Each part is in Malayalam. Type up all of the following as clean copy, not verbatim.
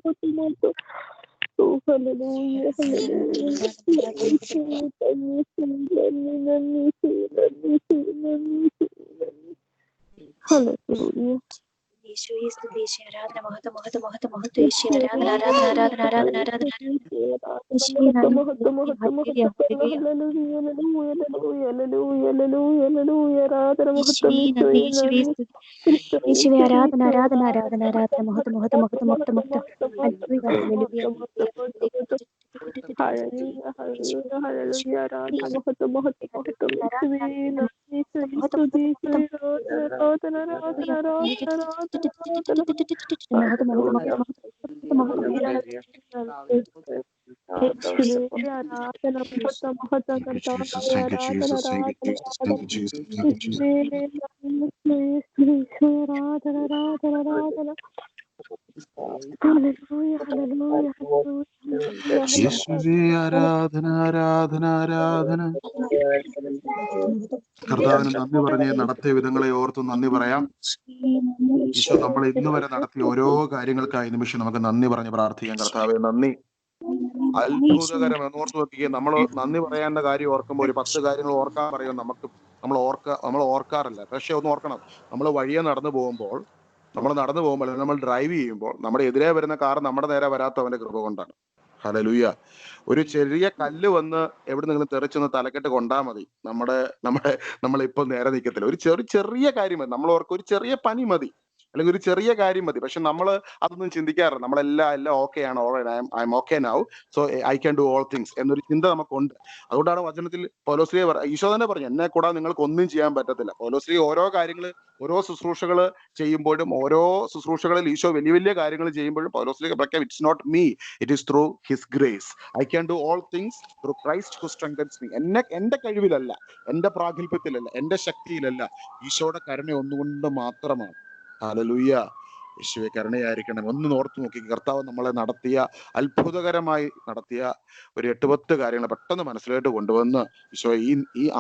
Oh, hallelujah, hallelujah. Hallelujah. യേശുവേ സ്തുതി, യേശുവേ ആരാധന, മഹത്വം മഹത്വം മഹത്വം മഹത്വം, യേശുവേ ആരാധന ആരാധന ആരാധന ആരാധന ആരാധന, യേശുവേ നന്ദി, ഹല്ലേലൂയ ഹല്ലേലൂയ, യേശുവേ നന്ദി, യേശുവേ സ്തുതി, യേശുവേ ആരാധന ആരാധന ആരാധന ആരാധന, മഹത്വം മഹത്വം മഹത്വം മഹത്വം മഹത്വം, ഹല്ലേലൂയ ഹല്ലേലൂയ യേശുവേ ആരാധന ആരാധന ആരാധന. കർത്താവിന് നന്ദി പറഞ്ഞ് നടത്തിയ വിധങ്ങളെ ഓർത്ത് നന്ദി പറയാം. ഈശോ നമ്മൾ ഇന്ന് വരെ നടത്തിയ ഓരോ കാര്യങ്ങൾക്കായി നിമിഷം നമുക്ക് നന്ദി പറഞ്ഞ് പ്രാർത്ഥിക്കാം. കർത്താവെ നന്ദി, അത്ഭുതകരം എന്നോർത്ത് നോക്കിയേ. നമ്മൾ നന്ദി പറയാനുള്ള കാര്യം ഓർക്കുമ്പോൾ ഒരു 10 കാര്യങ്ങൾ ഓർക്കാൻ പറയും. നമ്മൾ ഓർക്കാറില്ല. പക്ഷെ ഒന്ന് ഓർക്കണം, നമ്മൾ വഴിയെ നടന്നു പോകുമ്പോൾ നമ്മൾ ഡ്രൈവ് ചെയ്യുമ്പോൾ നമ്മുടെ എതിരെ വരുന്ന കാർ നമ്മുടെ നേരെ വരാത്തവന്റെ കൃപ കൊണ്ടാണ്. ഹല്ലേലൂയ. ഒരു ചെറിയ കല്ല് വന്ന് എവിടുന്നെങ്കിലും തെറിച്ചൊന്ന് തലക്കെട്ട് കൊണ്ടാൽ മതി, നമ്മളിപ്പോൾ നേരെ നിൽക്കത്തില്ല. ഒരു ചെറിയ കാര്യം മതി. നമ്മൾ ഓർക്കും ഒരു ചെറിയ പനി മതി, അല്ലെങ്കിൽ ഒരു ചെറിയ കാര്യം മതി. പക്ഷെ നമ്മൾ അതൊന്നും ചിന്തിക്കാറില്ല. നമ്മളെല്ലാം ഓക്കെ ആണ്, I M okay now, so I can do all things എന്നൊരു ചിന്ത നമുക്കുണ്ട്. അതുകൊണ്ടാണ് വചനത്തിൽ പൗലോസ്ലീഹ ഈശോ തന്നെ പറഞ്ഞു, എന്നെ കൂടാതെ നിങ്ങൾക്ക് ഒന്നും ചെയ്യാൻ പറ്റത്തില്ല. പൗലോസ്ലീഹ ഓരോ ശുശ്രൂഷകൾ ചെയ്യുമ്പോഴും, ഓരോ ശുശ്രൂഷകളിൽ ഈശോ വലിയ വലിയ കാര്യങ്ങൾ ചെയ്യുമ്പോഴും പൗലോസ്ലീഹ പ്രഖ്യാപിച്ചു, it's not me, it is through his grace. I can do all things through Christ who strengthens me. എന്റെ കഴിവിലല്ല, എന്റെ പ്രാഗൽഭ്യത്തിലല്ല, എന്റെ ശക്തിയിലല്ല, ഈശോയുടെ കരുണ ഒന്നുകൊണ്ട് മാത്രമാണ്. ഹല്ലേലൂയ. യേശുവേ കരുണയായിരിക്കണം. ഒന്ന് ഓർത്തു നോക്കി, കർത്താവ് നമ്മളെ അത്ഭുതകരമായി നടത്തിയ ഒരു 8-10 കാര്യങ്ങൾ പെട്ടെന്ന് മനസ്സിലോട്ട് കൊണ്ടുവന്ന് ഈശോ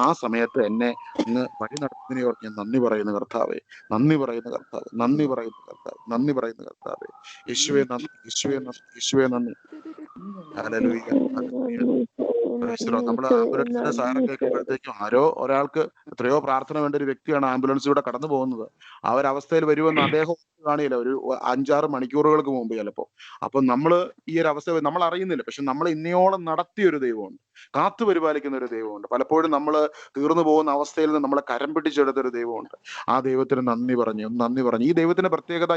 ആ സമയത്ത് എന്നെ അങ്ങ് വഴി നടത്തുന്നതിനെ ഓർത്ത് ഞാൻ നന്ദി പറയുന്ന കർത്താവേ, നന്ദി പറയുന്ന കർത്താവ്, നന്ദി പറയുന്ന കർത്താവ്, നന്ദി പറയുന്ന കർത്താവേ. യേശുവേ നന്ദി, യേശുവേ നന്ദി, യേശുവേ നന്ദി. Hallelujah, hallelujah. നമ്മൾ ആംബുലൻസിന്റെ സാരം കേൾക്കുമ്പോഴത്തേക്കും ഒരാൾക്ക് എത്രയോ പ്രാർത്ഥന വേണ്ട ഒരു വ്യക്തിയാണ് ആംബുലൻസിലൂടെ കടന്നു പോകുന്നത്. ആ ഒരു അവസ്ഥയിൽ വരുമെന്ന് അദ്ദേഹം കാണില്ല, ഒരു 5-6 മണിക്കൂറുകൾക്ക് മുമ്പ് ചിലപ്പോ. അപ്പൊ ഈ ഒരു അവസ്ഥ നമ്മൾ അറിയുന്നില്ല. പക്ഷെ നമ്മൾ ഇന്നയോളം നടത്തിയ ഒരു ദൈവമുണ്ട്, കാത്തു പരിപാലിക്കുന്ന ഒരു ദൈവമുണ്ട്. പലപ്പോഴും നമ്മൾ തീർന്നു പോകുന്ന അവസ്ഥയിൽ നിന്ന് നമ്മളെ കരം പിടിച്ചെടുത്തൊരു ദൈവമുണ്ട്. ആ ദൈവത്തിന് നന്ദി പറഞ്ഞു. ഈ ദൈവത്തിന്റെ പ്രത്യേകത,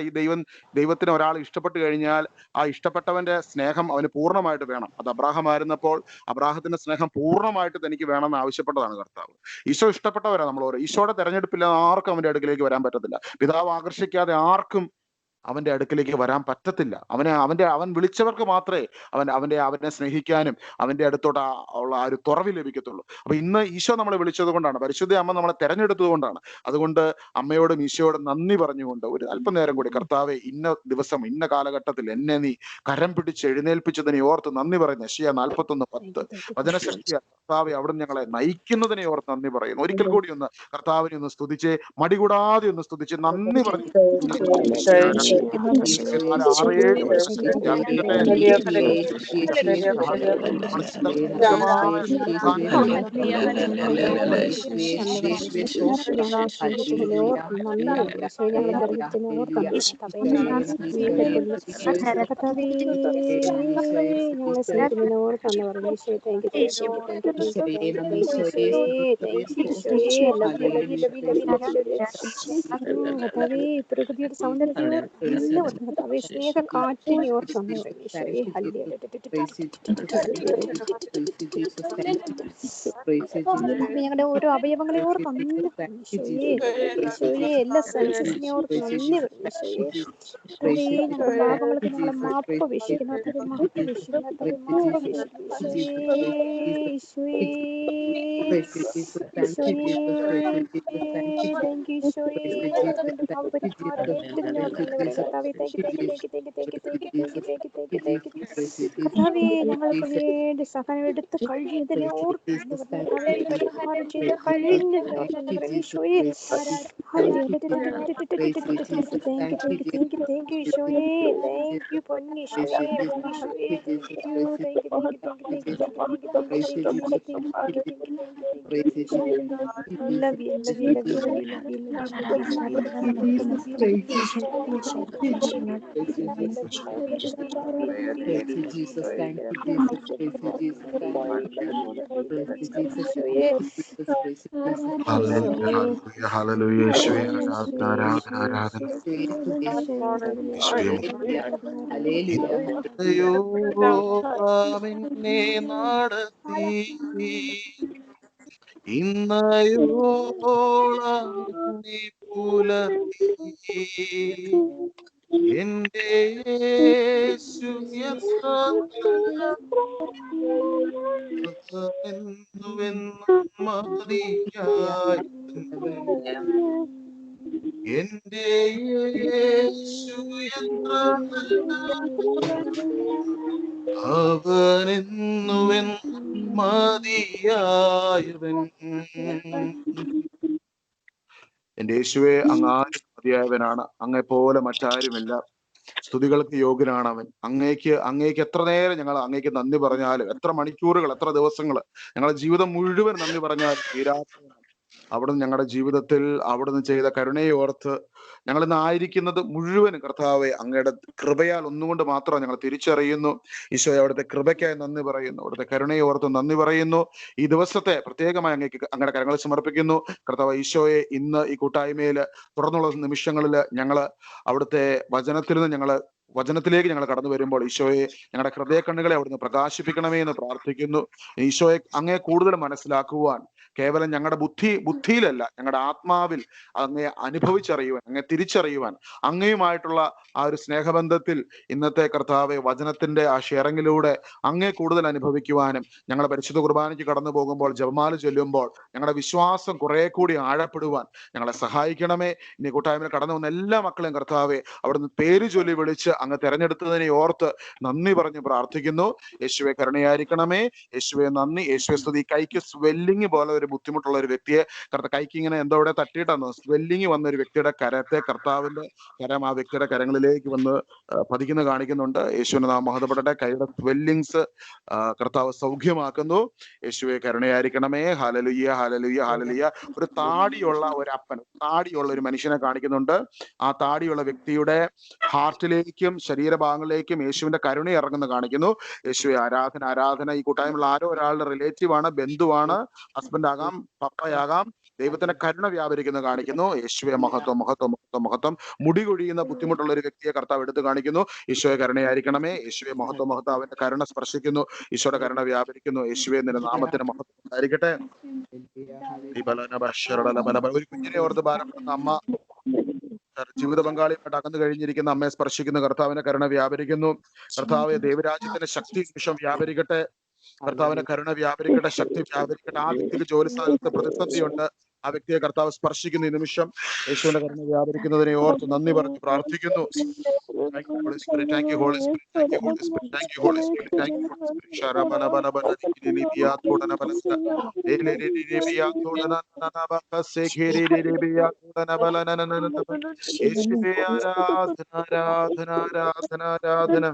ദൈവത്തിന് ഒരാൾ ഇഷ്ടപ്പെട്ട് കഴിഞ്ഞാൽ ആ ഇഷ്ടപ്പെട്ടവന്റെ സ്നേഹം അവന് പൂർണ്ണമായിട്ട് വേണം. അത് അബ്രാഹാം ആയിരുന്നപ്പോൾ അബ്രാഹത്തിന്റെ സ്നേഹം പൂർണ്ണമായിട്ട് തനിക്ക് വേണമെന്ന് ആവശ്യപ്പെട്ടതാണ് കർത്താവ്. ഈശോ ഇഷ്ടപ്പെട്ടവരാ നമ്മൾ. ഈശോയുടെ തെരഞ്ഞെടുപ്പില്ലാതെ ആർക്കും അവന്റെ അടുക്കിലേക്ക് വരാൻ പറ്റത്തില്ല. പിതാവ് ആകർഷിക്കാതെ ആർക്കും അവന്റെ അടുക്കിലേക്ക് വരാൻ പറ്റത്തില്ല. അവൻ വിളിച്ചവർക്ക് മാത്രമേ അവനെ സ്നേഹിക്കാനും അവന്റെ അടുത്തോട്ട് ഉള്ള ആ ഒരു തുറവി ലഭിക്കത്തുള്ളൂ. അപ്പൊ ഇന്ന് ഈശോ നമ്മളെ വിളിച്ചത് കൊണ്ടാണ്, പരിശുദ്ധ അമ്മ നമ്മളെ തെരഞ്ഞെടുത്തത് കൊണ്ടാണ്. അതുകൊണ്ട് അമ്മയോടും ഈശോയോടും നന്ദി പറഞ്ഞുകൊണ്ട് ഒരു അല്പനേരം കൂടി, കർത്താവെ ഇന്ന ദിവസം ഇന്ന കാലഘട്ടത്തിൽ എന്നെ നീ കരം പിടിച്ച് എഴുന്നേൽപ്പിച്ചതിനെ ഓർത്ത് നന്ദി പറയുന്നു. യെശയ്യാ 41:10 വചനശക്തിയ കർത്താവെ അവിടുന്ന് ഞങ്ങളെ നയിക്കുന്നതിനെ ഓർത്ത് നന്ദി പറയുന്നു. ഒരിക്കൽ കൂടി ഒന്ന് കർത്താവിനെ ഒന്ന് സ്തുതിച്ച്, മടികൂടാതെ ഒന്ന് സ്തുതിച്ച് നന്ദി പറഞ്ഞു. പ്രകൃതിയുടെ സൗന്ദര്യത്തെ സ്നേഹ കാറ്റിനെ ഓർത്ത് നന്ദി പറയുന്നു. ഞങ്ങളുടെ ഓരോ അവയവങ്ങളെ ഓർത്ത് നന്ദി പറയുന്നു. എല്ലാ സെൻസസിനെ ഓർത്ത് നന്ദി പറയുന്നു. ഞങ്ങളുടെ പാപങ്ങൾക്ക് ഞങ്ങളെ മാപ്പ് വീക്ഷിക്കുന്നു. കർത്താവേ കർത്താവേ ഞങ്ങൾക്ക് വേണ്ടി സഹനം എടുത്ത് കഴിഞ്ഞതിനെ ഓർത്ത് നന്ദി പറഞ്ഞു. കർത്താവേ ഈ പരിഹാരം ചെയ്ത് കഴിഞ്ഞതിനെ ഓർത്ത് നന്ദി പറഞ്ഞു. ഈശോയെ താങ്ക് യു ഈശോയെ, താങ്ക് യു പൊന്നീശോയെ, പൊന്നീശോയെ, താങ്ക് യു love you. ഹല്ലേലൂയ യേശുവേ ആരാധന ആരാധന ഇന്നയോളമെന്നെ നടത്തി ഇന്നയോളമെന്നെ പുലർത്തി എന്റെ യേശു എത്ര മതിയായി എന്റെ യേശു എത്ര അവനെന്നുവൻ മതിയായവൻ. എന്റെ യേശുവെ അങ്ങാരും മതിയായവനാണ്, അങ്ങെപ്പോലെ മറ്റാരുമില്ല. സ്തുതികൾക്ക് യോഗ്യനാണ് അവൻ. അങ്ങേക്ക് എത്ര നേരം ഞങ്ങൾ അങ്ങേക്ക് നന്ദി പറഞ്ഞാലും, എത്ര മണിക്കൂറുകൾ, എത്ര ദിവസങ്ങൾ, ഞങ്ങളുടെ ജീവിതം മുഴുവൻ നന്ദി പറഞ്ഞാലും തീരാത്തവനാണ്. അവിടുന്ന് ഞങ്ങളുടെ ജീവിതത്തിൽ അവിടുന്ന് ചെയ്ത കരുണയെ ഓർത്ത് ഞങ്ങൾ ഇന്ന് ആയിരിക്കുന്നത് മുഴുവൻ കർത്താവെ അങ്ങയുടെ കൃപയാൽ ഒന്നുകൊണ്ട് മാത്രം ഞങ്ങൾ തിരിച്ചറിയുന്നു. ഈശോയെ അവിടുത്തെ കൃപയ്ക്കായി നന്ദി പറയുന്നു, അവിടുത്തെ കരുണയെ ഓർത്ത് നന്ദി പറയുന്നു. ഈ ദിവസത്തെ പ്രത്യേകമായി അങ്ങയുടെ കരങ്ങൾ സമർപ്പിക്കുന്നു. കർത്താവ് ഈശോയെ ഇന്ന് ഈ കൂട്ടായ്മയിൽ തുടർന്നുള്ള നിമിഷങ്ങളിൽ ഞങ്ങൾ അവിടുത്തെ വചനത്തിലേക്ക് ഞങ്ങൾ കടന്നു വരുമ്പോൾ ഈശോയെ ഞങ്ങളുടെ ഹൃദയ കണ്ണുകളെ അവിടുന്ന് പ്രകാശിപ്പിക്കണമേ എന്ന് പ്രാർത്ഥിക്കുന്നു. ഈശോയെ അങ്ങയെ കൂടുതൽ മനസ്സിലാക്കുവാൻ കേവലം ഞങ്ങളുടെ ബുദ്ധിയിലല്ല, ഞങ്ങളുടെ ആത്മാവിൽ അങ്ങയെ അനുഭവിച്ചറിയുവാൻ, അങ്ങയെ തിരിച്ചറിയുവാൻ, അങ്ങയുമായിട്ടുള്ള ആ ഒരു സ്നേഹബന്ധത്തിൽ ഇന്നത്തെ കർത്താവെ വചനത്തിന്റെ ആ ഷെയറിങ്ങിലൂടെ അങ്ങയെ കൂടുതൽ അനുഭവിക്കുവാനും, ഞങ്ങളുടെ പരിശുദ്ധ കുർബാനയ്ക്ക് കടന്നു പോകുമ്പോൾ ജപമാല ചൊല്ലുമ്പോൾ ഞങ്ങളുടെ വിശ്വാസം കുറെ കൂടി ആഴപ്പെടുവാൻ ഞങ്ങളെ സഹായിക്കണമേ. ഇനി കൂട്ടായ്മയിൽ കടന്നു വന്ന എല്ലാ മക്കളെയും കർത്താവെ അവിടുന്ന് പേര് ചൊല്ലി വിളിച്ച് അങ്ങ് തെരഞ്ഞെടുത്തതിനെ ഓർത്ത് നന്ദി പറഞ്ഞ് പ്രാർത്ഥിക്കുന്നു. യേശുവെ കരുണയായിരിക്കണമേ, യേശുവെ നന്ദി, യേശുവെ സ്തുതി. കൈക്ക് സ്വെല്ലിങ് പോലെ ഒരു ബുദ്ധിമുട്ടുള്ള ഒരു വ്യക്തിയെ കൈക്ക് ഇങ്ങനെ എന്തോ ഇവിടെ തട്ടിയിട്ടാണ് സ്വെല്ലിങ് വന്ന ഒരു വ്യക്തിയുടെ കരത്തെ കർത്താവിന്റെ കരം ആ വ്യക്തിയുടെ കരങ്ങളിലേക്ക് വന്ന് പതിക്കുന്ന കാണിക്കുന്നുണ്ട്. യേശുവിന്റെ നാമം മഹത്വപ്പെടട്ടെ. കൈയുടെ സ്വെല്ലിങ്സ് കർത്താവ് സൗഖ്യമാക്കുന്നു. യേശുവെ കരുണയായിരിക്കണമേ. ഹല്ലേലൂയ ഹല്ലേലൂയ ഹല്ലേലൂയ. ഒരു താടിയുള്ള ഒരു മനുഷ്യനെ കാണിക്കുന്നുണ്ട്. ആ താടിയുള്ള വ്യക്തിയുടെ ഹാർട്ടിലേക്കും ശരീരഭാഗങ്ങളിലേക്കും യേശുവിന്റെ കരുണ ഇറങ്ങുന്ന കാണിക്കുന്നു. യേശുവെ ആരാധന ആരാധന. ഈ കൂട്ടായ്മയുള്ള ആരോ ഒരാളുടെ റിലേറ്റീവ് ആണ്, ബന്ധുവാണ്, ഹസ്ബൻഡ് ആകാം, പപ്പയാകാം. ദൈവത്തിന്റെ കരുണ വ്യാപരിക്കുന്ന കാണിക്കുന്നു. യേശുവെ മഹത്വം മഹത്വം മഹത്വം മഹത്വം. മുടി കൊഴിയുന്ന ബുദ്ധിമുട്ടുള്ള ഒരു വ്യക്തിയെ കർത്താവ് എടുത്ത് കാണിക്കുന്നു. ഈശോയെ കരുണയായിരിക്കണമേ. യേശുവെ മഹത്വം മഹത്വം. അവന്റെ കരുണ സ്പർശിക്കുന്നു. ഈശോയുടെ കരുണ വ്യാപരിക്കുന്നു. യേശുവെ നിന്റെ നാമത്തിന് മഹത്വം ഉണ്ടായിരിക്കട്ടെ. ഒരു കുഞ്ഞിനെ ഓർത്ത് ഭാരപ്പെടുന്ന അമ്മ ജീവിത പങ്കാളിയായിട്ട് അകന്നു കഴിഞ്ഞിരിക്കുന്ന അമ്മയെ സ്പർശിക്കുന്ന കർത്താവിന്റെ കരുണ വ്യാപരിക്കുന്നു. കർത്താവ് ദൈവരാജ്യത്തിന്റെ ശക്തി നിമിഷം വ്യാപരിക്കട്ടെ. കർത്താവിന്റെ കരുണ വ്യാപരിക്കട്ടെ, ശക്തി വ്യാപരിക്കട്ടെ. ആ വ്യക്തിക്ക് ജോലി സ്ഥലത്ത് പ്രതിസന്ധിയുണ്ട്, ആ വ്യക്തിയെ കർത്താവ് സ്പർശിക്കുന്ന ഈ നിമിഷം യേശുവിന്റെ കരുണ വ്യാപരിക്കുന്നതിനെ ഓർത്ത് നന്ദി പറഞ്ഞ് പ്രാർത്ഥിക്കുന്നു. Thank you, Holy Spirit. Thank you, Holy Spirit. Thank you, Holy Spirit. Thank you, Holy Spirit. Thank you, Holy Spirit. Sharabana bana bana dikiniya thodana balasta. Elere dibiya thodana nana baka sekheri dibiya thodana balana nana nana. Yeshua aradhana aradhana aradhana aradhana.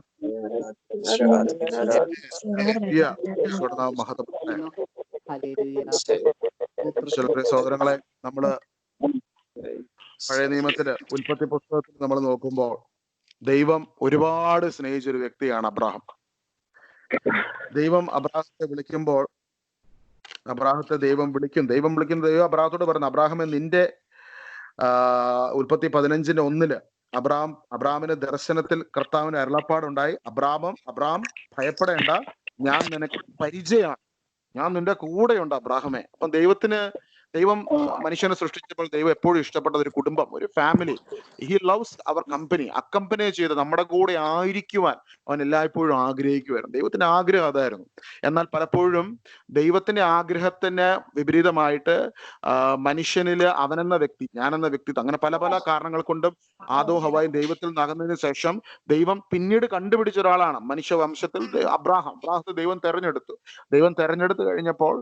Yeah. Yeshua നാമം മഹത്വപ്പെടട്ടെ. സഹോദരങ്ങളെ, നമ്മള് പഴയ നിയമത്തില് ഉൽപ്പത്തി പുസ്തകത്തിൽ നമ്മൾ നോക്കുമ്പോൾ ദൈവം ഒരുപാട് സ്നേഹിച്ചൊരു വ്യക്തിയാണ് അബ്രാഹാം. ദൈവം അബ്രാഹത്തെ വിളിക്കുമ്പോൾ ദൈവം വിളിക്കുന്ന ദൈവം അബ്രാഹത്തോട് പറഞ്ഞു, അബ്രാഹാമെ നിന്റെ ഉൽപ്പത്തി 15:1 അബ്രാമിന് ദർശനത്തിൽ കർത്താവിന് അരുളപ്പാടുണ്ടായി. അബ്രാം ഭയപ്പെടേണ്ട, ഞാൻ നിനക്ക് പരിചയമാണ്, ഞാൻ നിന്റെ കൂടെയുണ്ട് അബ്രാഹമേ. അപ്പം ദൈവത്തിന് ദൈവം മനുഷ്യനെ സൃഷ്ടിച്ചപ്പോൾ ദൈവം എപ്പോഴും ഇഷ്ടപ്പെട്ടത് ഒരു കുടുംബം, ഒരു family. He loves our company. അക്കമ്പനി ചെയ്ത് നമ്മുടെ കൂടെ ആയിരിക്കുവാൻ അവൻ എല്ലായ്പ്പോഴും ആഗ്രഹിക്കുമായിരുന്നു. ദൈവത്തിന്റെ ആഗ്രഹം അതായിരുന്നു. എന്നാൽ പലപ്പോഴും ദൈവത്തിന്റെ ആഗ്രഹത്തിന് വിപരീതമായിട്ട് മനുഷ്യനില് അവനെന്ന വ്യക്തി, ഞാനെന്ന വ്യക്തിത്വം, അങ്ങനെ പല പല കാരണങ്ങൾ കൊണ്ടും ആദോ ഹവ്വായും ദൈവത്തിൽ നകന്നതിന് ശേഷം ദൈവം പിന്നീട് കണ്ടുപിടിച്ച ഒരാളാണ് മനുഷ്യവംശത്തിൽ അബ്രാഹത്തെ ദൈവം തെരഞ്ഞെടുത്തു കഴിഞ്ഞപ്പോൾ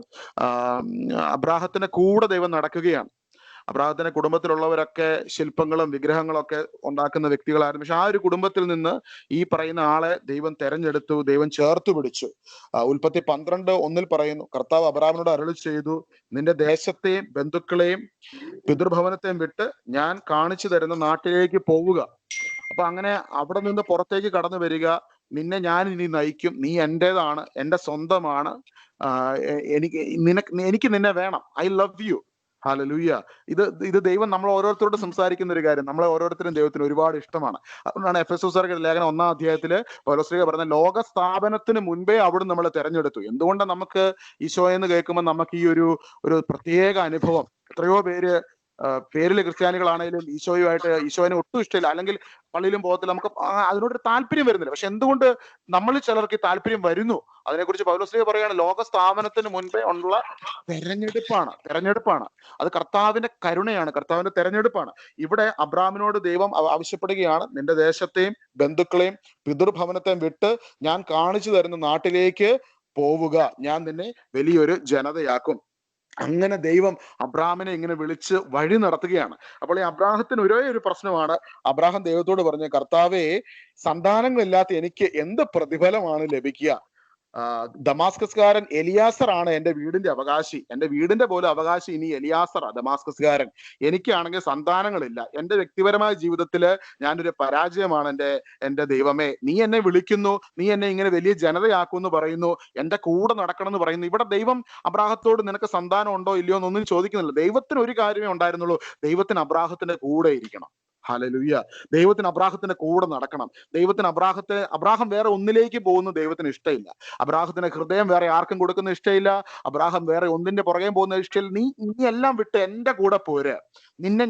അബ്രാഹത്തിന്റെ കൂടെ ദൈവം നടക്കുകയാണ്. അബ്രാഹത്തിന്റെ കുടുംബത്തിലുള്ളവരൊക്കെ ശില്പങ്ങളും വിഗ്രഹങ്ങളും ഒക്കെ ഉണ്ടാക്കുന്ന വ്യക്തികളായിരുന്നു. പക്ഷെ ആ ഒരു കുടുംബത്തിൽ നിന്ന് ഈ പറയുന്ന ആളെ ദൈവം തെരഞ്ഞെടുത്തു, ദൈവം ചേർത്ത് പിടിച്ചു. ഉൽപ്പത്തി 12:1 പറയുന്നു, കർത്താവ് അബ്രാഹാമിനോട് അരുളി ചെയ്തു, നിന്റെ ദേശത്തെയും ബന്ധുക്കളെയും പിതൃഭവനത്തെയും വിട്ട് ഞാൻ കാണിച്ചു തരുന്ന നാട്ടിലേക്ക് പോവുക. അപ്പൊ അങ്ങനെ അവിടെ നിന്ന് പുറത്തേക്ക് കടന്നു വരിക, നിന്നെ ഞാൻ ഇനി നയിക്കും, നീ എന്റേതാണ്, എന്റെ സ്വന്തമാണ്, എനിക്ക് നിന്നെ വേണം, ഐ ലവ് യു. ഹല്ലേലൂയ. ഇത് ദൈവം നമ്മൾ ഓരോരുത്തരോട് സംസാരിക്കുന്ന ഒരു കാര്യം. നമ്മളെ ഓരോരുത്തരും ദൈവത്തിന് ഒരുപാട് ഇഷ്ടമാണ്. അതുകൊണ്ടാണ് എഫെസോസ്യർക്ക് ലേഖനം 1-ാം അധ്യായത്തില് പൗലോസ് പറഞ്ഞ ലോക സ്ഥാപനത്തിന് മുൻപേ അവിടെ നമ്മളെ തെരഞ്ഞെടുത്തു. എന്തുകൊണ്ടാണ് നമുക്ക് ഈശോയെന്ന് കേൾക്കുമ്പോൾ നമുക്ക് ഈ ഒരു പ്രത്യേക അനുഭവം? എത്രയോ പേരില് ക്രിസ്ത്യാനികളാണെങ്കിലും ഈശോനെ ഒട്ടും ഇഷ്ടമില്ല, അല്ലെങ്കിൽ പള്ളിയിലും പോകത്തില്ല, നമുക്ക് അതിനോടൊരു താല്പര്യം വരുന്നില്ല. പക്ഷെ എന്തുകൊണ്ട് നമ്മളിൽ ചിലർക്ക് ഈ താല്പര്യം വരുന്നു? അതിനെക്കുറിച്ച് പൗലോസ് പറയാണ്, ലോക സ്ഥാപനത്തിന് മുൻപേ ഉള്ള തെരഞ്ഞെടുപ്പാണ്. അത് കർത്താവിന്റെ കരുണയാണ്, കർത്താവിന്റെ തെരഞ്ഞെടുപ്പാണ്. ഇവിടെ അബ്രാഹാമിനോട് ദൈവം ആവശ്യപ്പെടുകയാണ്, നിന്റെ ദേശത്തെയും ബന്ധുക്കളെയും പിതൃഭവനത്തെയും വിട്ട് ഞാൻ കാണിച്ചു തരുന്ന നാട്ടിലേക്ക് പോവുക, ഞാൻ നിന്നെ വലിയൊരു ജനതയാക്കും. അങ്ങനെ ദൈവം അബ്രാഹാമിനെ ഇങ്ങനെ വിളിച്ച് വഴി നടത്തുകയാണ്. അപ്പോൾ ഈ അബ്രാഹത്തിന് ഒരേ ഒരു പ്രശ്നമാണ്. അബ്രാഹാം ദൈവത്തോട് പറഞ്ഞു, കർത്താവേ, സന്താനങ്ങളില്ലാത്ത എനിക്ക് എന്ത് പ്രതിഫലമാണ് ലഭിക്കുക? ദമാസ്കസ്കാരൻ എലിയാസർ ആണ് എന്റെ വീടിന്റെ അവകാശി. എന്റെ വീടിന്റെ പോലും അവകാശി ഇനി എലിയാസറാ, ദമാസ്കസ്കാരൻ. എനിക്കാണെങ്കിൽ സന്താനങ്ങളില്ല. എന്റെ വ്യക്തിപരമായ ജീവിതത്തില് ഞാനൊരു പരാജയമാണ്. എന്റെ ദൈവമേ, നീ എന്നെ വിളിക്കുന്നു, നീ എന്നെ ഇങ്ങനെ വലിയ ജനതയാക്കുമെന്ന് പറയുന്നു, എന്റെ കൂടെ നടക്കണം എന്ന് പറയുന്നു. ഇവിടെ ദൈവം അബ്രാഹത്തോട് നിനക്ക് സന്താനം ഉണ്ടോ ഇല്ലയോ എന്നൊന്നും ചോദിക്കുന്നില്ല. ദൈവത്തിന് ഒരു കാര്യമേ ഉണ്ടായിരുന്നുള്ളൂ, ദൈവത്തിന് അബ്രാഹത്തിന്റെ കൂടെ ഇരിക്കണം. ഹല്ലേലൂയ. ദൈവത്തിന് അബ്രാഹത്തിന്റെ കൂടെ നടക്കണം. അബ്രാഹം വേറെ ഒന്നിലേക്ക് പോകുന്ന ദൈവത്തിന് ഇഷ്ടമില്ല. അബ്രാഹത്തിന്റെ ഹൃദയം വേറെ ആർക്കും കൊടുക്കുന്ന ഇഷ്ടമില്ല. അബ്രാഹം വേറെ ഒന്നിന്റെ പുറകെ പോകുന്ന ഇഷ്ടമില്ല. നീ എല്ലാം വിട്ട് എന്റെ കൂടെ പോര്, നിന്നെ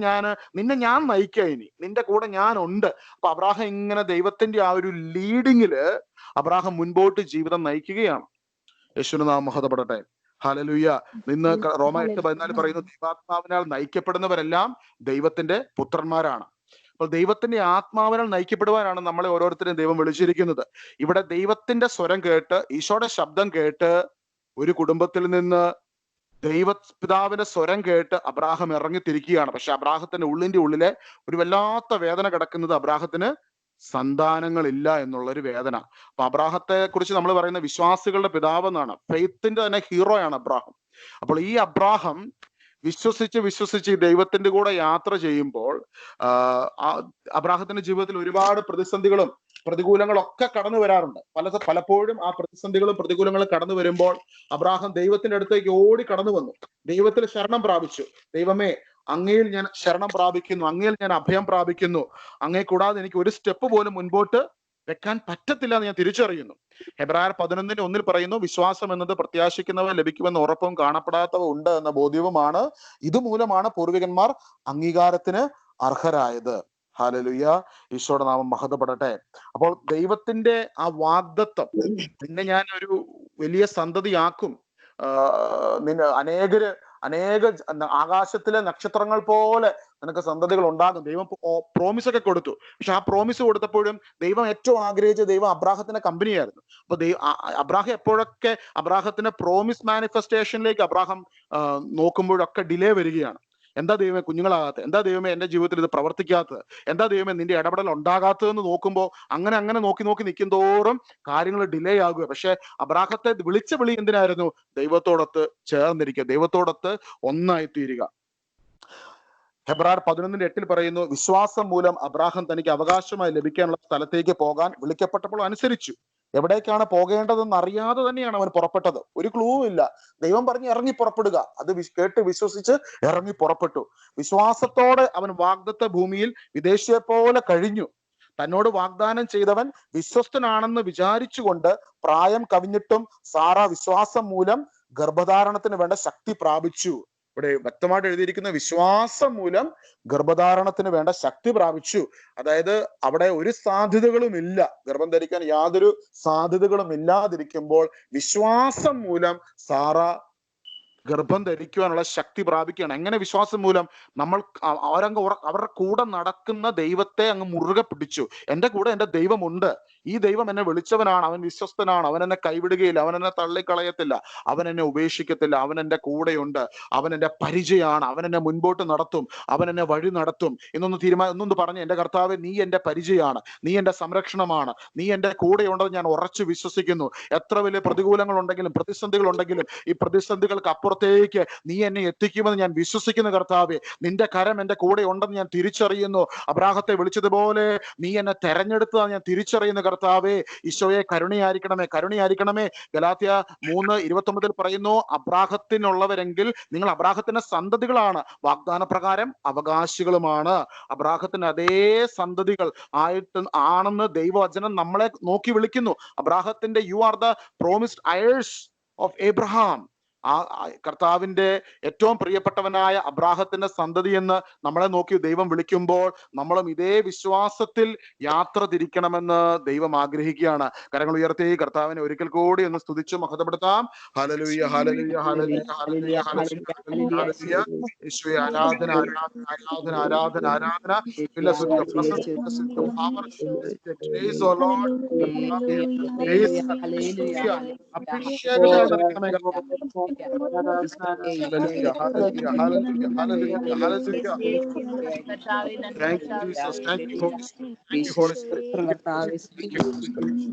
ഞാൻ നയിക്കാം, ഇനി നിന്റെ കൂടെ ഞാൻ ഉണ്ട്. അപ്പൊ അബ്രാഹം ഇങ്ങനെ ദൈവത്തിന്റെ ആ ഒരു ലീഡിങ്ങില് അബ്രാഹം മുൻപോട്ട് ജീവിതം നയിക്കുകയാണ്. യേശുവിന്റെ നാമം മഹത്വപ്പെടട്ടെ. ഹല്ലേലൂയ. ഇന്ന് റോമ 8:14 പറയുന്നു, ദൈവാത്മാവിനാൽ നയിക്കപ്പെടുന്നവരെല്ലാം ദൈവത്തിന്റെ പുത്രന്മാരാണ്. അപ്പോൾ ദൈവത്തിന്റെ ആത്മാവിനാൽ നയിക്കപ്പെടുവാനാണ് നമ്മളെ ഓരോരുത്തരെയും ദൈവം വിളിച്ചിരിക്കുന്നത്. ഇവിടെ ദൈവത്തിന്റെ സ്വരം കേട്ട്, ഈശോയുടെ ശബ്ദം കേട്ട്, ഒരു കുടുംബത്തിൽ നിന്ന് ദൈവപിതാവിന്റെ സ്വരം കേട്ട് അബ്രാഹം ഇറങ്ങിത്തിരിക്കുകയാണ്. പക്ഷെ അബ്രാഹത്തിന്റെ ഉള്ളിലെ ഒരു വല്ലാത്ത വേദന കിടക്കുന്നത് അബ്രാഹത്തിന് സന്താനങ്ങളില്ല എന്നുള്ളൊരു വേദന. അപ്പൊ അബ്രാഹത്തെ കുറിച്ച് നമ്മൾ പറയുന്ന വിശ്വാസികളുടെ പിതാവ് എന്നാണ്. ഫെയ്ത്തിന്റെ തന്നെ ഹീറോയാണ് അബ്രാഹം. അപ്പോൾ ഈ അബ്രാഹം വിശ്വസിച്ച് ദൈവത്തിന്റെ കൂടെ യാത്ര ചെയ്യുമ്പോൾ അബ്രാഹത്തിന്റെ ജീവിതത്തിൽ ഒരുപാട് പ്രതിസന്ധികളും പ്രതികൂലങ്ങളും ഒക്കെ കടന്നു വരാറുണ്ട്. പലപ്പോഴും ആ പ്രതിസന്ധികളും പ്രതികൂലങ്ങളും കടന്നു വരുമ്പോൾ അബ്രാഹം ദൈവത്തിന്റെ അടുത്തേക്ക് ഓടി കടന്നു വന്നു, ദൈവത്തിൽ ശരണം പ്രാപിച്ചു. ദൈവമേ, അങ്ങയിൽ ഞാൻ ശരണം പ്രാപിക്കുന്നു, അങ്ങയിൽ ഞാൻ അഭയം പ്രാപിക്കുന്നു, അങ്ങേ കൂടാതെ എനിക്ക് ഒരു സ്റ്റെപ്പ് പോലും മുൻപോട്ട് വെക്കാൻ പറ്റത്തില്ല എന്ന് ഞാൻ തിരിച്ചറിയുന്നു. ഹെബ്രായർ 11:1 പറയുന്നു, വിശ്വാസം എന്നത് പ്രത്യാശിക്കുന്നവ ലഭിക്കുമെന്ന ഉറപ്പും കാണപ്പെടാത്തവ ഉണ്ട് എന്ന ബോധ്യവുമാണ്. ഇതുമൂലമാണ് പൂർവികന്മാർ അംഗീകാരത്തിന് അർഹരായത്. ഹല്ലേലൂയ. ഈശോയുടെ നാമം മഹത്വപ്പെടട്ടെ. അപ്പോൾ ദൈവത്തിന്റെ ആ വാഗ്ദത്തം, നിന്നെ ഞാൻ ഒരു വലിയ സന്തതിയാക്കും, അനേക ആകാശത്തിലെ നക്ഷത്രങ്ങൾ പോലെ നിനക്ക് സന്തതികൾ ഉണ്ടാകും. ദൈവം പ്രോമിസ് ഒക്കെ കൊടുത്തു. പക്ഷെ ആ പ്രോമിസ് കൊടുത്തപ്പോഴും ദൈവം ഏറ്റവും ആഗ്രഹിച്ച ദൈവം അബ്രാഹത്തിന്റെ കമ്പനിയായിരുന്നു. അപ്പൊ അബ്രാഹം എപ്പോഴൊക്കെ അബ്രാഹത്തിന്റെ പ്രോമിസ് മാനിഫെസ്റ്റേഷനിലേക്ക് അബ്രാഹം നോക്കുമ്പോഴൊക്കെ ഡിലേ വരികയാണ്. എന്താ ദൈവമേ കുഞ്ഞുങ്ങളാകാത്തത്? എന്താ ദൈവമേ എന്റെ ജീവിതത്തിൽ ഇത് പ്രവർത്തിക്കാത്തത്? എന്താ ദൈവമേ നിന്റെ ഇടപെടൽ ഉണ്ടാകാത്തതെന്ന് നോക്കുമ്പോൾ അങ്ങനെ നോക്കി നിൽക്കും തോറും കാര്യങ്ങൾ ഡിലേ ആകുക. പക്ഷെ അബ്രാഹത്തെ വിളിച്ച വിളി എന്തിനായിരുന്നു? ദൈവത്തോടൊത്ത് ചേർന്നിരിക്കുക, ദൈവത്തോടൊത്ത് ഒന്നായി തീരുക. ഹെബ്രായർ 11:8 പറയുന്നു, വിശ്വാസം മൂലം അബ്രാഹാം തനിക്ക് അവകാശമായി ലഭിക്കാനുള്ള സ്ഥലത്തേക്ക് പോകാൻ വിളിക്കപ്പെട്ടപ്പോൾ അനുസരിച്ചു. എവിടേക്കാണ് പോകേണ്ടതെന്ന് അറിയാതെ തന്നെയാണ് അവൻ പുറപ്പെട്ടത്. ഒരു ക്ലൂ ഇല്ല. ദൈവം പറഞ്ഞ് ഇറങ്ങി പുറപ്പെടുക, അത് കേട്ട് വിശ്വസിച്ച് ഇറങ്ങി പുറപ്പെട്ടു. വിശ്വാസത്തോടെ അവൻ വാഗ്ദത്ത ഭൂമിയിൽ വിദേശിയെ പോലെ കഴിഞ്ഞു. തന്നോട് വാഗ്ദാനം ചെയ്തവൻ വിശ്വസ്തനാണെന്ന് വിചാരിച്ചുകൊണ്ട് പ്രായം കവിഞ്ഞിട്ടും സാറ വിശ്വാസം മൂലം ഗർഭധാരണത്തിന് വേണ്ട ശക്തി പ്രാപിച്ചു. ഇവിടെ വ്യക്തമായിട്ട് എഴുതിയിരിക്കുന്ന വിശ്വാസം മൂലം ഗർഭധാരണത്തിന് വേണ്ട ശക്തി പ്രാപിച്ചു. അതായത് അവിടെ ഒരു സാധ്യതകളും ഇല്ല, ഗർഭം ധരിക്കാൻ യാതൊരു സാധ്യതകളും ഇല്ലാതിരിക്കുമ്പോൾ വിശ്വാസം മൂലം സാറ ഗർഭം ധരിക്കുവാനുള്ള ശക്തി പ്രാപിക്കുകയാണ്. എങ്ങനെ വിശ്വാസം മൂലം? നമ്മൾ അവരുടെ കൂടെ നടക്കുന്ന ദൈവത്തെ അങ്ങ് മുറുകെ പിടിച്ചു. എന്റെ കൂടെ എന്റെ ദൈവമുണ്ട്, ഈ ദൈവം എന്നെ വിളിച്ചവനാണ്, അവൻ വിശ്വസ്തനാണ്, അവൻ എന്നെ കൈവിടുകയില്ല, അവൻ എന്നെ തള്ളിക്കളയത്തില്ല, അവൻ എന്നെ ഉപേക്ഷിക്കത്തില്ല, അവൻ എന്റെ കൂടെയുണ്ട്, അവൻ എന്റെ പരിചയമാണ്, അവൻ എന്നെ മുൻപോട്ട് നടത്തും, അവൻ എന്നെ വഴി നടത്തും എന്നൊന്ന് പറഞ്ഞ്, എന്റെ കർത്താവെ നീ എന്റെ പരിചയമാണ്, നീ എന്റെ സംരക്ഷണമാണ്, നീ എന്റെ കൂടെയുണ്ടെന്ന് ഞാൻ ഉറച്ചു വിശ്വസിക്കുന്നു. എത്ര വലിയ പ്രതികൂലങ്ങൾ ഉണ്ടെങ്കിലും പ്രതിസന്ധികൾ ഉണ്ടെങ്കിലും ഈ പ്രതിസന്ധികൾക്ക് അപ്പുറത്തേക്ക് നീ എന്നെ എത്തിക്കുമെന്ന് ഞാൻ വിശ്വസിക്കുന്നു കർത്താവെ. നിന്റെ കരം എന്റെ കൂടെ ഉണ്ടെന്ന് ഞാൻ തിരിച്ചറിയുന്നു. അബ്രാഹത്തെ വിളിച്ചതുപോലെ നീ എന്നെ തെരഞ്ഞെടുത്തതാണ് ഞാൻ തിരിച്ചറിയുന്നു കർത്താവെ. ഈശോയെ കരുണയായിരിക്കണമേ, കരുണയായിരിക്കണമേ. ഗലാത്യ 3:29 പറയുന്നു, അബ്രാഹത്തിനുള്ളവരെങ്കിൽ നിങ്ങൾ അബ്രാഹത്തിന്റെ സന്തതികളാണ്, വാഗ്ദാന പ്രകാരം അവകാശികളുമാണ്. അബ്രാഹത്തിന് അതേ സന്തതികൾ ആണെന്ന് ദൈവവചനം നമ്മളെ നോക്കി വിളിക്കുന്നു. അബ്രാഹത്തിന്റെ you are the promised heirs of Abraham. ആ കർത്താവിന്റെ ഏറ്റവും പ്രിയപ്പെട്ടവനായ അബ്രാഹത്തിന്റെ സന്തതി എന്ന് നമ്മളെ നോക്കി ദൈവം വിളിക്കുമ്പോൾ നമ്മളും ഇതേ വിശ്വാസത്തിൽ യാത്ര തിരിക്കണമെന്ന് ദൈവം ആഗ്രഹിക്കുകയാണ്. കരങ്ങൾ ഉയർത്തി കർത്താവിനെ ഒരിക്കൽ കൂടി ഒന്ന് സ്തുതിച്ചു മഹത്വപ്പെടുത്താം. ഹല്ലേലൂയ, ഹല്ലേലൂയ, ഹല്ലേലൂയ, ഹല്ലേലൂയ, ഹല്ലേലൂയ. യേശുവേ ആരാധന, ആരാധന, ആരാധന, ആരാധന, ആരാധന. Fill us with your presence, fill us with your power. Praise the Lord. Praise, അഭിഷേകം നിറയ്ക്കണമേ കർത്താവേ. Hallelujah, hallelujah, hallelujah, hallelujah, hallelujah. Thank you, Jesus. Thank you, Holy Spirit. Thank you, Holy Spirit. Thank you.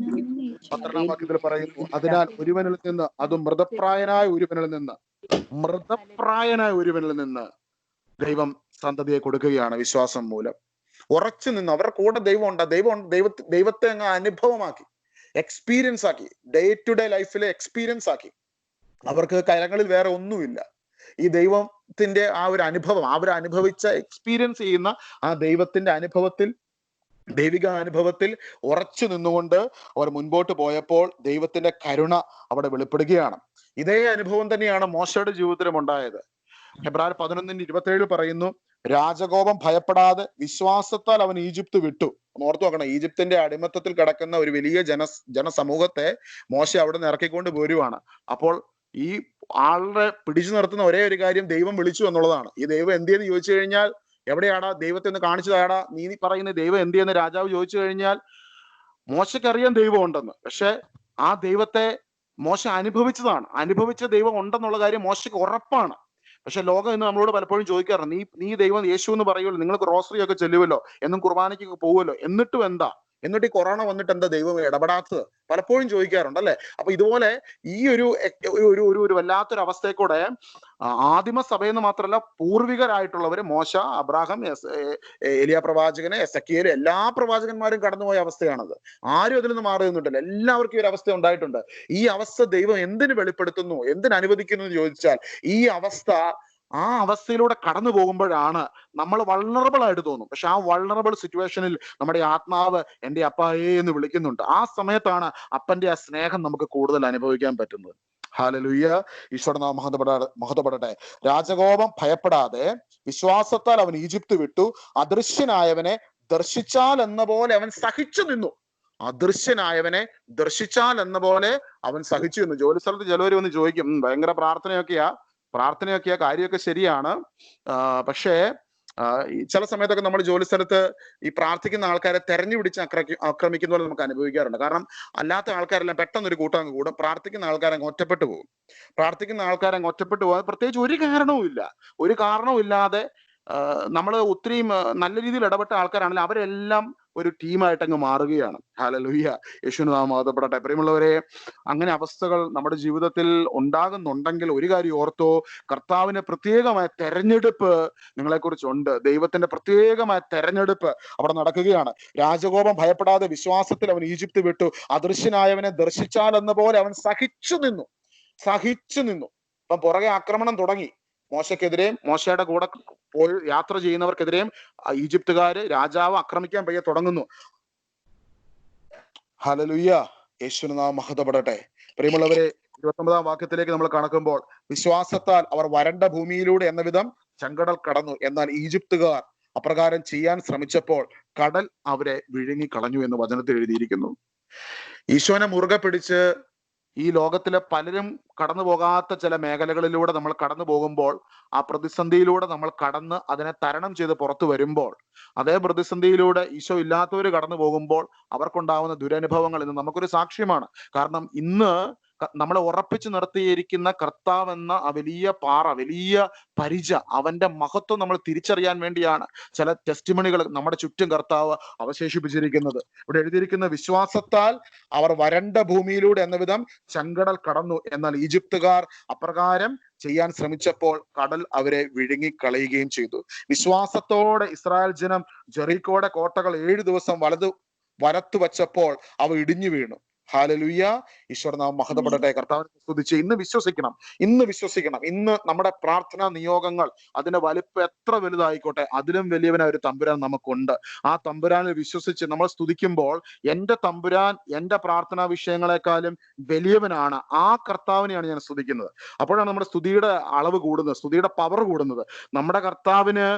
12-ാം വാക്യത്തിൽ പറയുന്നു, അതിനാൽ ഒരുവനിൽ നിന്ന്, അതും മൃതപ്രായനായ ഒരുവനിൽ നിന്ന് ദൈവം സന്തതിയെ കൊടുക്കുകയാണ്. വിശ്വാസം മൂലം ഉറച്ചു നിന്ന് അവരുടെ കൂടെ ദൈവം ഉണ്ട്. ദൈവത്തെ അങ്ങ് അനുഭവമാക്കി, എക്സ്പീരിയൻസ് ആക്കി, ഡേ ടു ഡേ ലൈഫിലെ എക്സ്പീരിയൻസ് ആക്കി. അവർക്ക് കരങ്ങളിൽ വേറെ ഒന്നുമില്ല. ഈ ദൈവത്തിന്റെ ആ ഒരു അനുഭവം, അവർ അനുഭവിച്ച എക്സ്പീരിയൻസ് ചെയ്യുന്ന ആ ദൈവത്തിന്റെ അനുഭവത്തിൽ, ദൈവിക അനുഭവത്തിൽ ഉറച്ചു നിന്നുകൊണ്ട് അവർ മുൻപോട്ട് പോയപ്പോൾ ദൈവത്തിന്റെ കരുണ അവിടെ വെളിപ്പെടുകയാണ്. ഇതേ അനുഭവം തന്നെയാണ് മോശയുടെ ജീവിതത്തിലും ഉണ്ടായത്. ഹെബ്രായർ 11:27 പറയുന്നു, രാജകോപം ഭയപ്പെടാതെ വിശ്വാസത്താൽ അവൻ ഈജിപ്ത് വിട്ടു. ഓർത്തു നോക്കണം, ഈജിപ്തിന്റെ അടിമത്തത്തിൽ കിടക്കുന്ന ഒരു വലിയ ജനസമൂഹത്തെ മോശ അവിടെ നിന്ന് ഇറക്കിക്കൊണ്ട് പോരുവാണ്. അപ്പോൾ ഈ ആളുടെ പിടിച്ചു നിർത്തുന്ന ഒരേ ഒരു കാര്യം, ദൈവം വിളിച്ചു എന്നുള്ളതാണ്. ഈ ദൈവം എന്തിയെന്ന് ചോദിച്ചു കഴിഞ്ഞാൽ, എവിടെയാടാ ദൈവത്തെ ഒന്ന് കാണിച്ചതാടാ നീ പറയുന്ന ദൈവം എന്തിയെന്ന് രാജാവ് ചോദിച്ചു കഴിഞ്ഞാൽ, മോശയ്ക്കറിയാം ദൈവം ഉണ്ടെന്ന്. പക്ഷെ ആ ദൈവത്തെ മോശ അനുഭവിച്ചതാണ്. അനുഭവിച്ച ദൈവം ഉണ്ടെന്നുള്ള കാര്യം മോശയ്ക്ക് ഉറപ്പാണ്. പക്ഷെ ലോകം ഇന്ന് നമ്മളോട് പലപ്പോഴും ചോദിക്കാറുണ്ട്, നീ ദൈവം യേശു എന്ന് പറയുമല്ലോ, നിങ്ങൾ റോസറി ഒക്കെ ചെല്ലുമല്ലോ, എന്നും കുർബാനയ്ക്കൊക്കെ പോകുമല്ലോ, എന്നിട്ടും എന്താ, എന്നിട്ട് ഈ കൊറോണ വന്നിട്ട് എന്താ ദൈവം ഇടപെടാത്തത് പലപ്പോഴും ചോദിക്കാറുണ്ട് അല്ലെ. അപ്പൊ ഇതുപോലെ ഈ ഒരു വല്ലാത്തൊരു അവസ്ഥയെ കൂടെ ആദിമ സഭയെന്ന് മാത്രമല്ല പൂർവികരായിട്ടുള്ളവര്, മോശ, അബ്രാഹാം, എലിയ പ്രവാചകന്, എസെക്കിയേൽ, എല്ലാ പ്രവാചകന്മാരും കടന്നുപോയ അവസ്ഥയാണത്. ആരും അതിൽ നിന്ന് മാറി നിന്നിട്ടില്ല. എല്ലാവർക്കും ഒരു അവസ്ഥ ഉണ്ടായിട്ടുണ്ട്. ഈ അവസ്ഥ ദൈവം എന്തിനു വെളിപ്പെടുത്തുന്നു, എന്തിനു അനുവദിക്കുന്നു എന്ന് ചോദിച്ചാൽ, ഈ അവസ്ഥ, ആ അവസ്ഥയിലൂടെ കടന്നു പോകുമ്പോഴാണ് നമ്മൾ വൾണറബിൾ ആയിട്ട് തോന്നും. പക്ഷെ ആ വൾണറബിൾ സിറ്റുവേഷനിൽ നമ്മുടെ ആത്മാവ് എന്റെ അപ്പായേ എന്ന് വിളിക്കുന്നുണ്ട്. ആ സമയത്താണ് അപ്പന്റെ ആ സ്നേഹം നമുക്ക് കൂടുതൽ അനുഭവിക്കാൻ പറ്റുന്നത്. ഹല്ലേലൂയ, ഈശ്വരനാമം മഹത്വപ്പെടട്ടെ. രാജകോപം ഭയപ്പെടാതെ വിശ്വാസത്താൽ അവൻ ഈജിപ്ത് വിട്ടു, അദൃശ്യനായവനെ ദർശിച്ചാൽ എന്ന പോലെ അവൻ സഹിച്ചു നിന്നു. അദൃശ്യനായവനെ ദർശിച്ചാൽ എന്ന പോലെ അവൻ സഹിച്ചു നിന്നു. ജോലി സ്ഥലത്ത് ചിലവർ വന്ന് ചോദിക്കും, ഭയങ്കര പ്രാർത്ഥനയൊക്കെയാ, കാര്യമൊക്കെ ശരിയാണ്, പക്ഷേ ചില സമയത്തൊക്കെ നമ്മൾ ജോലി സ്ഥലത്ത് ഈ പ്രാർത്ഥിക്കുന്ന ആൾക്കാരെ തെരഞ്ഞു പിടിച്ച് ആക്രമിക്കുന്ന പോലെ നമുക്ക് അനുഭവിക്കാറുണ്ട്. കാരണം അല്ലാത്ത ആൾക്കാരെല്ലാം പെട്ടെന്ന് ഒരു കൂട്ടം കൂടും, പ്രാർത്ഥിക്കുന്ന ആൾക്കാരങ്ങ് ഒറ്റപ്പെട്ടു പോകും. പോകാൻ പ്രത്യേകിച്ച് ഒരു കാരണവും ഇല്ലാതെ നമ്മൾ ഒത്തിരി നല്ല രീതിയിൽ ഇടപെട്ട ആൾക്കാരാണെങ്കിൽ അവരെല്ലാം ഒരു ടീമായിട്ട് അങ്ങ് മാറുകയാണ്. ഹല്ലേലൂയ, യേശുവിന്റെ നാമം മഹത്വപ്പെടട്ടെ. പ്രിയമുള്ളവരെ, അങ്ങനെ അവസ്ഥകൾ നമ്മുടെ ജീവിതത്തിൽ ഉണ്ടാകുന്നുണ്ടെങ്കിൽ ഒരു കാര്യം ഓർത്തോ, കർത്താവിന് പ്രത്യേകമായ തെരഞ്ഞെടുപ്പ് നിങ്ങളെക്കുറിച്ചുണ്ട്. ദൈവത്തിന്റെ പ്രത്യേകമായ തെരഞ്ഞെടുപ്പ് അവിടെ നടക്കുകയാണ്. രാജകോപം ഭയപ്പെടാതെ വിശ്വാസത്തിൽ അവൻ ഈജിപ്ത് വിട്ടു, അദൃശ്യനായവനെ ദർശിച്ചാൽ എന്ന പോലെ അവൻ സഹിച്ചു നിന്നു. ഇപ്പം പുറകെ ആക്രമണം തുടങ്ങി. മോശക്കെതിരെയും മോശയുടെ കൂടെ പോയി യാത്ര ചെയ്യുന്നവർക്കെതിരെയും ഈജിപ്തുകാര്, രാജാവ് ആക്രമിക്കാൻ പയ്യെ തുടങ്ങുന്നു. ഹല്ലേലൂയ, യേശുവിന്റെ നാമം മഹത്വപ്പെടട്ടെ. പ്രിയമുള്ളവരെ, 29-ാം വാക്യത്തിലേക്ക് നമ്മൾ കടക്കുമ്പോൾ, വിശ്വാസത്താൽ അവർ വരണ്ട ഭൂമിയിലൂടെ എന്ന വിധം ചെങ്കടൽ കടന്നു. എന്നാൽ ഈജിപ്തുകാർ അപ്രകാരം ചെയ്യാൻ ശ്രമിച്ചപ്പോൾ കടൽ അവരെ വിഴുങ്ങിക്കളഞ്ഞു എന്ന് വചനത്തിൽ എഴുതിയിരിക്കുന്നു. ഈശോനെ മുറുകെ പിടിച്ച് ഈ ലോകത്തിലെ പലരും കടന്നു പോകാത്ത ചില മേഖലകളിലൂടെ നമ്മൾ കടന്നു പോകുമ്പോൾ, ആ പ്രതിസന്ധിയിലൂടെ നമ്മൾ കടന്ന് അതിനെ തരണം ചെയ്ത് പുറത്തു വരുമ്പോൾ, അതേ പ്രതിസന്ധിയിലൂടെ ഈശോ ഇല്ലാത്തവർ കടന്നു പോകുമ്പോൾ അവർക്കുണ്ടാവുന്ന ദുരനുഭവങ്ങൾ ഇന്ന് നമുക്കൊരു സാക്ഷ്യമാണ്. കാരണം ഇന്ന് നമ്മളെ ഉറപ്പിച്ചു നിർത്തിയിരിക്കുന്ന കർത്താവ് എന്ന ആ വലിയ പാറ, വലിയ പരിച, അവന്റെ മഹത്വം നമ്മൾ തിരിച്ചറിയാൻ വേണ്ടിയാണ് ചില ടെസ്റ്റിമണികൾ നമ്മുടെ ചുറ്റും കർത്താവ് അവശേഷിപ്പിച്ചിരിക്കുന്നത്. ഇവിടെ എഴുതിയിരിക്കുന്ന, വിശ്വാസത്താൽ അവർ വരണ്ട ഭൂമിയിലൂടെ എന്ന വിധം ചെങ്കടൽ കടന്നു. എന്നാൽ ഈജിപ്തുകാർ അപ്രകാരം ചെയ്യാൻ ശ്രമിച്ചപ്പോൾ കടൽ അവരെ വിഴുങ്ങിക്കളയുകയും ചെയ്തു. വിശ്വാസത്തോടെ ഇസ്രായേൽ ജനം ജെറീക്കോയുടെ കോട്ടകൾ 7 ദിവസം വരത്തു വച്ചപ്പോൾ അവ ഇടിഞ്ഞു വീണു. ഹല്ലേലൂയ. ഈശ്വരനാമം മഹത്വപ്പെടട്ടെ. കർത്താവിനെ സ്തുതിച്ച് ഇന്ന് വിശ്വസിക്കണം. ഇന്ന് നമ്മുടെ പ്രാർത്ഥനാ നിയോഗങ്ങൾ, അതിന്റെ വലിപ്പം എത്ര വലുതായിക്കോട്ടെ, അതിലും വലിയവനായ ഒരു തമ്പുരാൻ നമുക്കുണ്ട്. ആ തമ്പുരാനിൽ വിശ്വസിച്ച് നമ്മൾ സ്തുതിക്കുമ്പോൾ എന്റെ തമ്പുരാൻ എന്റെ പ്രാർത്ഥനാ വിഷയങ്ങളെക്കാളും വലിയവനാണ്. ആ കർത്താവിനെയാണ് ഞാൻ സ്തുതിക്കുന്നത്. അപ്പോഴാണ് നമ്മുടെ സ്തുതിയുടെ അളവ് കൂടുന്നത്, സ്തുതിയുടെ പവർ കൂടുന്നത്. നമ്മുടെ കർത്താവിന്,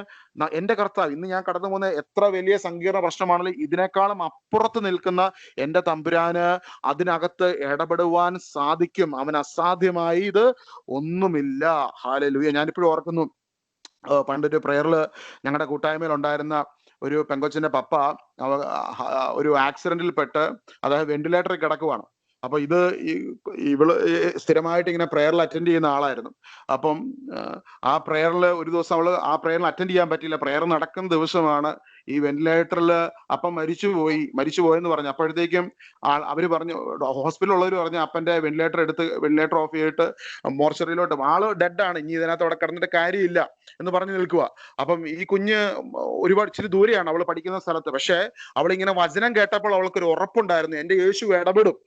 എന്റെ കർത്താവ്, ഇന്ന് ഞാൻ കടന്നു പോകുന്ന എത്ര വലിയ സങ്കീർണ പ്രശ്നമാണെങ്കിലും ഇതിനേക്കാളും അപ്പുറത്ത് നിൽക്കുന്ന എന്റെ തമ്പുരാന് അതിനകത്ത് ഇടപെടുവാൻ സാധിക്കും. അവൻ അസാധ്യമായി ഇത് ഒന്നുമില്ല. ഹല്ലേലൂയ. ഞാനിപ്പോഴും ഓർക്കുന്നു, പണ്ടൊരു പ്രയറില് ഞങ്ങളുടെ കൂട്ടായ്മയിൽ ഉണ്ടായിരുന്ന ഒരു പെങ്കൊച്ചിന്റെ പപ്പ ഒരു ആക്സിഡന്റിൽ പെട്ട് അതായത് വെന്റിലേറ്ററിൽ കിടക്കുവാണ്. അപ്പൊ ഇവള് സ്ഥിരമായിട്ട് ഇങ്ങനെ പ്രയറിൽ അറ്റൻഡ് ചെയ്യുന്ന ആളായിരുന്നു. അപ്പം ആ പ്രയറിൽ ഒരു ദിവസം അവള് ആ പ്രയറിൽ അറ്റൻഡ് ചെയ്യാൻ പറ്റിയില്ല. പ്രയർ നടക്കുന്ന ദിവസമാണ്. ഈ വെന്റിലേറ്ററിൽ അപ്പം മരിച്ചുപോയെന്ന് പറഞ്ഞു. അപ്പോഴത്തേക്കും അവര് പറഞ്ഞു, ഹോസ്പിറ്റലുള്ളവർ പറഞ്ഞു, അപ്പന്റെ വെന്റിലേറ്റർ ഓഫ് ചെയ്തിട്ട് മോർച്ചറിയിലോട്ട്, ആള് ഡെഡാണ്, ഇനി ഇതിനകത്ത് അവിടെ കിടന്നിട്ട് കാര്യമില്ല എന്ന് പറഞ്ഞു നിൽക്കുക. അപ്പം ഈ കുഞ്ഞ് ഒരുപാട് ഇച്ചിരി ദൂരെയാണ് അവൾ പഠിക്കുന്ന സ്ഥലത്ത്. പക്ഷെ അവളിങ്ങനെ വചനം കേട്ടപ്പോൾ അവൾക്കൊരു ഉറപ്പുണ്ടായിരുന്നു, എന്റെ യേശു ഇടപെടും,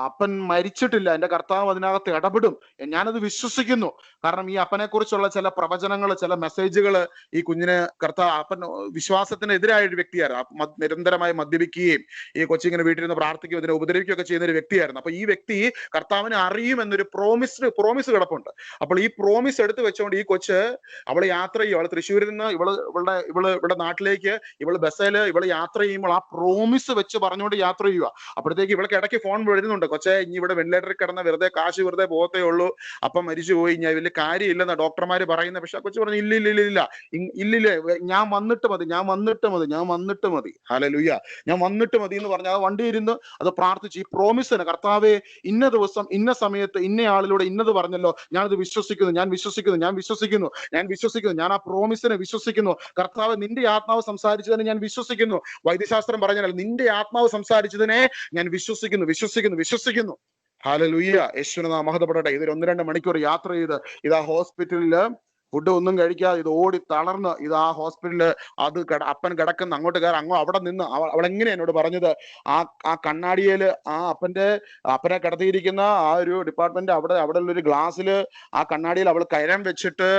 അപ്പൻ മരിച്ചിട്ടില്ല, എന്റെ കർത്താവ് അതിനകത്ത് ഇടപെടും, ഞാനത് വിശ്വസിക്കുന്നു. കാരണം ഈ അപ്പനെ കുറിച്ചുള്ള ചില പ്രവചനങ്ങൾ, ചില മെസ്സേജുകൾ ഈ കുഞ്ഞിന് അപ്പൻ വിശ്വാസത്തിന് എതിരായ ഒരു വ്യക്തിയായിരുന്നു. നിരന്തരമായി മദ്യപിക്കുകയും ഈ കൊച്ചിങ്ങനെ വീട്ടിൽ നിന്ന് പ്രാർത്ഥിക്കുകയും ഇതിനെ ഉപദ്രവിക്കുകയൊക്കെ ചെയ്യുന്ന ഒരു വ്യക്തിയായിരുന്നു. അപ്പൊ ഈ വ്യക്തി കർത്താവിനെ അറിയും എന്നൊരു പ്രോമിസ് കിടപ്പുണ്ട്. അപ്പോൾ ഈ പ്രോമിസ് എടുത്തു വെച്ചുകൊണ്ട് ഈ കൊച്ച് അവള് യാത്ര ചെയ്യും. അവള് തൃശ്ശൂരിൽ നിന്ന് ഇവിടെ നാട്ടിലേക്ക് ഇവള് യാത്ര ചെയ്യുമ്പോൾ ആ പ്രോമിസ് വെച്ച് പറഞ്ഞുകൊണ്ട് യാത്ര ചെയ്യുക. അപ്പോഴത്തേക്ക് ഇവൾക്ക് ഇടയ്ക്ക് ഫോൺ വരുന്നുണ്ട്, കൊച്ചെ ഇനി ഇവിടെ വെന്റിലേറ്ററിൽ കിടന്ന കാശ് വെറുതെ പോകത്തേ ഉള്ളൂ, അപ്പം മരിച്ചുപോയി, ഞാൻ വലിയ കാര്യമില്ലെന്ന ഡോക്ടർമാര് പറയുന്നത്. പക്ഷെ ആ കൊച്ചു പറഞ്ഞു, ഇല്ലില്ല, ഞാൻ വന്നിട്ട് മതി. ഹല്ലേലൂയ. ഞാൻ വന്നിട്ട് മതി എന്ന് പറഞ്ഞാൽ വണ്ടി ഇരുന്ന് അത് പ്രാർത്ഥിച്ച് ഈ പ്രോമിസിന്, കർത്താവേ ഇന്ന ദിവസം ഇന്ന സമയത്ത് ഇന്ന ആളിലൂടെ ഇന്നത് പറഞ്ഞല്ലോ, ഞാനത് വിശ്വസിക്കുന്നു, ഞാൻ ആ പ്രോമിസിനെ വിശ്വസിക്കുന്നു. കർത്താവ് നിന്റെ ആത്മാവ് സംസാരിച്ചതിനെ ഞാൻ വിശ്വസിക്കുന്നു. വൈദ്യശാസ്ത്രം പറഞ്ഞാൽ നിന്റെ ആത്മാവ് സംസാരിച്ചതിനെ ഞാൻ വിശ്വസിക്കുന്നു. ഹല്ലേലൂയ. യേശുവിനെ നാമം മഹത്വപ്പെടട്ടെ. ഇത് 1-2 മണിക്കൂർ യാത്ര ചെയ്ത് ഇതാ ഹോസ്പിറ്റലില് ഫുഡ് ഒന്നും കഴിക്കാതെ ഇത് ഓടി തളർന്ന് ഇതാ ഹോസ്പിറ്റലില് അപ്പൻ കിടക്കുന്ന അങ്ങോട്ട് കയറി അവിടെ നിന്ന് അവളെങ്ങനെ എന്നോട് പറഞ്ഞത്, ആ കണ്ണാടിയില് ആ അപ്പനെ കിടത്തിയിരിക്കുന്ന ആ ഒരു ഡിപ്പാർട്ട്മെന്റ് അവിടെ ഉള്ളൊരു ഗ്ലാസ്സില് ആ കണ്ണാടിയിൽ അവൾ കരം വെച്ചിട്ട്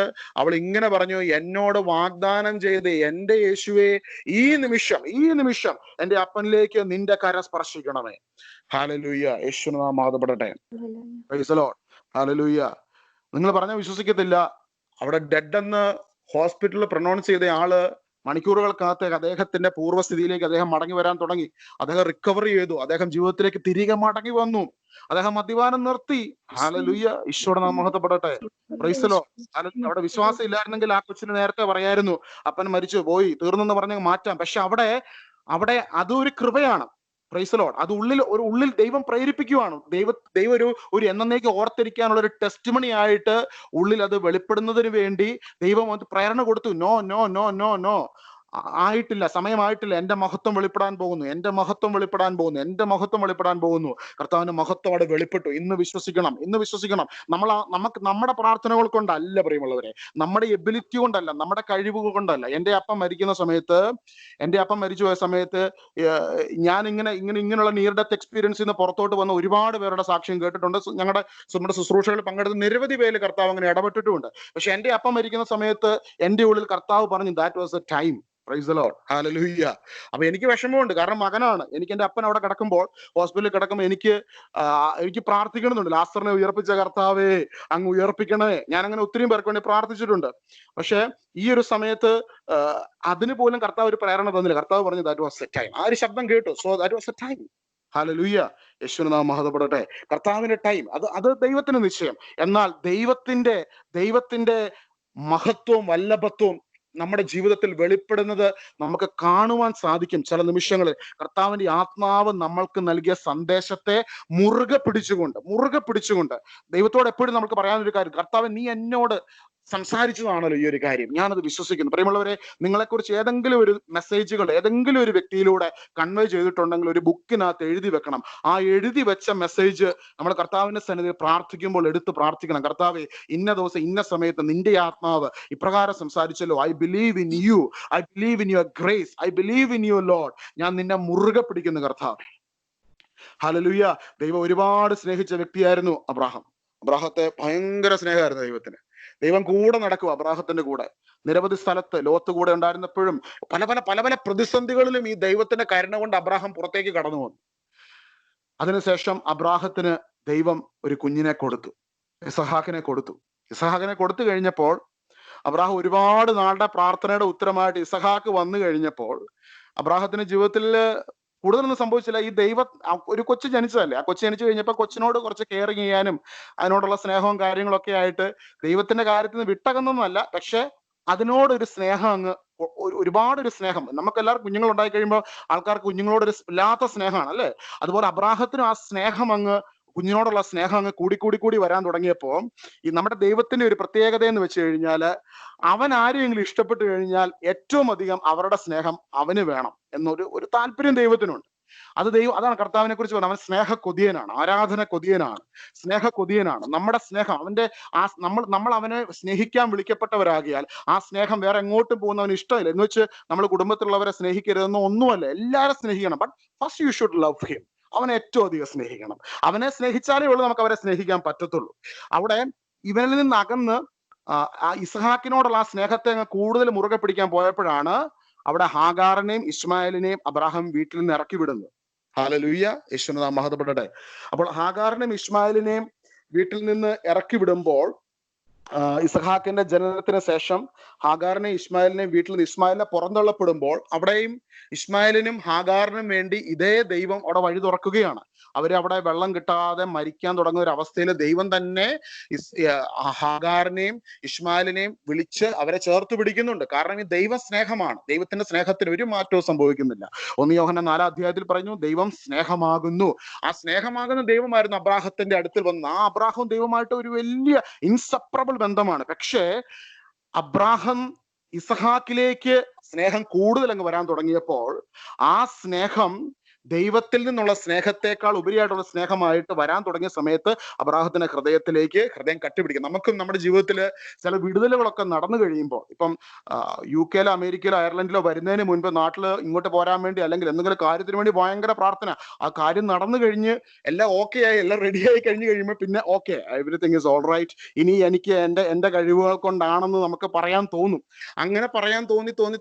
അവൾ ഇങ്ങനെ പറഞ്ഞു, എന്നോട് വാഗ്ദാനം ചെയ്ത് എന്റെ യേശുവേ ഈ നിമിഷം എന്റെ അപ്പനിലേക്ക് നിന്റെ കരം സ്പർശിക്കണമേ. ഹല്ലേലൂയ. യേശുവിനെ നാമം മഹത്വപ്പെടട്ടെ. Praise the lord. ഹല്ലേലൂയ. നിങ്ങൾ പറഞ്ഞാൽ വിശ്വസിക്കത്തില്ല, അവിടെ ഡെഡ് എന്ന് ഹോസ്പിറ്റലിൽ പ്രൊനൗൺസ് ചെയ്ത ആള് മണിക്കൂറുകൾക്കകത്ത് അദ്ദേഹത്തിന്റെ പൂർവ്വസ്ഥിതിയിലേക്ക് അദ്ദേഹം മടങ്ങി വരാൻ തുടങ്ങി. അദ്ദേഹം റിക്കവറി ചെയ്തു. അദ്ദേഹം ജീവിതത്തിലേക്ക് തിരികെ മടങ്ങി വന്നു. അദ്ദേഹം മദ്യപാനം നിർത്തി. ഹല്ലേലൂയ. ഈശോയുടെ നാമം മഹത്വപ്പെടട്ടെ. Praise the Lord. അവിടെ വിശ്വാസം ഇല്ലായിരുന്നെങ്കിൽ ആ കൊച്ചിന് നേരത്തെ പറയായിരുന്നു, അപ്പൻ മരിച്ചു പോയി തീർന്നെന്ന് പറഞ്ഞ് മാറ്റാം. പക്ഷെ അവിടെ അതൊരു കൃപയാണ്. Price the Lord. അത് ഉള്ളിൽ ദൈവം പ്രേരിപ്പിക്കുവാണ്. ദൈവം ഒരു എന്നേക്ക് ഓർത്തിരിക്കാനുള്ള ഒരു ടെസ്റ്റിമണി ആയിട്ട് ഉള്ളിൽ അത് വെളിപ്പെടുന്നതിന് വേണ്ടി ദൈവം അത് പ്രേരണ കൊടുത്തു. നോ ആയിട്ടില്ല, സമയമായിട്ടില്ല, എന്റെ മഹത്വം വെളിപ്പെടാൻ പോകുന്നു. കർത്താവിന്റെ മഹത്വം അവിടെ വെളിപ്പെട്ടു. ഇന്ന് വിശ്വസിക്കണം. നമുക്ക് നമ്മുടെ പ്രാർത്ഥനകൾ കൊണ്ടല്ല പ്രിയമുള്ളവരെ, നമ്മുടെ എബിലിറ്റി കൊണ്ടല്ല, നമ്മുടെ കഴിവുകൾ കൊണ്ടല്ല. എന്റെ അപ്പം മരിച്ചു പോയ സമയത്ത് ഞാൻ ഇങ്ങനെയുള്ള നിയർ ഡെത്ത് എക്സ്പീരിയൻസിൽ നിന്ന് പുറത്തോട്ട് വന്ന ഒരുപാട് പേരുടെ സാക്ഷ്യം കേട്ടിട്ടുണ്ട്. നമ്മുടെ ശുശ്രൂഷകളിൽ പങ്കെടുത്ത നിരവധി പേര് കർത്താവ് അങ്ങനെ ഇടപെട്ടിട്ടുമുണ്ട്. പക്ഷെ എന്റെ അപ്പം മരിക്കുന്ന സമയത്ത് എന്റെ ഉള്ളിൽ കർത്താവ് പറഞ്ഞു, that was A time. Price the lord, hallelujah. അപ്പൊ എനിക്ക് വിഷമമുണ്ട്, കാരണം മകനാണ്. എനിക്ക് എന്റെ അപ്പൻ അവിടെ കിടക്കുമ്പോൾ, ഹോസ്പിറ്റലിൽ കിടക്കുമ്പോൾ എനിക്ക് പ്രാർത്ഥിക്കണമെന്നുണ്ട്. ലാസറിനെ ഉയർപ്പിച്ച കർത്താവേ അങ്ങ് ഉയർപ്പിക്കണേ. ഞാൻ അങ്ങനെ ഒത്തിരി പേർക്ക് വേണ്ടി പ്രാർത്ഥിച്ചിട്ടുണ്ട്. പക്ഷെ ഈ ഒരു സമയത്ത് അതിന് പോലും കർത്താവ് ഒരു പ്രേരണ തന്നില്ല. കർത്താവ് പറഞ്ഞു ദാറ്റ് വാസ് എ ടൈം. ആ ഒരു ശബ്ദം കേട്ടു, so that was A time. Hallelujah, യേശുവിന്റെ നാമം മഹത്വപ്പെടട്ടെ. കർത്താവിന്റെ ടൈം, അത് ദൈവത്തിന് നിശ്ചയം. എന്നാൽ ദൈവത്തിന്റെ മഹത്വവും വല്ലഭത്വവും നമ്മുടെ ജീവിതത്തിൽ വെളിപ്പെടുന്നത് നമുക്ക് കാണുവാൻ സാധിക്കും. ചില നിമിഷങ്ങളിൽ കർത്താവിന്റെ ആത്മാവ് നമ്മൾക്ക് നൽകിയ സന്ദേശത്തെ മുറുകെ പിടിച്ചുകൊണ്ട് ദൈവത്തോട് എപ്പോഴും നമുക്ക് പറയാനൊരു കാര്യം, കർത്താവ് നീ എന്നോട് സംസാരിച്ചതാണല്ലോ ഈ ഒരു കാര്യം, ഞാനത് വിശ്വസിക്കുന്നു. പ്രിയമുള്ളവരെ, നിങ്ങളെക്കുറിച്ച് ഏതെങ്കിലും ഒരു മെസ്സേജുകൾ ഏതെങ്കിലും ഒരു വ്യക്തിയിലൂടെ കൺവേ ചെയ്തിട്ടുണ്ടെങ്കിൽ ഒരു ബുക്കിനകത്ത് എഴുതി വെക്കണം. ആ എഴുതി വെച്ച മെസ്സേജ് നമ്മൾ കർത്താവിന്റെ സന്നിധിയിൽ പ്രാർത്ഥിക്കുമ്പോൾ എടുത്ത് പ്രാർത്ഥിക്കണം. കർത്താവെ, ഇന്ന ദിവസം ഇന്ന സമയത്ത് നിന്റെ ആത്മാവ് ഇപ്രകാരം സംസാരിച്ചല്ലോ. I believe in you, I believe in your grace, I believe in your lord. ഞാൻ നിന്നെ മുറുകെ പിടിക്കുന്നു കർത്താവേ. ഹല്ലേലൂയ. ദൈവം ഒരുപാട് സ്നേഹിച്ച വ്യക്തിയായിരുന്നു അബ്രാഹത്തെ ഭയങ്കര സ്നേഹമായിരുന്നു ദൈവത്തിന്. ദൈവം കൂടെ നടക്കും അബ്രാഹത്തിന്റെ കൂടെ. നിരവധി സ്ഥലത്ത് ലോത്ത് കൂടെ ഉണ്ടായിരുന്നപ്പോഴും പല പ്രതിസന്ധികളിലും ഈ ദൈവത്തിന്റെ കരുണ കൊണ്ട് അബ്രാഹാം പുറത്തേക്ക് കടന്നു വന്നു. അതിനുശേഷം അബ്രാഹത്തിന് ദൈവം ഒരു കുഞ്ഞിനെ കൊടുത്തു, ഇസഹാക്കിനെ കൊടുത്തു കഴിഞ്ഞപ്പോൾ അബ്രാഹാം ഒരുപാട് നാളുടെ പ്രാർത്ഥനയുടെ ഉത്തരമായിട്ട് ഇസഹാക്ക് വന്നു കഴിഞ്ഞപ്പോൾ അബ്രാഹത്തിന്റെ ജീവിതത്തിൽ കൂടുതലൊന്നും സംഭവിച്ചില്ല. ഈ ഒരു കൊച്ചു ജനിച്ചതല്ലേ, ആ കൊച്ചു ജനിച്ചു കഴിഞ്ഞപ്പോൾ കൊച്ചിനോട് കുറച്ച് കെയറിങ് ചെയ്യാനും അതിനോടുള്ള സ്നേഹവും കാര്യങ്ങളൊക്കെ ആയിട്ട് ദൈവത്തിന്റെ കാര്യത്തിൽ നിന്ന് വിട്ടകന്നൊന്നുമല്ല, പക്ഷെ അതിനോടൊരു സ്നേഹം ഒരുപാടൊരു സ്നേഹം. നമുക്ക് എല്ലാവർക്കും കുഞ്ഞുങ്ങൾ ഉണ്ടായി കഴിയുമ്പോൾ ആൾക്കാർക്ക് കുഞ്ഞുങ്ങളോടൊരു വല്ലാത്ത സ്നേഹമാണ് അല്ലേ. അതുപോലെ അബ്രാഹത്തിനും ആ സ്നേഹം കുഞ്ഞിനോടുള്ള സ്നേഹം കൂടി വരാൻ തുടങ്ങിയപ്പോൾ ഈ നമ്മുടെ ദൈവത്തിന്റെ ഒരു പ്രത്യേകത എന്ന് വെച്ച് കഴിഞ്ഞാൽ, അവൻ ആരെയെങ്കിലും ഇഷ്ടപ്പെട്ടു കഴിഞ്ഞാൽ ഏറ്റവും അധികം അവരുടെ സ്നേഹം അവന് വേണം എന്നൊരു താല്പര്യം ദൈവത്തിനുണ്ട്. അതാണ് കർത്താവിനെ കുറിച്ച് പറഞ്ഞത്. അവൻ സ്നേഹക്കൊതിയനാണ്, ആരാധന കൊതിയനാണ്, സ്നേഹക്കൊതിയനാണ്. നമ്മുടെ സ്നേഹം നമ്മൾ അവനെ സ്നേഹിക്കാൻ വിളിക്കപ്പെട്ടവരാകിയാൽ ആ സ്നേഹം വേറെ എങ്ങോട്ടും പോകുന്നവന് ഇഷ്ടമില്ല. എന്ന് വെച്ച് നമ്മൾ കുടുംബത്തിലുള്ളവരെ സ്നേഹിക്കരുതെന്നോ ഒന്നുമല്ല, എല്ലാവരും സ്നേഹിക്കണം. But first you should love him. അവനെ ഏറ്റവും അധികം സ്നേഹിക്കണം. അവനെ സ്നേഹിച്ചാലേ ഉള്ളൂ നമുക്ക് അവരെ സ്നേഹിക്കാൻ പറ്റത്തുള്ളൂ. അവിടെ ഇവനിൽ നിന്ന് അകന്ന് ആ ഇസ്ഹാക്കിനോടുള്ള ആ സ്നേഹത്തെ കൂടുതൽ മുറുകെ പിടിക്കാൻ പോയപ്പോഴാണ് അവിടെ ഹാഗാറിനെയും ഇസ്മായിലിനെയും അബ്രാഹാം വീട്ടിൽ നിന്ന് ഇറക്കി വിടുന്നത്. ഹല്ലേലൂയ, യേശുവിന്റെ നാമം മഹത്വപ്പെടട്ടെ. അപ്പോൾ ഹാഗാറിനെയും ഇസ്മായിലിനെയും വീട്ടിൽ നിന്ന് ഇറക്കി വിടുമ്പോൾ ഇസ്ഹാക്കിന്റെ ജനനത്തിന് ശേഷം ഹാഗാറിനെയും ഇസ്മായിലിനെയും വീട്ടിൽ നിന്ന് ഇസ്മായിലിനെ പുറന്തള്ളപ്പെടുമ്പോൾ അവിടെയും ഇസ്മായിലിനും ഹാഗാറിനും വേണ്ടി ഇതേ ദൈവം അവിടെ വഴി തുറക്കുകയാണ്. അവര് അവിടെ വെള്ളം കിട്ടാതെ മരിക്കാൻ തുടങ്ങുന്ന ഒരു അവസ്ഥയിൽ ദൈവം തന്നെ ഹാഗാറിനെയും ഇസ്മായിലിനെയും വിളിച്ച് അവരെ ചേർത്ത് പിടിക്കുന്നുണ്ട്. കാരണം ഈ ദൈവ സ്നേഹമാണ്. ദൈവത്തിന്റെ സ്നേഹത്തിന് ഒരു മാറ്റവും സംഭവിക്കുന്നില്ല. 1 യോഹന്നാൻ 4 അധ്യായത്തിൽ പറഞ്ഞു ദൈവം സ്നേഹമാകുന്നു. ആ സ്നേഹമാകുന്ന ദൈവമായിരുന്നു അബ്രാഹത്തിന്റെ അടുത്തിൽ വന്നത്. ആ അബ്രാഹം ദൈവമായിട്ട് ഒരു വലിയ ഇൻസെപ്പറബിൾ ബന്ധമാണ്. പക്ഷേ അബ്രാഹം ഇസഹാക്കിലേക്ക് സ്നേഹം കൂടുതൽ അങ്ങ് വരാൻ തുടങ്ങിയപ്പോൾ ആ സ്നേഹം ദൈവത്തിൽ നിന്നുള്ള സ്നേഹത്തെക്കാൾ ഉപരിയായിട്ടുള്ള സ്നേഹമായിട്ട് വരാൻ തുടങ്ങിയ സമയത്ത് അബ്രാഹത്തിന്റെ ഹൃദയം കട്ടിപിടിക്കും. നമുക്കും നമ്മുടെ ജീവിതത്തിൽ ചില വിടുതലുകളൊക്കെ നടന്നു കഴിയുമ്പോൾ, ഇപ്പം UK-ലോ അമേരിക്കയിലോ അയർലൻഡിലോ വരുന്നതിന് മുൻപ് നാട്ടിൽ ഇങ്ങോട്ട് പോരാൻ വേണ്ടി അല്ലെങ്കിൽ എന്തെങ്കിലും കാര്യത്തിന് വേണ്ടി ഭയങ്കര പ്രാർത്ഥന, ആ കാര്യം നടന്നു കഴിഞ്ഞ് എല്ലാം ഓക്കെ ആയി, എല്ലാം റെഡിയായി കഴിഞ്ഞ് കഴിയുമ്പോൾ പിന്നെ okay, everything is all right, ഇനി എനിക്ക് എന്റെ കഴിവുകൾ കൊണ്ടാണെന്ന് നമുക്ക് പറയാൻ തോന്നും. അങ്ങനെ പറയാൻ തോന്നി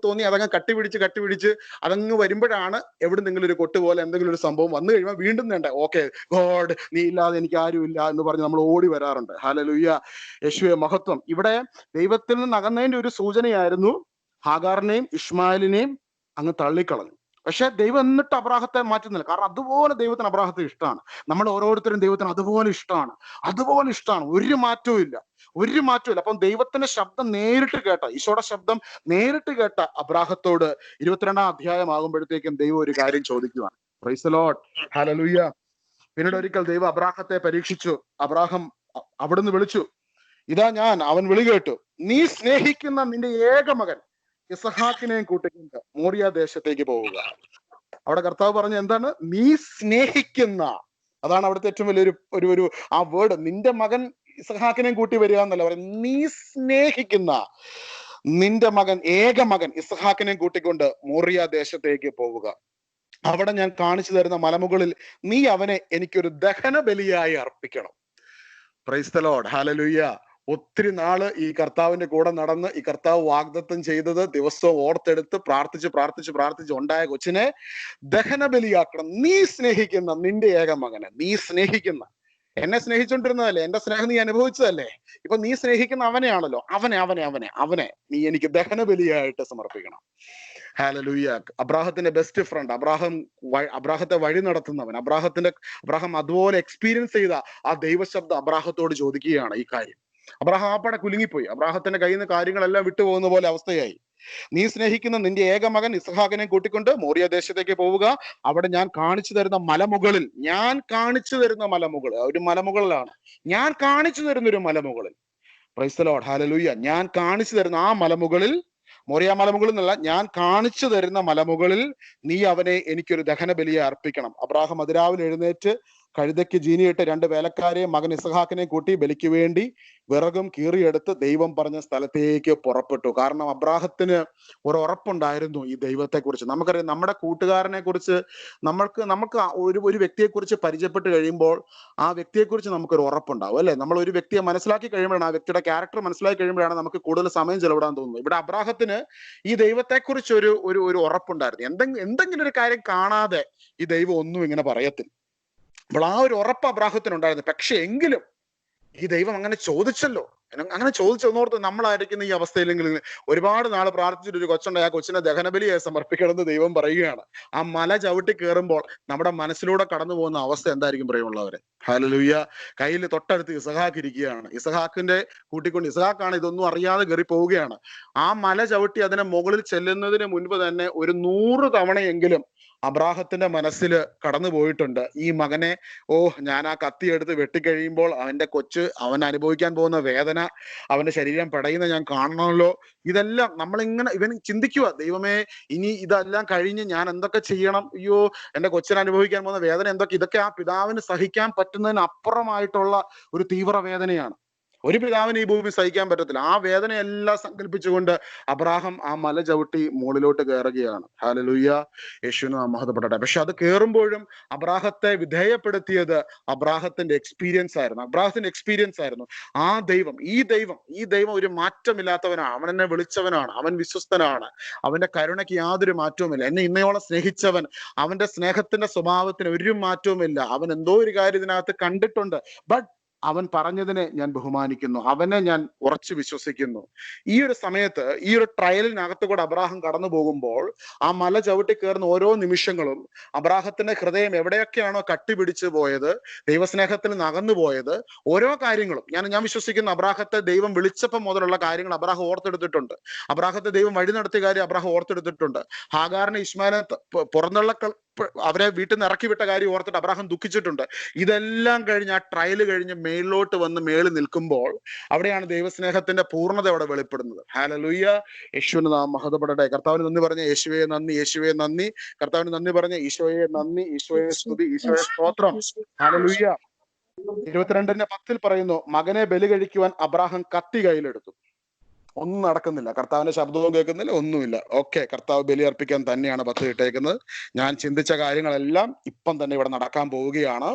അതങ്ങ് കട്ടിപിടിച്ച് അതങ്ങ് വരുമ്പോഴാണ് എവിടെന്നെങ്കിലും ഒരു കൊട്ടുപോലെ എന്തെങ്കിലും ഒരു സംഭവം വന്നു കഴിയുമ്പോൾ വീണ്ടും വേണ്ട ഓക്കെ ഗോഡ് നീ ഇല്ലാതെ എനിക്ക് ആരുമില്ല എന്ന് പറഞ്ഞ് നമ്മൾ ഓടി വരാറുണ്ട്. ഹല്ലേലൂയ, യേശുവേ മഹത്വം. ഇവിടെ ദൈവത്തിൽ നിന്ന് അകന്നതിന്റെ ഒരു സൂചനയായിരുന്നു ഹാഗാറിനെയും ഇസ്മായിലിനെയും അങ്ങ് തള്ളിക്കളഞ്ഞു. പക്ഷെ ദൈവം എന്നിട്ട് അബ്രാഹത്തെ മാറ്റുന്നില്ല. കാരണം അതുപോലെ ദൈവത്തിന് അബ്രാഹത്തെ ഇഷ്ടമാണ്. നമ്മൾ ഓരോരുത്തരും ദൈവത്തിന് അതുപോലെ ഇഷ്ടമാണ്. ഒരു മാറ്റവും ഇല്ല. അപ്പം ദൈവത്തിന്റെ ശബ്ദം നേരിട്ട് കേട്ട, ഈശോയുടെ ശബ്ദം നേരിട്ട് കേട്ട അബ്രാഹത്തോട് 22-ാം അധ്യായം ആകുമ്പോഴത്തേക്കും ദൈവം ഒരു കാര്യം ചോദിക്കുകയാണ്. Price the lord, hallelujah. പിന്നീട് ഒരിക്കൽ ദൈവം അബ്രാഹത്തെ പരീക്ഷിച്ചു. അബ്രാഹം അവിടുന്ന് വിളിച്ചു, ഇതാ അവൻ വിളി കേട്ടു, നീ സ്നേഹിക്കുന്ന നിന്റെ ഏക മകൻ ഇസഹാക്കിനെയും കൂട്ടിക്കൊണ്ട് മോറിയ ദേശത്തേക്ക് പോവുക. അവിടെ കർത്താവ് പറഞ്ഞ എന്താണ്? നീ സ്നേഹിക്കുന്ന. അതാണ് അവിടുത്തെ ഏറ്റവും വലിയൊരു ആ വേർഡ്. നിന്റെ മകൻ ഇസഹാക്കിനെയും കൂട്ടി വരിക എന്നല്ല പറയുന്നത്, നീ സ്നേഹിക്കുന്ന നിന്റെ മകൻ, ഏക മകൻ ഇസഹാക്കിനെയും കൂട്ടിക്കൊണ്ട് മോറിയ ദേശത്തേക്ക് പോവുക. അവിടെ ഞാൻ കാണിച്ചു തരുന്ന മലമുകളിൽ നീ അവനെ എനിക്കൊരു ദഹന ബലിയായി അർപ്പിക്കണം. Price the lord, hallelujah. ഒത്തിരി നാള് ഈ കർത്താവിന്റെ കൂടെ നടന്ന് ഈ കർത്താവ് വാഗ്ദത്തം ചെയ്തത് ദിവസവും ഓർത്തെടുത്ത് പ്രാർത്ഥിച്ച് ഉണ്ടായ കൊച്ചിനെ ദഹനബലിയാക്കണം. നീ സ്നേഹിക്കുന്ന നിന്റെ ഏക മകനെ, നീ സ്നേഹിക്കുന്ന, എന്നെ സ്നേഹിച്ചുകൊണ്ടിരുന്നതല്ലേ, എന്റെ സ്നേഹം നീ അനുഭവിച്ചതല്ലേ, ഇപ്പൊ നീ സ്നേഹിക്കുന്ന അവനെയാണല്ലോ, അവനെ നീ എനിക്ക് ദഹനബലിയായിട്ട് സമർപ്പിക്കണം. ഹല്ലേലൂയ. അബ്രാഹത്തിന്റെ ബെസ്റ്റ് ഫ്രണ്ട്, അബ്രാഹത്തെ വഴി നടത്തുന്നവൻ, അബ്രാഹം അതുപോലെ എക്സ്പീരിയൻസ് ചെയ്ത ആ ദൈവശബ്ദം അബ്രാഹത്തോട് ചോദിക്കുകയാണ് ഈ കാര്യം. അബ്രാഹം ആപ്പടെ കുലുങ്ങിപ്പോയി. അബ്രാഹത്തിന്റെ കയ്യിൽ നിന്ന് കാര്യങ്ങളെല്ലാം വിട്ടുപോകുന്ന പോലെ അവസ്ഥയായി. നീ സ്നേഹിക്കുന്ന നിന്റെ ഏക മകൻ ഇസ്ഹാക്കിനെ കൂട്ടിക്കൊണ്ട് മോറിയ ദേശത്തേക്ക് പോവുക. അവിടെ ഞാൻ കാണിച്ചു തരുന്ന മലമുകളിൽ, ഒരു മലമുകളിലാണ്, ഞാൻ കാണിച്ചു തരുന്ന ഒരു മലമുകളിൽ, പ്രൈസ് ദി ലോർഡ്, ഹല്ലേലൂയ, ഞാൻ കാണിച്ചു തരുന്ന ആ മലമുകളിൽ, മോറിയ മലമുകളിൽ നിന്നല്ല, ഞാൻ കാണിച്ചു തരുന്ന മലമുകളിൽ നീ അവനെ എനിക്കൊരു ദഹനബലിയെ അർപ്പിക്കണം. അബ്രാഹാം അതിരാവിലെ എഴുന്നേറ്റ് കഴുതയ്ക്ക് ജീനിയിട്ട് 2 വേലക്കാരെയും മകൻ ഇസ്ഹാക്കിനെ കൂട്ടി ബലിക്ക് വേണ്ടി വിറകും കീറിയെടുത്ത് ദൈവം പറഞ്ഞ സ്ഥലത്തേക്ക് പുറപ്പെട്ടു. കാരണം അബ്രാഹത്തിന് ഒരു ഉറപ്പുണ്ടായിരുന്നു ഈ ദൈവത്തെക്കുറിച്ച്. നമുക്കറിയാം, നമ്മുടെ കൂട്ടുകാരനെ കുറിച്ച് നമുക്ക് ഒരു വ്യക്തിയെക്കുറിച്ച് പരിചയപ്പെട്ട് കഴിയുമ്പോൾ ആ വ്യക്തിയെക്കുറിച്ച് നമുക്കൊരു ഉറപ്പുണ്ടാവും, അല്ലെ? നമ്മൾ ഒരു വ്യക്തിയെ മനസ്സിലാക്കി കഴിയുമ്പോഴാണ്, ആ വ്യക്തിയുടെ ക്യാരക്ടർ മനസ്സിലാക്കി കഴിയുമ്പോഴാണ് നമുക്ക് കൂടുതൽ സമയം ചെലവിടാൻ തോന്നുന്നത്. ഇവിടെ അബ്രാഹത്തിന് ഈ ദൈവത്തെക്കുറിച്ച് ഒരു ഉറപ്പുണ്ടായിരുന്നു. എന്തെങ്കിലും ഒരു കാര്യം കാണാതെ ഈ ദൈവം ഒന്നും ഇങ്ങനെ പറയത്തില്ല. അപ്പോൾ ആ ഒരു ഉറപ്പ് അബ്രാഹത്തിനുണ്ടായിരുന്നു. പക്ഷെ എങ്കിലും ഈ ദൈവം അങ്ങനെ ചോദിച്ചല്ലോ, അങ്ങനെ ചോദിച്ചെന്നോർത്ത് നമ്മളായിരിക്കുന്ന ഈ അവസ്ഥയിലെങ്കിൽ ഒരുപാട് നാൾ പ്രാർത്ഥിച്ചിട്ട് ഒരു കൊച്ചുണ്ടായി, ആ കൊച്ചിനെ ദഹനബലിയെ സമർപ്പിക്കണമെന്ന് ദൈവം പറയുകയാണ്. ആ മല ചവിട്ടി കയറുമ്പോൾ നമ്മുടെ മനസ്സിലൂടെ കടന്നു പോകുന്ന അവസ്ഥ എന്തായിരിക്കും പ്രിയമുള്ളവരെ? ഹല്ലേലൂയ. കയ്യിൽ തൊട്ടടുത്ത് ഇസ്ഹാക്ക് ഇരിക്കുകയാണ്. ഇസ്ഹാക്കിന്റെ കൂട്ടിക്കൊണ്ട്, ഇസ്ഹാക്കാണ് ഇതൊന്നും അറിയാതെ കയറി പോവുകയാണ്. ആ മല ചവിട്ടി അതിനെ മുകളിൽ ചെല്ലുന്നതിന് മുൻപ് തന്നെ ഒരു 100 തവണയെങ്കിലും അബ്രാഹത്തിന്റെ മനസ്സിൽ കടന്നു പോയിട്ടുണ്ട്, ഈ മകനെ, ഞാൻ ആ കത്തി എടുത്ത് വെട്ടിക്കഴിയുമ്പോൾ അവൻ അനുഭവിക്കാൻ പോകുന്ന വേദന, അവന്റെ ശരീരം പെടയുന്ന ഞാൻ കാണണമല്ലോ. ഇതെല്ലാം ഇവൻ ചിന്തിക്കുക, ദൈവമേ, ഇനി ഇതെല്ലാം കഴിഞ്ഞ് ഞാൻ എന്തൊക്കെ ചെയ്യണം, അയ്യോ എന്റെ കൊച്ചിന് അനുഭവിക്കാൻ പോകുന്ന വേദന എന്തൊക്കെ, ഇതൊക്കെ ആ പിതാവിന് സഹിക്കാൻ പറ്റുന്നതിന് അപ്പുറമായിട്ടുള്ള ഒരു തീവ്ര വേദനയാണ്. ഒരു പിതാവിന് ഈ ഭൂമി സഹിക്കാൻ പറ്റത്തില്ല. ആ വേദനയെല്ലാം സങ്കല്പിച്ചുകൊണ്ട് അബ്രാഹാം ആ മല ചവിട്ടി മുകളിലോട്ട് കയറുകയാണ്. ഹല്ലേലൂയ, യേശുവിന് നാമം മഹത്വപ്പെടട്ടെ. പക്ഷെ അത് കയറുമ്പോഴും അബ്രാഹത്തെ വിധേയപ്പെടുത്തിയത് അബ്രാഹത്തിന്റെ എക്സ്പീരിയൻസ് ആയിരുന്നു. ഈ ദൈവം ഒരു മാറ്റമില്ലാത്തവനാണ്. അവൻ എന്നെ വിളിച്ചവനാണ്, അവൻ വിശ്വസ്തനാണ്, അവന്റെ കരുണയ്ക്ക് യാതൊരു മാറ്റവുമില്ല. എന്നെ ഇന്നയോളം സ്നേഹിച്ചവൻ, അവന്റെ സ്നേഹത്തിന്റെ സ്വഭാവത്തിന് ഒരു മാറ്റവുമില്ല. അവൻ എന്തോ ഒരു കാര്യം ഇതിനകത്ത് കണ്ടിട്ടുണ്ട്. ബട്ട് അവൻ പറഞ്ഞതിനെ ഞാൻ ബഹുമാനിക്കുന്നു, അവനെ ഞാൻ ഉറച്ചു വിശ്വസിക്കുന്നു. ഈ ഒരു സമയത്ത്, ഈ ഒരു ട്രയലിനകത്ത് കൂടെ അബ്രാഹാം കടന്നു പോകുമ്പോൾ, ആ മല ചവിട്ടി കയറുന്ന ഓരോ നിമിഷങ്ങളും അബ്രാഹത്തിന്റെ ഹൃദയം എവിടെയൊക്കെയാണോ കട്ടിപിടിച്ചു പോയത്, ദൈവസ്നേഹത്തിൽ നിന്ന് അകന്നു പോയത്, ഓരോ കാര്യങ്ങളും ഞാൻ വിശ്വസിക്കുന്ന അബ്രാഹത്തെ ദൈവം വിളിച്ചപ്പം മുതലുള്ള കാര്യങ്ങൾ അബ്രാഹാം ഓർത്തെടുത്തിട്ടുണ്ട്. അബ്രാഹത്തെ ദൈവം വഴി നടത്തിയ കാര്യം അബ്രാഹാം ഓർത്തെടുത്തിട്ടുണ്ട്. ഹാഗാറിനെ ഇസ്മായിലിനെ അവരെ വീട്ടിൽ നിന്ന് ഇറക്കി വിട്ട കാര്യം ഓർത്തിട്ട് അബ്രാഹാം ദുഃഖിച്ചിട്ടുണ്ട്. ഇതെല്ലാം കഴിഞ്ഞ്, ആ ട്രയൽ കഴിഞ്ഞ് മേളിലോട്ട് വന്ന് മേളിൽ നിൽക്കുമ്പോൾ അവിടെയാണ് ദൈവസ്നേഹത്തിന്റെ പൂർണ്ണത അവിടെ വെളിപ്പെടുന്നത്. ഹല്ലേലൂയ, യേശുവിന് നാമം മഹത്വപ്പെടട്ടെ. കർത്താവിന് നന്ദി പറഞ്ഞ യേശുവേ നന്ദി. കർത്താവിന് നന്ദി പറഞ്ഞ ഈശോയെ നന്ദി, ഈശോയെ സ്തുതി, ഈശോയെ സ്തോത്രം. ഹല്ലേലൂയ. 22:10 പറയുന്നു, മകനെ ബലി കഴിക്കുവാൻ അബ്രാഹാം കത്തി കയ്യിലെടുത്തു. ഒന്നും നടക്കുന്നില്ല, കർത്താവിന്റെ ശബ്ദവും കേൾക്കുന്നില്ല, ഒന്നുമില്ല. ഓക്കെ, കർത്താവ് ബലി അർപ്പിക്കാൻ തന്നെയാണ് 10 ഇട്ടേക്കുന്നത്. ഞാൻ ചിന്തിച്ച കാര്യങ്ങളെല്ലാം ഇപ്പം തന്നെ ഇവിടെ നടക്കാൻ പോവുകയാണ്.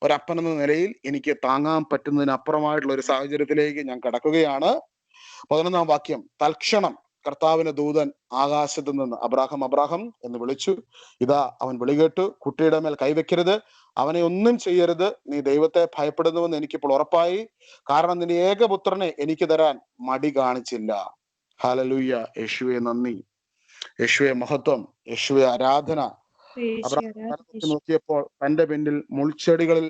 ഒരപ്പൻ എന്ന നിലയിൽ എനിക്ക് താങ്ങാൻ പറ്റുന്നതിന് അപ്പുറമായിട്ടുള്ള ഒരു സാഹചര്യത്തിലേക്ക് ഞാൻ കടക്കുകയാണ്. 11-ാം വാക്യം, തൽക്ഷണം കർത്താവിന്റെ ദൂതൻ ആകാശത്ത് നിന്ന് അബ്രാഹാം എന്ന് വിളിച്ചു. ഇതാ അവൻ വിളി കേട്ടു, കുട്ടിയുടെ മേൽ കൈവെക്കരുത്, അവനെ ഒന്നും ചെയ്യരുത്, നീ ദൈവത്തെ ഭയപ്പെടുന്നുവെന്ന് എനിക്കിപ്പോൾ ഉറപ്പായി, കാരണം നിന്റെ ഏകപുത്രനെ എനിക്ക് തരാൻ മടി കാണിച്ചില്ല. ഹല്ലേലൂയ, യേശുവേ നന്ദി, യേശുവേ മഹത്വം, യേശുവേ ആരാധന. അബ്രാഹാം നോക്കിയപ്പോൾ തന്റെ പിന്നിൽ മുൾച്ചെടികളിൽ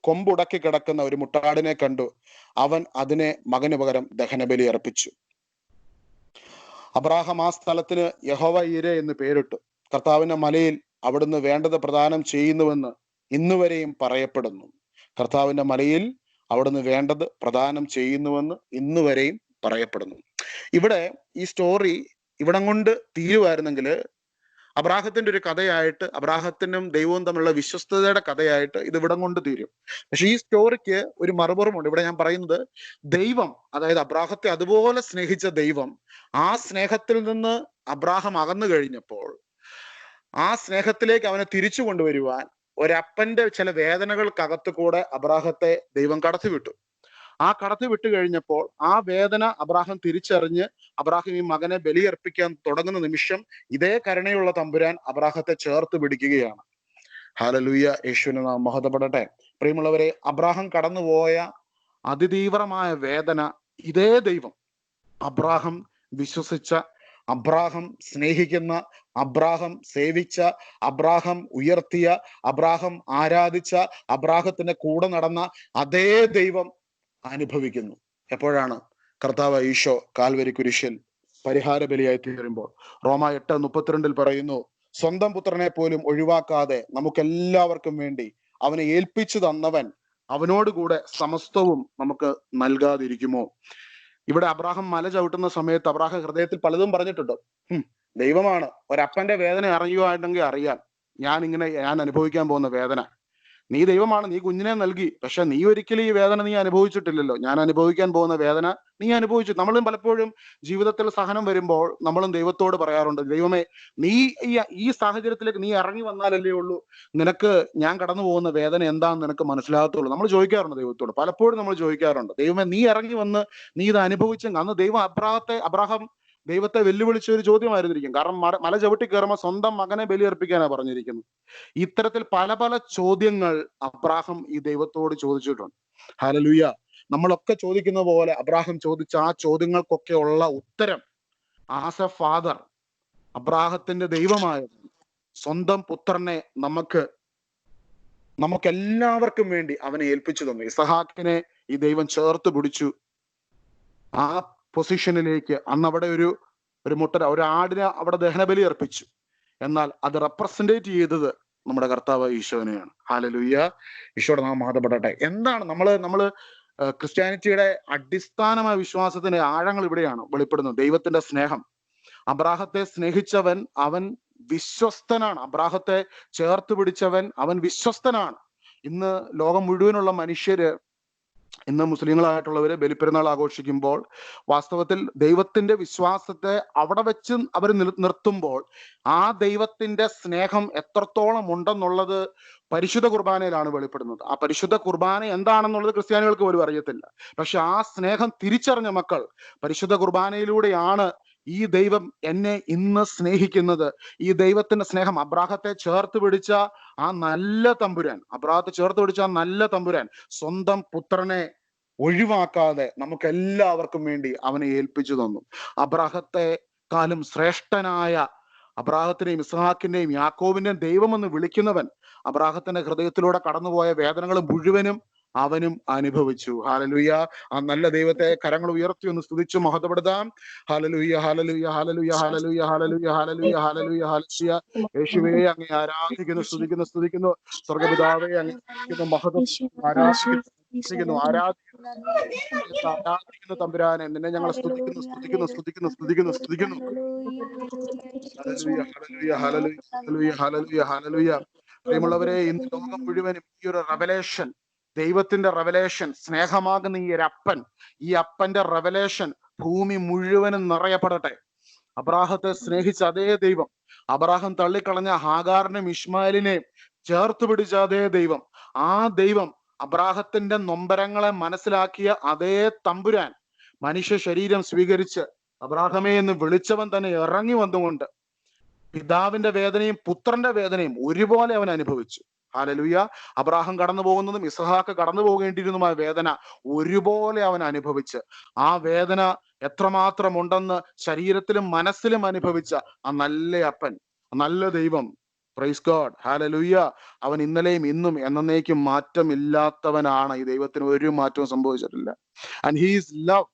കൊമ്പുടക്കി കിടക്കുന്ന ഒരു മുട്ടാടിനെ കണ്ടു. അവൻ അതിനെ മകന് പകരം ദഹനബലി അർപ്പിച്ചു. അബ്രാഹാം ആ സ്ഥലത്തിന് യഹോവ ഈരെ എന്ന് പേരിട്ടു. കർത്താവിന്റെ മലയിൽ അവിടുന്ന് വേണ്ടത് പ്രദാനം ചെയ്യുന്നുവെന്ന് ഇന്നുവരെയും പറയപ്പെടുന്നു. കർത്താവിന്റെ മലയിൽ അവിടുന്ന് വേണ്ടത് പ്രദാനം ചെയ്യുന്നുവെന്ന് ഇന്നുവരെയും പറയപ്പെടുന്നു. ഇവിടെ ഈ സ്റ്റോറി ഇവിടം കൊണ്ട് തീരുമായിരുന്നെങ്കിൽ അബ്രാഹത്തിന്റെ ഒരു കഥയായിട്ട്, അബ്രാഹത്തിനും ദൈവവും തമ്മിലുള്ള വിശ്വസ്തതയുടെ കഥയായിട്ട് ഇത് ഇവിടം കൊണ്ട് തീരും. പക്ഷെ ഈ സ്റ്റോറിക്ക് ഒരു മറുപുറമുണ്ട്. ഇവിടെ ഞാൻ പറയുന്നത്, ദൈവം, അതായത് അബ്രാഹത്തെ അതുപോലെ സ്നേഹിച്ച ദൈവം, ആ സ്നേഹത്തിൽ നിന്ന് അബ്രാഹാം അകന്നു കഴിഞ്ഞപ്പോൾ ആ സ്നേഹത്തിലേക്ക് അവനെ തിരിച്ചു കൊണ്ടുവരുവാൻ ഒരപ്പന്റെ ചില വേദനകൾക്കകത്ത് കൂടെ അബ്രാഹത്തെ ദൈവം കടത്തിവിട്ടു. ആ കടത്തി വിട്ടു കഴിഞ്ഞപ്പോൾ ആ വേദന അബ്രാഹാം തിരിച്ചറിഞ്ഞ് അബ്രാഹാം ഈ മകനെ ബലിയർപ്പിക്കാൻ തുടങ്ങുന്ന നിമിഷം ഇതേ കരുണയുള്ള തമ്പുരാൻ അബ്രാഹത്തെ ചേർത്ത് പിടിക്കുകയാണ്. ഹല്ലേലൂയ, യേശുവിന് നാമം മഹത്വപ്പെടട്ടെ. പ്രിയമുള്ളവരെ, അബ്രാഹാം കടന്നുപോയ അതിതീവ്രമായ വേദന ഇതേ ദൈവം, അബ്രാഹാം വിശ്വസിച്ച, അബ്രാഹാം സ്നേഹിക്കുന്ന, അബ്രാഹാം സേവിച്ച, അബ്രാഹാം ഉയർത്തിയ, അബ്രാഹാം ആരാധിച്ച, അബ്രാഹത്തിന്റെ കൂടെ നടന്ന അതേ ദൈവം അനുഭവിക്കുന്നു. എപ്പോഴാണ്? കർത്താവ് ഈശോ കാൽവരി കുരിശിൽ പരിഹാര ബലിയായി തീരുമ്പോൾ. റോമ 8:32 പറയുന്നു, സ്വന്തം പുത്രനെ പോലും ഒഴിവാക്കാതെ നമുക്കെല്ലാവർക്കും വേണ്ടി അവനെ ഏൽപ്പിച്ചു തന്നവൻ അവനോടുകൂടെ സമസ്തവും നമുക്ക് നൽകാതിരിക്കുമോ? ഇവിടെ അബ്രാഹാം മല ചവിട്ടുന്ന സമയത്ത് അബ്രാഹാം ഹൃദയത്തിൽ പലതും പറഞ്ഞിട്ടുണ്ട്. ദൈവമാണ്, ഒരപ്പന്റെ വേദന അറിയുവാണെങ്കിൽ അറിയാം ഞാൻ അനുഭവിക്കാൻ പോകുന്ന വേദന. നീ ദൈവമാണ്, നീ കുഞ്ഞിനെ നൽകി, പക്ഷെ നീ ഒരിക്കലും ഈ വേദന നീ അനുഭവിച്ചിട്ടില്ലല്ലോ. ഞാൻ അനുഭവിക്കാൻ പോകുന്ന വേദന നീ അനുഭവിച്ചു. നമ്മളും പലപ്പോഴും ജീവിതത്തിൽ സഹനം വരുമ്പോൾ നമ്മളും ദൈവത്തോട് പറയാറുണ്ട്, ദൈവമേ, നീ ഈ സാഹചര്യത്തിലേക്ക് നീ ഇറങ്ങി വന്നാലല്ലേ ഉള്ളൂ നിനക്ക് ഞാൻ കടന്നു പോകുന്ന വേദന എന്താണെന്ന് നിനക്ക് മനസ്സിലാകത്തുള്ളൂ. നമ്മൾ ചോദിക്കാറുണ്ട് ദൈവത്തോട്, പലപ്പോഴും നമ്മൾ ചോദിക്കാറുണ്ട്, ദൈവമേ നീ ഇറങ്ങി വന്ന് നീ ഇത് അനുഭവിച്ചെങ്കിൽ. അന്ന് ദൈവം അബ്രാഹാം ദൈവത്തെ വെല്ലുവിളിച്ച ഒരു ചോദ്യമായിരുന്നിരിക്കും. കാരണം മല ചവിട്ടി കയറുമ്പോൾ സ്വന്തം മകനെ ബലിയർപ്പിക്കാനാണ് പറഞ്ഞിരിക്കുന്നത്. ഇത്തരത്തിൽ പല പല ചോദ്യങ്ങൾ അബ്രാഹാം ഈ ദൈവത്തോട് ചോദിച്ചിട്ടുണ്ട്. ഹല്ലേലൂയ. നമ്മളൊക്കെ ചോദിക്കുന്ന പോലെ അബ്രാഹാം ചോദിച്ച ആ ചോദ്യങ്ങൾക്കൊക്കെ ഉള്ള ഉത്തരം ആസ് എ ഫാദർ, അബ്രാഹത്തിന്റെ ദൈവമായ സ്വന്തം പുത്രനെ നമുക്കെല്ലാവർക്കും വേണ്ടി അവനെ ഏൽപ്പിച്ചു തന്നു. ഇസഹാക്കിനെ ഈ ദൈവം ചേർത്ത് പിടിച്ചു. ആ പൊസിഷനിലേക്ക് അന്ന് അവിടെ ഒരു ആടിനെ അവിടെ ദഹനബലി അർപ്പിച്ചു. എന്നാൽ അത് റെപ്രസെന്റേറ്റ് ചെയ്തത് നമ്മുടെ കർത്താവ് ഈശോനെയാണ്. ഹല്ലേലൂയ, ഈശോയുടെ നാമം മഹത്വപ്പെടട്ടെ. എന്താണ് നമ്മള് ക്രിസ്ത്യാനിറ്റിയുടെ അടിസ്ഥാനമായ വിശ്വാസത്തിന്റെ ആഴങ്ങൾ ഇവിടെയാണ് വെളിപ്പെടുന്നത്. ദൈവത്തിന്റെ സ്നേഹം. അബ്രാഹത്തെ സ്നേഹിച്ചവൻ അവൻ വിശ്വസ്തനാണ്. അബ്രാഹത്തെ ചേർത്ത് പിടിച്ചവൻ അവൻ വിശ്വസ്തനാണ്. ഇന്ന് ലോകം മുഴുവനുള്ള മനുഷ്യര്, ഇന്ന് മുസ്ലിങ്ങളായിട്ടുള്ളവര് ബലിപ്പെരുന്നാൾ ആഘോഷിക്കുമ്പോൾ വാസ്തവത്തിൽ ദൈവത്തിന്റെ വിശ്വാസത്തെ അവിടെ വെച്ച് അവർ നിർത്തുമ്പോൾ ആ ദൈവത്തിന്റെ സ്നേഹം എത്രത്തോളം ഉണ്ടെന്നുള്ളത് പരിശുദ്ധ കുർബാനയിലാണ് വെളിപ്പെടുന്നത്. ആ പരിശുദ്ധ കുർബാന എന്താണെന്നുള്ളത് ക്രിസ്ത്യാനികൾക്ക് പോലും അറിയത്തില്ല. പക്ഷെ ആ സ്നേഹം തിരിച്ചറിഞ്ഞ മക്കൾ പരിശുദ്ധ കുർബാനയിലൂടെയാണ് ഈ ദൈവം എന്നെ ഇന്ന് സ്നേഹിക്കുന്നത്. ഈ ദൈവത്തിന്റെ സ്നേഹം അബ്രാഹത്തെ ചേർത്ത് പിടിച്ച ആ നല്ല തമ്പുരാൻ സ്വന്തം പുത്രനെ ഒഴിവാക്കാതെ നമുക്ക് എല്ലാവർക്കും വേണ്ടി അവനെ ഏൽപ്പിച്ചു തന്നു. അബ്രാഹത്തെക്കാളും ശ്രേഷ്ഠനായ, അബ്രാഹത്തിനെയും ഇസ്ഹാക്കിന്റെയും യാക്കോബിന്റെയും ദൈവമെന്ന് വിളിക്കുന്നവൻ അബ്രാഹത്തിന്റെ ഹൃദയത്തിലൂടെ കടന്നുപോയ വേദനകൾ മുഴുവനും അവനും അനുഭവിച്ചു. ഹല്ലേലൂയ. ആ നല്ല ദൈവത്തെ കരങ്ങൾ ഉയർത്തി ഒന്ന് സ്തുതിച്ചു മഹത്വപ്പെടുത്താം. ഹല്ലേലൂയ, ഹല്ലേലൂയ, ഹല്ലേലൂയ, ഹല്ലേലൂയ, ഹല്ലേലൂയ, ഹല്ലേലൂയ, ഹല്ലേലൂയ, ഹല്ലേലൂയ. യേശുവേ അങ്ങേ ആരാധിക്കുന്നു, സ്തുതിക്കുന്നു. സ്വർഗ്ഗപിതാവേ അങ്ങേ ആരാധിക്കുന്നു തമ്പുരാനെ. നിന്നെ ഞങ്ങൾ സ്തുതിക്കുന്നു. ഹല്ലേലൂയ, ഹല്ലേലൂയ, ഹല്ലേലൂയ, ഹല്ലേലൂയ, ഹല്ലേലൂയ. പ്രിയമുള്ളവരെ, ഇന്ന് ലോകം മുഴുവനും ഈ ഒരു റെവലേഷൻ, ദൈവത്തിന്റെ റെവലേഷൻ, സ്നേഹമാകുന്ന ഈ അപ്പന്റെ റെവലേഷൻ ഭൂമി മുഴുവനും നിറയപ്പെടട്ടെ. അബ്രാഹത്തെ സ്നേഹിച്ച അതേ ദൈവം, അബ്രാഹാം തള്ളിക്കളഞ്ഞ ഹാഗാറിനെയും ഇശ്മായേലിനെയും ചേർത്ത് പിടിച്ച അതേ ദൈവം, ആ ദൈവം അബ്രാഹത്തിന്റെ നൊമ്പരങ്ങളെ മനസ്സിലാക്കിയ അതേ തമ്പുരാൻ മനുഷ്യ ശരീരം സ്വീകരിച്ച് അബ്രാഹമേ എന്ന് വിളിച്ചവൻ തന്നെ ഇറങ്ങി വന്നുകൊണ്ട് പിതാവിന്റെ വേദനയും പുത്രന്റെ വേദനയും ഒരുപോലെ അവൻ അനുഭവിച്ചു. ഹല്ലേലൂയ. അബ്രാഹാം കടന്നു പോകുന്നതും ഇസ്ഹാക്ക് കടന്നു പോകേണ്ടിയിരുന്നതുമായ വേദന ഒരുപോലെ അവൻ അനുഭവിച്ച്, ആ വേദന എത്രമാത്രം ഉണ്ടെന്ന് ശരീരത്തിലും മനസ്സിലും അനുഭവിച്ച ആ നല്ല അപ്പൻ, നല്ല ദൈവം, പ്രൈസ് ഗോഡ്, ഹല്ലേലൂയ, അവൻ ഇന്നലെയും ഇന്നും എന്നേക്കും മാറ്റമില്ലാത്തവനാണ്. ഈ ദൈവത്തിന് ഒരു മാറ്റവും സംഭവിച്ചിട്ടില്ല. And he is love.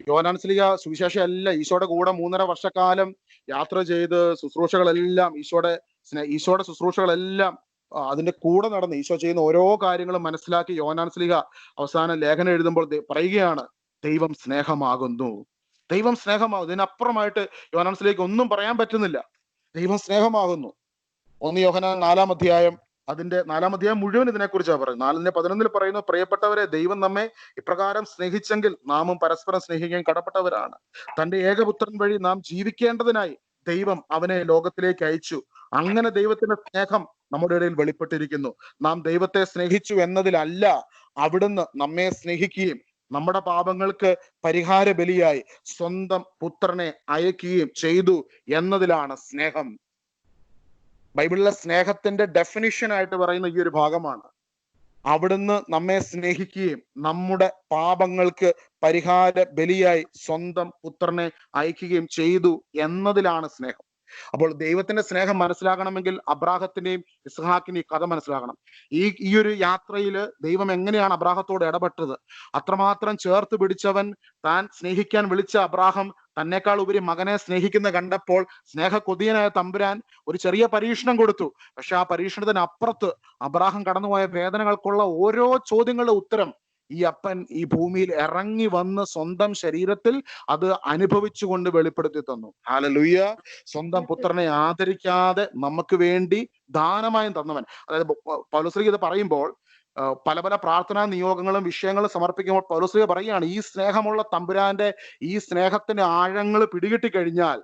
യോഹന്നാൻ ശ്ലീഹ സുവിശേഷം അല്ല, ഈശോയുടെ കൂടെ 3.5 വർഷക്കാലം യാത്ര ചെയ്ത് ശുശ്രൂഷകളെല്ലാം ഈശോയുടെ ശുശ്രൂഷകളെല്ലാം അതിന്റെ കൂടെ നടന്ന് ഈശോ ചെയ്യുന്ന ഓരോ കാര്യങ്ങളും മനസ്സിലാക്കി യോഹന്നാൻ ശ്ലീഹ അവസാന ലേഖനം എഴുതുമ്പോൾ പറയുകയാണ്, ദൈവം സ്നേഹമാകുന്നു. ഇതിനപ്പുറമായിട്ട് യോഹന്നാൻ ശ്ലീഹയ്ക്ക് ഒന്നും പറയാൻ പറ്റുന്നില്ല. ദൈവം സ്നേഹമാകുന്നു. 1 യോഹന്നാൻ 4-ാം അധ്യായം അതിന്റെ 4-ാം അധ്യായം മുഴുവൻ ഇതിനെക്കുറിച്ചാണ് പറയുന്നത്. 4:11 പറയുന്നു, പ്രിയപ്പെട്ടവരെ, ദൈവം നമ്മെ ഇപ്രകാരം സ്നേഹിച്ചെങ്കിൽ നാമും പരസ്പരം സ്നേഹിക്കാൻ കടപ്പെട്ടവരാണ്. തന്റെ ഏകപുത്രൻ വഴി നാം ജീവിക്കേണ്ടതിനായി ദൈവം അവനെ ലോകത്തിലേക്ക് അയച്ചു. അങ്ങനെ ദൈവത്തിന്റെ സ്നേഹം നമ്മുടെ ഇടയിൽ വെളിപ്പെട്ടിരിക്കുന്നു. നാം ദൈവത്തെ സ്നേഹിച്ചു എന്നതിലല്ല, അവിടുന്ന് നമ്മെ സ്നേഹിക്കുകയും നമ്മുടെ പാപങ്ങൾക്ക് പരിഹാര ബലിയായി സ്വന്തം പുത്രനെ അയക്കുകയും ചെയ്തു എന്നതിലാണ് സ്നേഹം. ബൈബിളിലെ സ്നേഹത്തിന്റെ ഡെഫിനിഷൻ ആയിട്ട് പറയുന്ന ഈ ഒരു ഭാഗമാണ്. അവിടുന്ന് നമ്മെ സ്നേഹിക്കുകയും നമ്മുടെ പാപങ്ങൾക്ക് പരിഹാര ബലിയായി സ്വന്തം പുത്രനെ അയക്കുകയും ചെയ്തു എന്നതിലാണ് സ്നേഹം. അപ്പോൾ ദൈവത്തിന്റെ സ്നേഹം മനസ്സിലാകണമെങ്കിൽ അബ്രാഹത്തിന്റെയും ഇസ്ഹാക്കിന്റെയും കഥ മനസ്സിലാകണം. ഈ ഒരു യാത്രയിൽ ദൈവം എങ്ങനെയാണ് അബ്രാഹത്തോട് ഇടപെട്ടത്? അത്രമാത്രം ചേർത്ത് പിടിച്ചവൻ, താൻ സ്നേഹിക്കാൻ വിളിച്ച അബ്രാഹം തന്നെക്കാൾ ഉപരി മകനെ സ്നേഹിക്കുന്ന കണ്ടപ്പോൾ സ്നേഹ കൊതിയനായ തമ്പുരാൻ ഒരു ചെറിയ പരീക്ഷണം കൊടുത്തു. പക്ഷെ ആ പരീക്ഷണത്തിന് അപ്പുറത്ത് അബ്രാഹം കടന്നുപോയ വേദനകൾക്കുള്ള ഓരോ ചോദ്യങ്ങളുടെ ഉത്തരം ഈ അപ്പൻ ഈ ഭൂമിയിൽ ഇറങ്ങി വന്ന് സ്വന്തം ശരീരത്തിൽ അത് അനുഭവിച്ചുകൊണ്ട് വെളിപ്പെടുത്തി തന്നു. ഹല്ലേലൂയ. സ്വന്തം പുത്രനെ ആദരിക്കാതെ നമുക്ക് വേണ്ടി ദാനമായും തന്നവൻ. അതായത് പൗലോസ് ഇത് പറയുമ്പോൾ പല പല പ്രാർത്ഥനാ നിയോഗങ്ങളും വിഷയങ്ങളും സമർപ്പിക്കുമ്പോൾ പൗലോസ് പറയുകയാണ്, ഈ സ്നേഹമുള്ള തമ്പുരാന്റെ ഈ സ്നേഹത്തിന്റെ ആഴങ്ങൾ പിടികിട്ടി കഴിഞ്ഞാൽ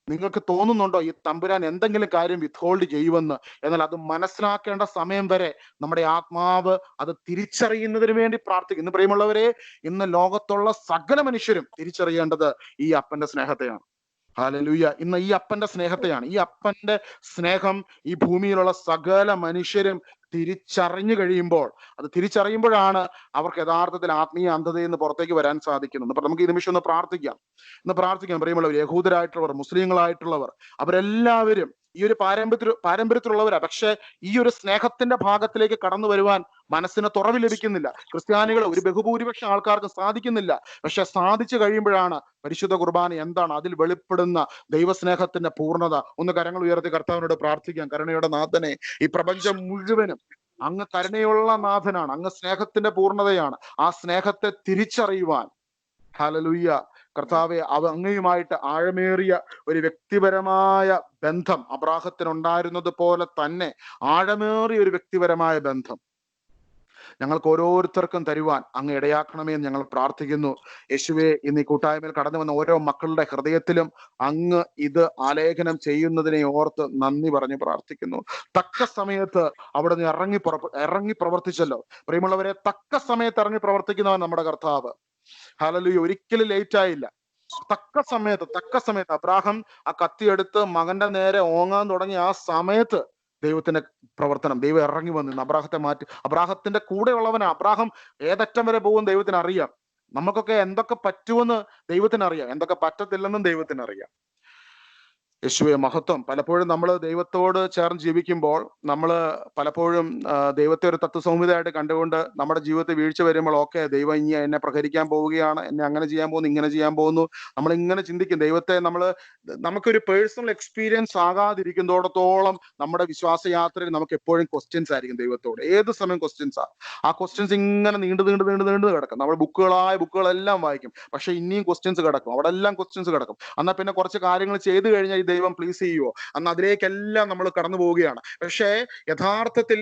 നിങ്ങൾക്ക് തോന്നുന്നുണ്ടോ ഈ തമ്പുരാൻ എന്തെങ്കിലും കാര്യം വിത്ത്ഹോൾഡ് ചെയ്യുമെന്ന്? എന്നാൽ അത് മനസ്സിലാക്കേണ്ട സമയം വരെ നമ്മുടെ ആത്മാവ് അത് തിരിച്ചറിയുന്നതിന് വേണ്ടി പ്രാർത്ഥിക്കും. ഇന്ന് പ്രിയമുള്ളവരെ, ഇന്ന് ലോകത്തുള്ള സകല മനുഷ്യരും തിരിച്ചറിയേണ്ടത് ഈ അപ്പന്റെ സ്നേഹത്തെയാണ്. ഹല്ലേലൂയ. ഇന്ന് ഈ അപ്പന്റെ സ്നേഹത്തെയാണ്. ഈ അപ്പന്റെ സ്നേഹം ഈ ഭൂമിയിലുള്ള സകല മനുഷ്യരും തിരിച്ചറിഞ്ഞു കഴിയുമ്പോൾ, അത് തിരിച്ചറിയുമ്പോഴാണ് അവർക്ക് യഥാർത്ഥത്തിൽ ആത്മീയ അന്ധതയിൽ നിന്ന് പുറത്തേക്ക് വരാൻ സാധിക്കുന്നത്. അപ്പൊ നമുക്ക് ഈ നിമിഷം ഒന്ന് പ്രാർത്ഥിക്കാം. പ്രിയമുള്ളവർ, യഹൂദരായിട്ടുള്ളവർ, മുസ്ലിങ്ങളായിട്ടുള്ളവർ, അവരെല്ലാവരും ഈ ഒരു പാരമ്പര്യത്തിലുള്ളവരാ. പക്ഷെ ഈ ഒരു സ്നേഹത്തിന്റെ ഭാഗത്തിലേക്ക് കടന്നു വരുവാൻ മനസ്സിന് തുറവ് ലഭിക്കുന്നില്ല. ക്രിസ്ത്യാനികൾ ഒരു ബഹുഭൂരിപക്ഷം ആൾക്കാർക്ക് സാധിക്കുന്നില്ല. പക്ഷെ സാധിച്ചു കഴിയുമ്പോഴാണ് പരിശുദ്ധ കുർബാന എന്താണ്, അതിൽ വെളിപ്പെടുന്ന ദൈവസ്നേഹത്തിന്റെ പൂർണ്ണത. ഒന്ന് കരങ്ങൾ ഉയർത്തി കർത്താവിനോട് പ്രാർത്ഥിക്കാം. കരുണയുടെ നാഥനെ, ഈ പ്രപഞ്ചം മുഴുവനും അങ്ങ് കരുണയുള്ള നാഥനാണ്, അങ്ങ് സ്നേഹത്തിന്റെ പൂർണ്ണതയാണ്. ആ സ്നേഹത്തെ തിരിച്ചറിയുവാൻ, ഹല്ലേലൂയ കർത്താവെ, അങ്ങയുമായിട്ട് ആഴമേറിയ ഒരു വ്യക്തിപരമായ ബന്ധം അബ്രാഹത്തിനുണ്ടായിരുന്നത് പോലെ തന്നെ ആഴമേറിയ ഒരു വ്യക്തിപരമായ ബന്ധം ഞങ്ങൾക്ക് ഓരോരുത്തർക്കും തരുവാൻ അങ്ങ് ഇടയാക്കണമേ എന്ന് ഞങ്ങൾ പ്രാർത്ഥിക്കുന്നു. യേശുവേ, ഇന്ന് ഈ കൂട്ടായ്മയിൽ കടന്നു വന്ന ഓരോ മക്കളുടെ ഹൃദയത്തിലും അങ്ങ് ഇത് ആലേഖനം ചെയ്യുന്നതിനെ ഓർത്ത് നന്ദി പറഞ്ഞ് പ്രാർത്ഥിക്കുന്നു. തക്ക സമയത്ത് അവിടെ നിന്ന് ഇറങ്ങി പ്രവർത്തിച്ചല്ലോ പ്രിയമുള്ളവരെ. തക്ക സമയത്ത് ഇറങ്ങി പ്രവർത്തിക്കുന്നവൻ നമ്മുടെ കർത്താവ്. ഹല്ലേലൂയ. ഒരിക്കലും ലേറ്റ് ആയില്ല. തക്ക സമയത്ത് അബ്രാഹാം ആ കത്തിയെടുത്ത് മകന്റെ നേരെ ഓങ്ങാൻ തുടങ്ങിയ ആ സമയത്ത് ദൈവത്തിന്റെ പ്രവർത്തനം, ദൈവം ഇറങ്ങി വന്നു അബ്രാഹത്തെ മാറ്റി. അബ്രാഹത്തിന്റെ കൂടെ ഉള്ളവനാ. അബ്രാഹാം ഏതറ്റം വരെ പോകും ദൈവത്തിന് അറിയാം. നമുക്കൊക്കെ എന്തൊക്കെ പറ്റുമെന്ന് ദൈവത്തിന് അറിയാം, എന്തൊക്കെ പറ്റത്തില്ലെന്നും ദൈവത്തിന് അറിയാം. യേശുവേ മഹത്വം. പലപ്പോഴും നമ്മൾ ദൈവത്തോട് ചേർന്ന് ജീവിക്കുമ്പോൾ നമ്മൾ പലപ്പോഴും ദൈവത്തെ ഒരു തത്വസംഹിതയായിട്ട് കണ്ടുകൊണ്ട് നമ്മുടെ ജീവിതത്തിൽ വീഴ്ച വരുമ്പോൾ, ഓക്കെ, ദൈവം ഇനി എന്നെ പ്രഹരിക്കാൻ പോവുകയാണ്, എന്നെ അങ്ങനെ ചെയ്യാൻ പോകുന്നു, ഇങ്ങനെ ചെയ്യാൻ പോകുന്നു, നമ്മൾ ഇങ്ങനെ ചിന്തിക്കും. ദൈവത്തെ നമുക്കൊരു പേഴ്സണൽ എക്സ്പീരിയൻസ് ആകാതിരിക്കുന്നിടത്തോളം നമ്മുടെ വിശ്വാസയാത്രയിൽ നമുക്ക് എപ്പോഴും ക്വസ്റ്റ്യൻസ് ആയിരിക്കും ദൈവത്തോട്. ഏത് സമയം ക്വസ്റ്റ്യൻസാ. ആ ക്വസ്റ്റ്യൻസ് ഇങ്ങനെ നീണ്ടു കിടക്കും. നമ്മൾ ബുക്കുകളെല്ലാം വായിക്കും, പക്ഷെ ഇനിയും ക്വസ്റ്റ്യൻസ് കിടക്കും. അവിടെ എല്ലാം ക്വസ്റ്റ്യൻസ് കിടക്കും. എന്നാൽ പിന്നെ കുറച്ച് കാര്യങ്ങൾ ചെയ്തു കഴിഞ്ഞാൽ ദൈവം പ്ലീസ് ചെയ്യുവോ? അന്ന് അതിലേക്കെല്ലാം നമ്മൾ കടന്നു പോവുകയാണ്. പക്ഷേ യഥാർത്ഥത്തിൽ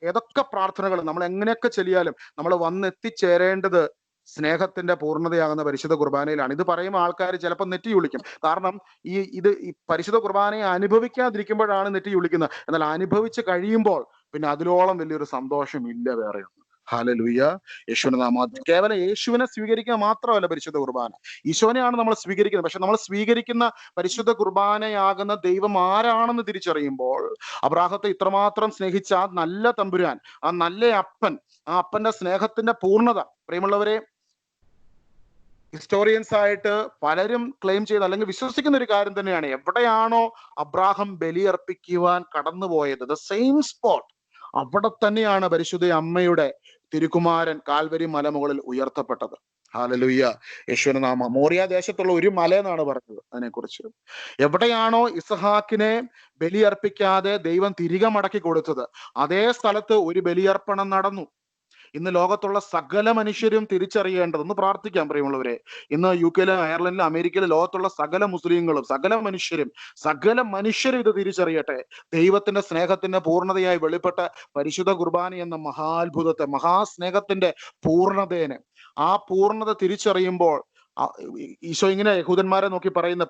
ഏതൊക്കെ പ്രാർത്ഥനകൾ നമ്മൾ എങ്ങനെയൊക്കെ ചെല്ലിയാലും നമ്മൾ വന്നെത്തിച്ചേരേണ്ടത് സ്നേഹത്തിന്റെ പൂർണ്ണതയാകുന്ന പരിശുദ്ധ കുർബാനയിലാണ്. ഇത് പറയുമ്പോൾ ആൾക്കാർ ചിലപ്പോൾ നെറ്റി വിളിക്കും. കാരണം ഈ പരിശുദ്ധ കുർബാനയെ അനുഭവിക്കാതിരിക്കുമ്പോഴാണ് നെറ്റി വിളിക്കുന്നത്. എന്നാൽ അനുഭവിച്ച് കഴിയുമ്പോൾ പിന്നെ അതിലോളം വലിയൊരു സന്തോഷം ഇല്ല വേറെയൊന്നും. ഹല്ലേലൂയ. യേശുവിന്റെ നാമത്തിൽ കേവലം യേശുവിനെ സ്വീകരിക്കുക മാത്രമല്ല പരിശുദ്ധ കുർബാന, ഈശോനെയാണ് നമ്മൾ സ്വീകരിക്കുന്നത്. പക്ഷെ നമ്മൾ സ്വീകരിക്കുന്ന പരിശുദ്ധ കുർബാനയാകുന്ന ദൈവം ആരാണെന്ന് തിരിച്ചറിയുമ്പോൾ, അബ്രാഹത്തെ ഇത്രമാത്രം സ്നേഹിച്ച ആ നല്ല തമ്പുരാൻ, ആ നല്ല അപ്പൻ, ആ അപ്പന്റെ സ്നേഹത്തിന്റെ പൂർണ്ണത, പ്രിയമുള്ളവരെ, ഹിസ്റ്റോറിയൻസ് ആയിട്ട് പലരും ക്ലെയിം ചെയ്ത് അല്ലെങ്കിൽ വിശ്വസിക്കുന്ന ഒരു കാര്യം തന്നെയാണ്. എവിടെയാണോ അബ്രാഹം ബലിയർപ്പിക്കുവാൻ കടന്നുപോയത്, ദ സെയിം സ്പോട്ട്, അവിടെ തന്നെയാണ് പരിശുദ്ധ അമ്മയുടെ തിരുക്കുമാരൻ കാൽവരി മലമുകളിൽ ഉയർത്തപ്പെട്ടത്. ഹല്ലേലൂയ. യേശുവിന്റെ നാമം. മോറിയ ദേശത്തുള്ള ഒരു മല എന്നാണ് പറഞ്ഞത് അതിനെക്കുറിച്ച്. എവിടെയാണോ ഇസ്ഹാക്കിനെ ബലിയർപ്പിക്കാതെ ദൈവം തിരികെ മടക്കി കൊടുത്തത്, അതേ സ്ഥലത്ത് ഒരു ബലിയർപ്പണം നടന്നു. ഇന്ന് ലോകത്തുള്ള സകല മനുഷ്യരും തിരിച്ചറിയേണ്ടതെന്ന് പ്രാർത്ഥിക്കാം പ്രിയമുള്ളവരെ. ഇന്ന് UK-ലും അയർലൻഡിലും അമേരിക്കയിലും ലോകത്തുള്ള സകല മുസ്ലിങ്ങളും സകല മനുഷ്യരും ഇത് തിരിച്ചറിയട്ടെ. ദൈവത്തിന്റെ സ്നേഹത്തിന്റെ പൂർണ്ണതയായി വെളിപ്പെട്ട പരിശുദ്ധ കുർബാന എന്ന മഹാത്ഭുതത്തെ, മഹാസ്നേഹത്തിന്റെ പൂർണ്ണതേനെ, ആ പൂർണ്ണത തിരിച്ചറിയുമ്പോൾ ഈശോ ഇങ്ങനെ യഹൂദന്മാരെ നോക്കി പറയുന്ന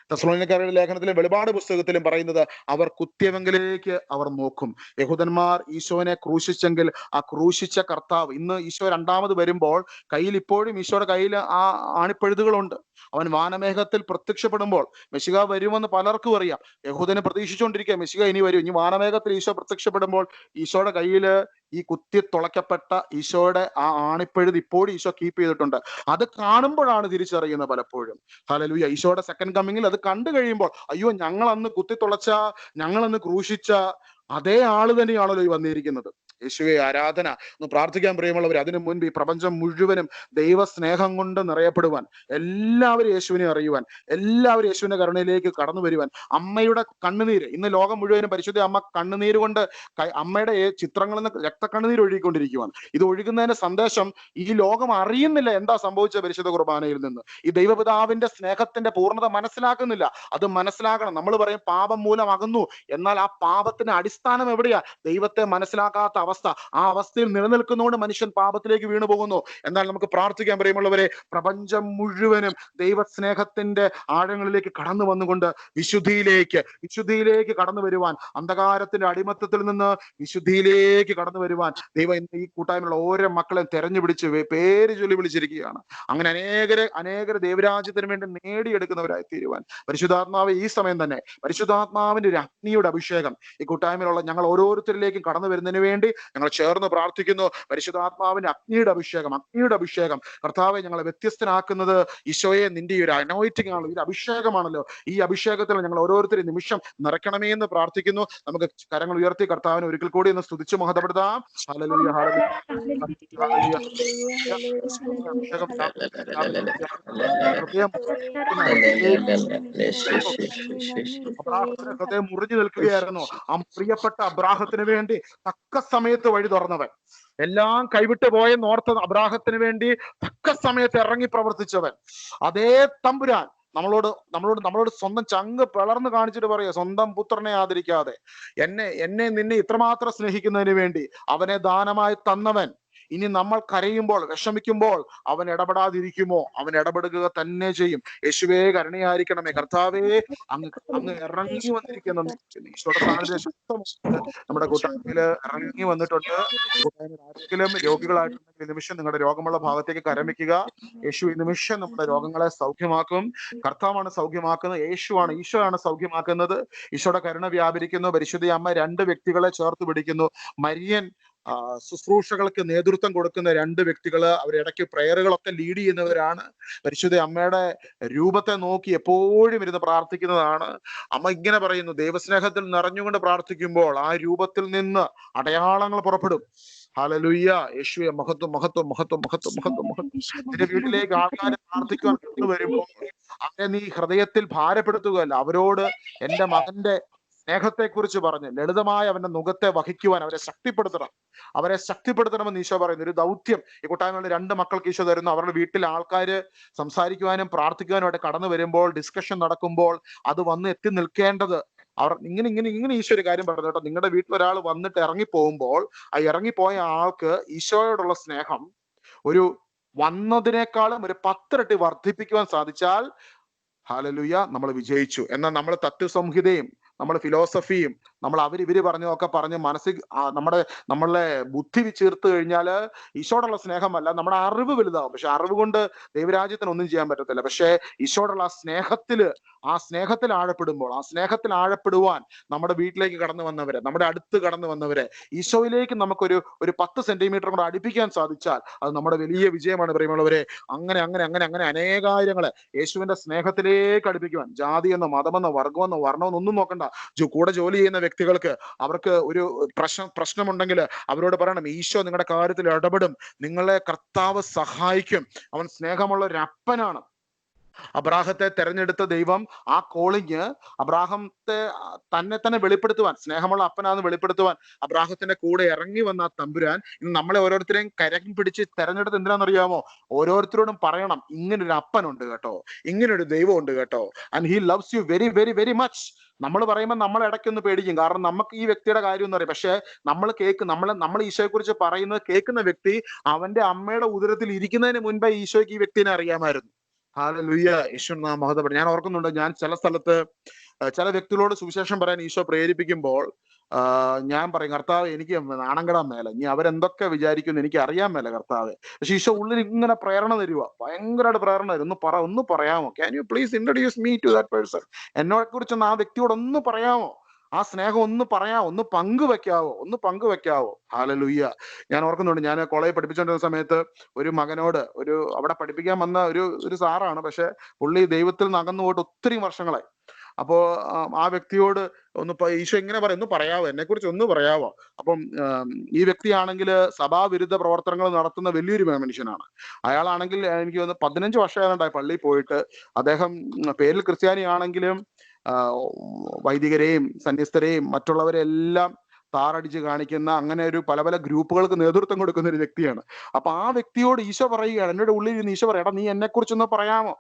തെസ്സലോനിക്കരുടെ ലേഖനത്തിലെ വെളിപാട് പുസ്തകത്തിലും പറയുന്നത്, അവർ കുത്തിയവെങ്കിലേക്ക് അവർ നോക്കും. യഹൂദന്മാർ ഈശോനെ ക്രൂശിച്ചെങ്കിൽ ആ ക്രൂശിച്ച കർത്താവ് ഇന്ന് ഈശോ രണ്ടാമത് വരുമ്പോൾ കയ്യിൽ ഇപ്പോഴും ഈശോയുടെ കയ്യിൽ ആ ആണിപ്പഴുതുകളുണ്ട്. അവൻ വാനമേഘത്തിൽ പ്രത്യക്ഷപ്പെടുമ്പോൾ മെശിഹ വരുമെന്ന് പലർക്കും അറിയാം. യഹൂദനെ പ്രതീക്ഷിച്ചുകൊണ്ടിരിക്കുക, മെശിഹ ഇനി വരും. ഇനി വാനമേഘത്തിൽ ഈശോ പ്രത്യക്ഷപ്പെടുമ്പോൾ ഈശോയുടെ കയ്യില് ഈ കുത്തി തുളയ്ക്കപ്പെട്ട ഈശോയുടെ ആ ആണിപ്പഴുത് ഇപ്പോഴും ഈശോ കീപ്പ് ചെയ്തിട്ടുണ്ട്. അത് കാണുമ്പോഴാണ് തിരിച്ചറിയുന്നത് പലപ്പോഴും. ഹല്ലേലൂയ. ഈശോയുടെ സെക്കൻഡ് കമ്മിങ്ങിൽ അത് കണ്ടു കഴിയുമ്പോൾ, അയ്യോ, ഞങ്ങൾ അന്ന് കുത്തിത്തുളച്ച, ഞങ്ങൾ അന്ന് ക്രൂശിച്ച അതേ ആള് തന്നെയാണല്ലോ ഈ വന്നിരിക്കുന്നത്. യേശുവെ ആരാധന. ഒന്ന് പ്രാർത്ഥിക്കാൻ പ്രിയമുള്ളവർ. അതിനു മുൻപ് ഈ പ്രപഞ്ചം മുഴുവനും ദൈവസ്നേഹം കൊണ്ട് നിറയപ്പെടുവാൻ, എല്ലാവരും യേശുവിനെ അറിയുവാൻ, എല്ലാവരും യേശുവിന്റെ കരുണയിലേക്ക് കടന്നു വരുവാൻ, അമ്മയുടെ കണ്ണുനീര്, ഇന്ന് ലോകം മുഴുവനും പരിശുദ്ധ അമ്മ കണ്ണുനീര് കൊണ്ട് അമ്മയുടെ ചിത്രങ്ങളിൽ നിന്ന് രക്തക്കണ്ണുനീര് ഒഴുകിക്കൊണ്ടിരിക്കുവാൻ. ഇത് ഒഴുകുന്നതിന്റെ സന്ദേശം ഈ ലോകം അറിയുന്നില്ല എന്താ സംഭവിച്ച പരിശുദ്ധ കുർബാനയിൽ നിന്ന്. ഈ ദൈവപിതാവിന്റെ സ്നേഹത്തിന്റെ പൂർണ്ണത മനസ്സിലാക്കുന്നില്ല. അത് മനസ്സിലാക്കണം. നമ്മൾ പറയും പാപം മൂലം അകന്നു, എന്നാൽ ആ പാപത്തിന് അടിസ്ഥാനം എവിടെയാ? ദൈവത്തെ മനസ്സിലാക്കാത്ത അവസ്ഥ. ആ അവസ്ഥയിൽ നിലനിൽക്കുന്നതുകൊണ്ട് മനുഷ്യൻ പാപത്തിലേക്ക് വീണു പോകുന്നു. എന്നാൽ നമുക്ക് പ്രാർത്ഥിക്കാൻ പ്രിയമുള്ളവരെ, പ്രപഞ്ചം മുഴുവനും ദൈവസ്നേഹത്തിന്റെ ആഴങ്ങളിലേക്ക് കടന്നു വന്നുകൊണ്ട് വിശുദ്ധിയിലേക്ക് കടന്നു വരുവാൻ, അന്ധകാരത്തിന്റെ അടിമത്തത്തിൽ നിന്ന് വിശുദ്ധിയിലേക്ക് കടന്നു വരുവാൻ ദൈവം ഇന്ന് ഈ കൂട്ടായ്മയുള്ള ഓരോ മക്കളെയും തെരഞ്ഞുപിടിച്ച് പേര് ചൊല്ലി വിളിച്ചിരിക്കുകയാണ്. അങ്ങനെ അനേകര് ദൈവരാജ്യത്തിന് വേണ്ടി നേടിയെടുക്കുന്നവരായി തീരുവാൻ പരിശുദ്ധാത്മാവ് ഈ സമയം തന്നെ, പരിശുദ്ധാത്മാവിന്റെ ഒരു അഗ്നിയുടെ അഭിഷേകം ഈ കൂട്ടായ്മയിലുള്ള ഞങ്ങൾ ഓരോരുത്തരിലേക്കും കടന്നു വരുന്നതിന് വേണ്ടി ഞങ്ങൾ ചേർന്ന് പ്രാർത്ഥിക്കുന്നു. പരിശുദ്ധാത്മാവിന്റെ അഗ്നിയുടെ അഭിഷേകം കർത്താവെ, ഞങ്ങളെ വ്യത്യസ്തനാക്കുന്നത് ഈശോയെ നിന്റെ ഈ ഒരു അനോയിറ്റിംഗ് ആണല്ലോ, ഈ അഭിഷേകമാണല്ലോ. ഈ അഭിഷേകത്തിൽ ഞങ്ങൾ ഓരോരുത്തരും നിമിഷം നിറയ്ക്കണമേ എന്ന് പ്രാർത്ഥിക്കുന്നു. നമുക്ക് കരങ്ങൾ ഉയർത്തി കർത്താവിനെ ഒരിക്കൽ കൂടി ഒന്ന് സ്തുതിച്ച് മഹത്വപ്പെടുത്താം. ഹല്ലേലൂയ, ഹൃദയം മുറിഞ്ഞു നിൽക്കുകയായിരുന്നു. ആ പ്രിയപ്പെട്ട അബ്രാഹത്തിന് വേണ്ടി തക്ക സമയത്ത് വഴി തുറന്നവൻ, എല്ലാം കൈവിട്ട് പോയെന്ന് ഓർത്ത അബ്രാഹത്തിന് വേണ്ടി തക്ക സമയത്ത് ഇറങ്ങി പ്രവർത്തിച്ചവൻ, അതേ തമ്പുരാൻ നമ്മളോട് സ്വന്തം ചങ്ക് പിളർന്ന് കാണിച്ചിട്ട് പറയുക, സ്വന്തം പുത്രനെ ആദരിക്കാതെ എന്നെ നിന്നെ ഇത്രമാത്രം സ്നേഹിക്കുന്നതിന് വേണ്ടി അവനെ ദാനമായി തന്നവൻ ഇനി നമ്മൾ കരയുമ്പോൾ വിഷമിക്കുമ്പോൾ അവൻ ഇടപെടാതിരിക്കുമോ? അവൻ ഇടപെടുക തന്നെ ചെയ്യും. യേശുവേ കരുണയായിരിക്കണമേ. കർത്താവേ, അങ്ങ് ഇറങ്ങി വന്നിരിക്കുന്ന ഈശോയുടെ സാന്നിധ്യം ശക്തമായിട്ട് നമ്മുടെ കൂട്ടായ്മയില് ഇറങ്ങി വന്നിട്ടുണ്ട്. ആരെങ്കിലും രോഗികളായിട്ടുണ്ടെങ്കിൽ ഈ നിമിഷം നിങ്ങളുടെ രോഗമുള്ള ഭാഗത്തേക്ക് കരമിക്കുക. യേശു ഈ നിമിഷം നമ്മുടെ രോഗങ്ങളെ സൗഖ്യമാക്കും. കർത്താവാണ് സൗഖ്യമാക്കുന്നത്. ഈശോയാണ് സൗഖ്യമാക്കുന്നത്. ഈശോയുടെ കരുണ വ്യാപരിക്കുന്നു. പരിശുദ്ധ അമ്മ രണ്ട് വ്യക്തികളെ ചേർത്ത് പിടിക്കുന്നു. മരിയൻ ശുശ്രൂഷകൾക്ക് നേതൃത്വം കൊടുക്കുന്ന രണ്ട് വ്യക്തികള്, അവരിടയ്ക്ക് പ്രയറുകളൊക്കെ ലീഡ് ചെയ്യുന്നവരാണ്. പരിശുദ്ധ അമ്മയുടെ രൂപത്തെ നോക്കി എപ്പോഴും ഇരുന്ന് പ്രാർത്ഥിക്കുന്നതാണ്. അമ്മ ഇങ്ങനെ പറയുന്നു, ദൈവസ്നേഹത്തിൽ നിറഞ്ഞുകൊണ്ട് പ്രാർത്ഥിക്കുമ്പോൾ ആ രൂപത്തിൽ നിന്ന് അടയാളങ്ങൾ പുറപ്പെടും. ഹല്ലേലൂയ. യേശുവേ മഹത്വം. നിന്റെ വീട്ടിലേക്ക് ആൾക്കാരെ പ്രാർത്ഥിക്കുവാൻ കൊണ്ടുവരുമ്പോൾ അവരെ നീ ഹൃദയത്തിൽ ഭാരപ്പെടുത്തുകയല്ല, അവരോട് എന്റെ മകന്റെ സ്നേഹത്തെക്കുറിച്ച് പറഞ്ഞ് ലളിതമായ അവന്റെ മുഖത്തെ വഹിക്കുവാൻ അവരെ ശക്തിപ്പെടുത്തണമെന്ന് ഈശോ പറയുന്നു. ഒരു ദൗത്യം ഈ കൂട്ടായ്മയുടെ രണ്ട് മക്കൾക്ക് ഈശോ തരുന്നു. അവരുടെ വീട്ടിൽ ആൾക്കാര് സംസാരിക്കുവാനും പ്രാർത്ഥിക്കുവാനുമായിട്ട് കടന്നു വരുമ്പോൾ, ഡിസ്കഷൻ നടക്കുമ്പോൾ അത് വന്ന് എത്തി നിൽക്കേണ്ടത് അവർ ഇങ്ങനെ ഈശോ ഒരു കാര്യം പറഞ്ഞു കേട്ടോ. നിങ്ങളുടെ വീട്ടിൽ ഒരാൾ വന്നിട്ട് ഇറങ്ങിപ്പോകുമ്പോൾ ആ ഇറങ്ങിപ്പോയ ആൾക്ക് ഈശോയോടുള്ള സ്നേഹം ഒരു വന്നതിനേക്കാളും ഒരു 10 ഇരട്ടി വർദ്ധിപ്പിക്കുവാൻ സാധിച്ചാൽ ഹല്ലേലൂയ, നമ്മൾ വിജയിച്ചു. എന്നാൽ നമ്മൾ തത്വസംഹിതയും നമ്മൾ ഫിലോസഫിയും നമ്മൾ അവരിവര് പറഞ്ഞതൊക്കെ പറഞ്ഞ് നമ്മളെ ബുദ്ധി ചേർത്ത് കഴിഞ്ഞാൽ ഈശോടുള്ള സ്നേഹമല്ല, നമ്മുടെ അറിവ് വലുതാവും. പക്ഷെ അറിവ് കൊണ്ട് ദൈവരാജ്യത്തിന് ഒന്നും ചെയ്യാൻ പറ്റത്തില്ല. പക്ഷെ ഈശോടുള്ള ആ സ്നേഹത്തിൽ ആഴപ്പെടുവാൻ നമ്മുടെ വീട്ടിലേക്ക് കടന്നു വന്നവരെ, നമ്മുടെ അടുത്ത് കടന്നു വന്നവരെ ഈശോയിലേക്ക് നമുക്കൊരു 10 സെന്റിമീറ്റർ കൂടെ അടുപ്പിക്കാൻ സാധിച്ചാൽ അത് നമ്മുടെ വലിയ വിജയമാണ് പ്രിയമുള്ളവരെ. അങ്ങനെ അനേകായിരങ്ങളെ യേശുവിന്റെ സ്നേഹത്തിലേക്ക് അടുപ്പിക്കുവാൻ ജാതിയെന്നോ മതമെന്നോ വർഗമെന്നോ വർണ്ണമെന്നോ ഒന്നും നോക്കണ്ട. കൂടെ ജോലി ചെയ്യുന്ന വ്യക്തികൾക്ക് അവർക്ക് ഒരു പ്രശ്നമുണ്ടെങ്കിൽ അവരോട് പറയണം, ഈശോ നിങ്ങളുടെ കാര്യത്തിൽ ഇടപെടും, നിങ്ങളെ കർത്താവ് സഹായിക്കും. അവൻ സ്നേഹമുള്ള ഒരു അപ്പനാണ്. അബ്രാഹത്തെ തെരഞ്ഞെടുത്ത ദൈവം ആ കോളിങ് അബ്രാഹത്തെ തന്നെ വെളിപ്പെടുത്തുവാൻ, സ്നേഹമുള്ള അപ്പനാന്ന് വെളിപ്പെടുത്തുവാൻ അബ്രാഹത്തിന്റെ കൂടെ ഇറങ്ങി വന്ന ആ തമ്പുരാൻ ഇന്ന് നമ്മളെ ഓരോരുത്തരെയും കരം പിടിച്ച് തെരഞ്ഞെടുത്ത് എന്തിനാണെന്നറിയാമോ? ഓരോരുത്തരോടും പറയണം, ഇങ്ങനൊരു അപ്പനുണ്ട് കേട്ടോ, ഇങ്ങനൊരു ദൈവം ഉണ്ട് കേട്ടോ, and he loves you very very very much. നമ്മൾ പറയുമ്പോൾ നമ്മൾ ഇടയ്ക്കൊന്ന് പേടിക്കും, കാരണം നമുക്ക് ഈ വ്യക്തിയുടെ കാര്യം എന്ന് പറയും. പക്ഷെ നമ്മൾ ഈശോയെ കുറിച്ച് പറയുന്നത് കേൾക്കുന്ന വ്യക്തി അവന്റെ അമ്മയുടെ ഉദരത്തിൽ ഇരിക്കുന്നതിന് മുൻപേ ഈശോയ്ക്ക് ഈ വ്യക്തിനെ അറിയാമായിരുന്നു. ഹല്ലേലൂയ. യേശുവിൻ നാമം മഹത്വപ്പെടട്ടെ. ഞാൻ ഓർക്കുന്നുണ്ട്, ഞാൻ ചില സ്ഥലത്ത് ചില വ്യക്തികളോട് സുവിശേഷം പറയാൻ ഈശോ പ്രേരിപ്പിക്കുമ്പോൾ ഞാൻ പറയും, കർത്താവ് എനിക്ക് നാണം കെടാൻ മേല, ഇനി അവരെന്തൊക്കെ വിചാരിക്കുമെന്ന് എനിക്ക് അറിയാൻ മേല കർത്താവ്. പക്ഷെ ഈശോ ഉള്ളിൽ ഇങ്ങനെ പ്രേരണ തരുക, ഭയങ്കരമായിട്ട് പ്രേരണ തരും. ഒന്ന് പറയാമോ, can you please introduce me to that person, എന്നെ കുറിച്ചൊന്ന് ആ വ്യക്തിയോട് ഒന്ന് പറയാമോ, ആ സ്നേഹം ഒന്ന് പറയാമോ, ഒന്ന് പങ്കുവെക്കാവോ. ഹല്ലേലൂയ. ഞാൻ ഓർക്കുന്നുണ്ട്, ഞാൻ കോളേജിൽ പഠിപ്പിച്ചുകൊണ്ടിരുന്ന സമയത്ത് ഒരു മകനോട്, അവിടെ പഠിപ്പിക്കാൻ വന്ന ഒരു സാറാണ്, പക്ഷെ പുള്ളി ദൈവത്തിൽ നിന്ന് അകന്നു പോയിട്ട് ഒത്തിരി വർഷങ്ങളായി. അപ്പോ ആ വ്യക്തിയോട് ഈശോ ഇങ്ങനെ പറയും, ഒന്ന് പറയാവോ, എന്നെ കുറിച്ച് ഒന്ന് പറയാവോ. അപ്പം ഈ വ്യക്തിയാണെങ്കിൽ സഭാവിരുദ്ധ പ്രവർത്തനങ്ങൾ നടത്തുന്ന വലിയൊരു മനുഷ്യനാണ്. അയാളാണെങ്കിൽ എനിക്ക് തോന്നുന്നു 15 വർഷമായിട്ടുണ്ടായി പള്ളിയിൽ പോയിട്ട്. അദ്ദേഹം പേരിൽ ക്രിസ്ത്യാനിയാണെങ്കിലും വൈദികരെയും സന്യസ്തരെയും മറ്റുള്ളവരെല്ലാം താറടിച്ച് കാണിക്കുന്ന, അങ്ങനെ പല പല ഗ്രൂപ്പുകൾക്ക് നേതൃത്വം കൊടുക്കുന്ന ഒരു വ്യക്തിയാണ്. അപ്പൊ ആ വ്യക്തിയോട് ഈശോ പറയുകയാണ്, എന്നോട് ഉള്ളിൽ ഇരുന്ന് ഈശോ പറയാം, എടാ നീ എന്നെ കുറിച്ചൊന്ന് പറയാമോ,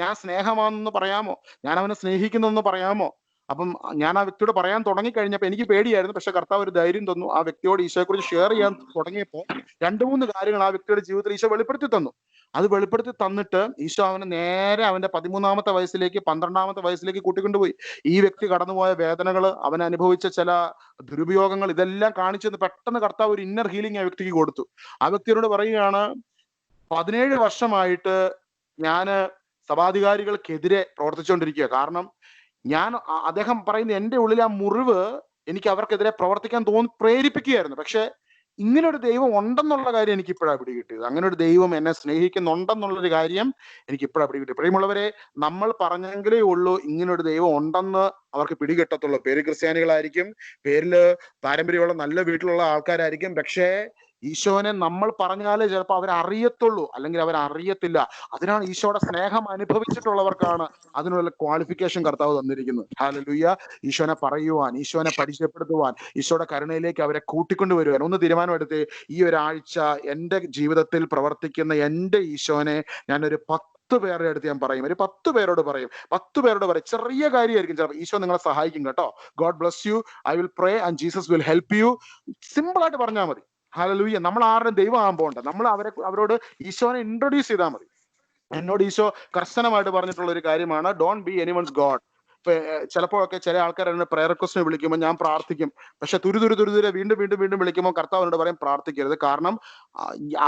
ഞാൻ സ്നേഹമാണെന്ന് പറയാമോ, ഞാൻ അവനെ സ്നേഹിക്കുന്നൊന്ന് പറയാമോ. അപ്പം ഞാൻ ആ വ്യക്തിയോട് പറയാൻ തുടങ്ങിക്കഴിഞ്ഞപ്പോൾ എനിക്ക് പേടിയായിരുന്നു, പക്ഷെ കർത്താവ് ഒരു ധൈര്യം തന്നു. ആ വ്യക്തിയോട് ഈശോയെ കുറിച്ച് ഷെയർ ചെയ്യാൻ തുടങ്ങിയപ്പോൾ 2-3 കാര്യങ്ങൾ ആ വ്യക്തിയുടെ ജീവിതത്തിൽ ഈശോ വെളിപ്പെടുത്തി തന്നു. അത് വെളിപ്പെടുത്തി തന്നിട്ട് ഈശോ അവനെ നേരെ അവന്റെ 13-ാമത്തെ വയസ്സിലേക്ക് 12-ാമത്തെ വയസ്സിലേക്ക് കൂട്ടിക്കൊണ്ടുപോയി. ഈ വ്യക്തി കടന്നുപോയ വേദനകൾ, അവൻ അനുഭവിച്ച ചില ദുരുപയോഗങ്ങൾ, ഇതെല്ലാം കാണിച്ചെന്ന് പെട്ടെന്ന് കർത്താവ് ഒരു ഇന്നർ ഹീലിംഗ് ആ വ്യക്തിക്ക് കൊടുത്തു. ആ വ്യക്തിയോട് പറയുകയാണ്, 17 വർഷമായിട്ട് ഞാന് സഭാധികാരികൾക്കെതിരെ പ്രവർത്തിച്ചുകൊണ്ടിരിക്കുക. കാരണം അദ്ദേഹം പറയുന്നത്, എന്റെ ഉള്ളിൽ ആ മുറിവ് എനിക്ക് അവർക്കെതിരെ പ്രവർത്തിക്കാൻ പ്രേരിപ്പിക്കുകയായിരുന്നു. പക്ഷെ ഇങ്ങനെ ഒരു ദൈവം ഉണ്ടെന്നുള്ള കാര്യം എനിക്ക് ഇപ്പോഴാണ് പിടികിട്ടിയത്. അങ്ങനെ ഒരു ദൈവം എന്നെ സ്നേഹിക്കുന്നുണ്ടെന്നുള്ളൊരു കാര്യം എനിക്ക് ഇപ്പോഴാണ് പിടികിട്ടിയത്. പ്രിയമുള്ളവരെ, നമ്മൾ പറഞ്ഞെങ്കിലേ ഉള്ളൂ ഇങ്ങനെ ഒരു ദൈവം ഉണ്ടെന്ന് അവർക്ക് പിടികിട്ടത്തുള്ളൂ. പേര് ക്രിസ്ത്യാനികളായിരിക്കും, പേരില് പാരമ്പര്യമുള്ള നല്ല വീട്ടിലുള്ള ആൾക്കാരായിരിക്കും, പക്ഷേ ഈശോനെ നമ്മൾ പറഞ്ഞാലേ ചിലപ്പോൾ അവരറിയത്തുള്ളൂ, അല്ലെങ്കിൽ അവരറിയത്തില്ല. അതിനാണ് ഈശോയുടെ സ്നേഹം അനുഭവിച്ചിട്ടുള്ളവർക്കാണ് അതിനുള്ള ക്വാളിഫിക്കേഷൻ കർത്താവ് തന്നിരിക്കുന്നത്. ഹല്ലേലൂയ. ഈശോനെ പറയുവാൻ, ഈശോനെ പരിചയപ്പെടുത്തുവാൻ, ഈശോയുടെ കരുണയിലേക്ക് അവരെ കൂട്ടിക്കൊണ്ടുവരുവാൻ ഒന്ന് തീരുമാനമെടുത്ത്, ഈ ഒരാഴ്ച എൻ്റെ ജീവിതത്തിൽ പ്രവർത്തിക്കുന്ന എൻ്റെ ഈശോനെ ഞാനൊരു 10 പേരുടെ അടുത്ത് ഞാൻ പറയും, ഒരു 10 പേരോട് പറയും. 10 പേരോട് പറയും. ചെറിയ കാര്യമായിരിക്കും ചിലപ്പോൾ, ഈശോ നിങ്ങളെ സഹായിക്കും കേട്ടോ. God bless you, I will pray and Jesus will help you. Simple ആയിട്ട് പറഞ്ഞാൽ മതി. ഹല്ലേലൂയ. നമ്മൾ ആരുടെയും ദൈവം ആകാൻ പോകണ്ട, നമ്മൾ അവരോട് ഈശോനെ ഇൻട്രൊഡ്യൂസ് ചെയ്താൽ മതി. എന്നോട് ഈശോ കർശനമായിട്ട് പറഞ്ഞിട്ടുള്ള ഒരു കാര്യമാണ്, ഡോണ്ട് ബി എനിവൺസ് ഗോഡ്. ഇപ്പൊ ചിലപ്പോഴൊക്കെ ചില ആൾക്കാർ എന്നെ പ്രയർ റിക്വസ്റ്റിന് വിളിക്കുമ്പോൾ ഞാൻ പ്രാർത്ഥിക്കും, പക്ഷെ തുരുതുരെ വീണ്ടും വിളിക്കുമ്പോൾ കർത്താവിനോട് പറയും പ്രാർത്ഥിക്കരുത്, കാരണം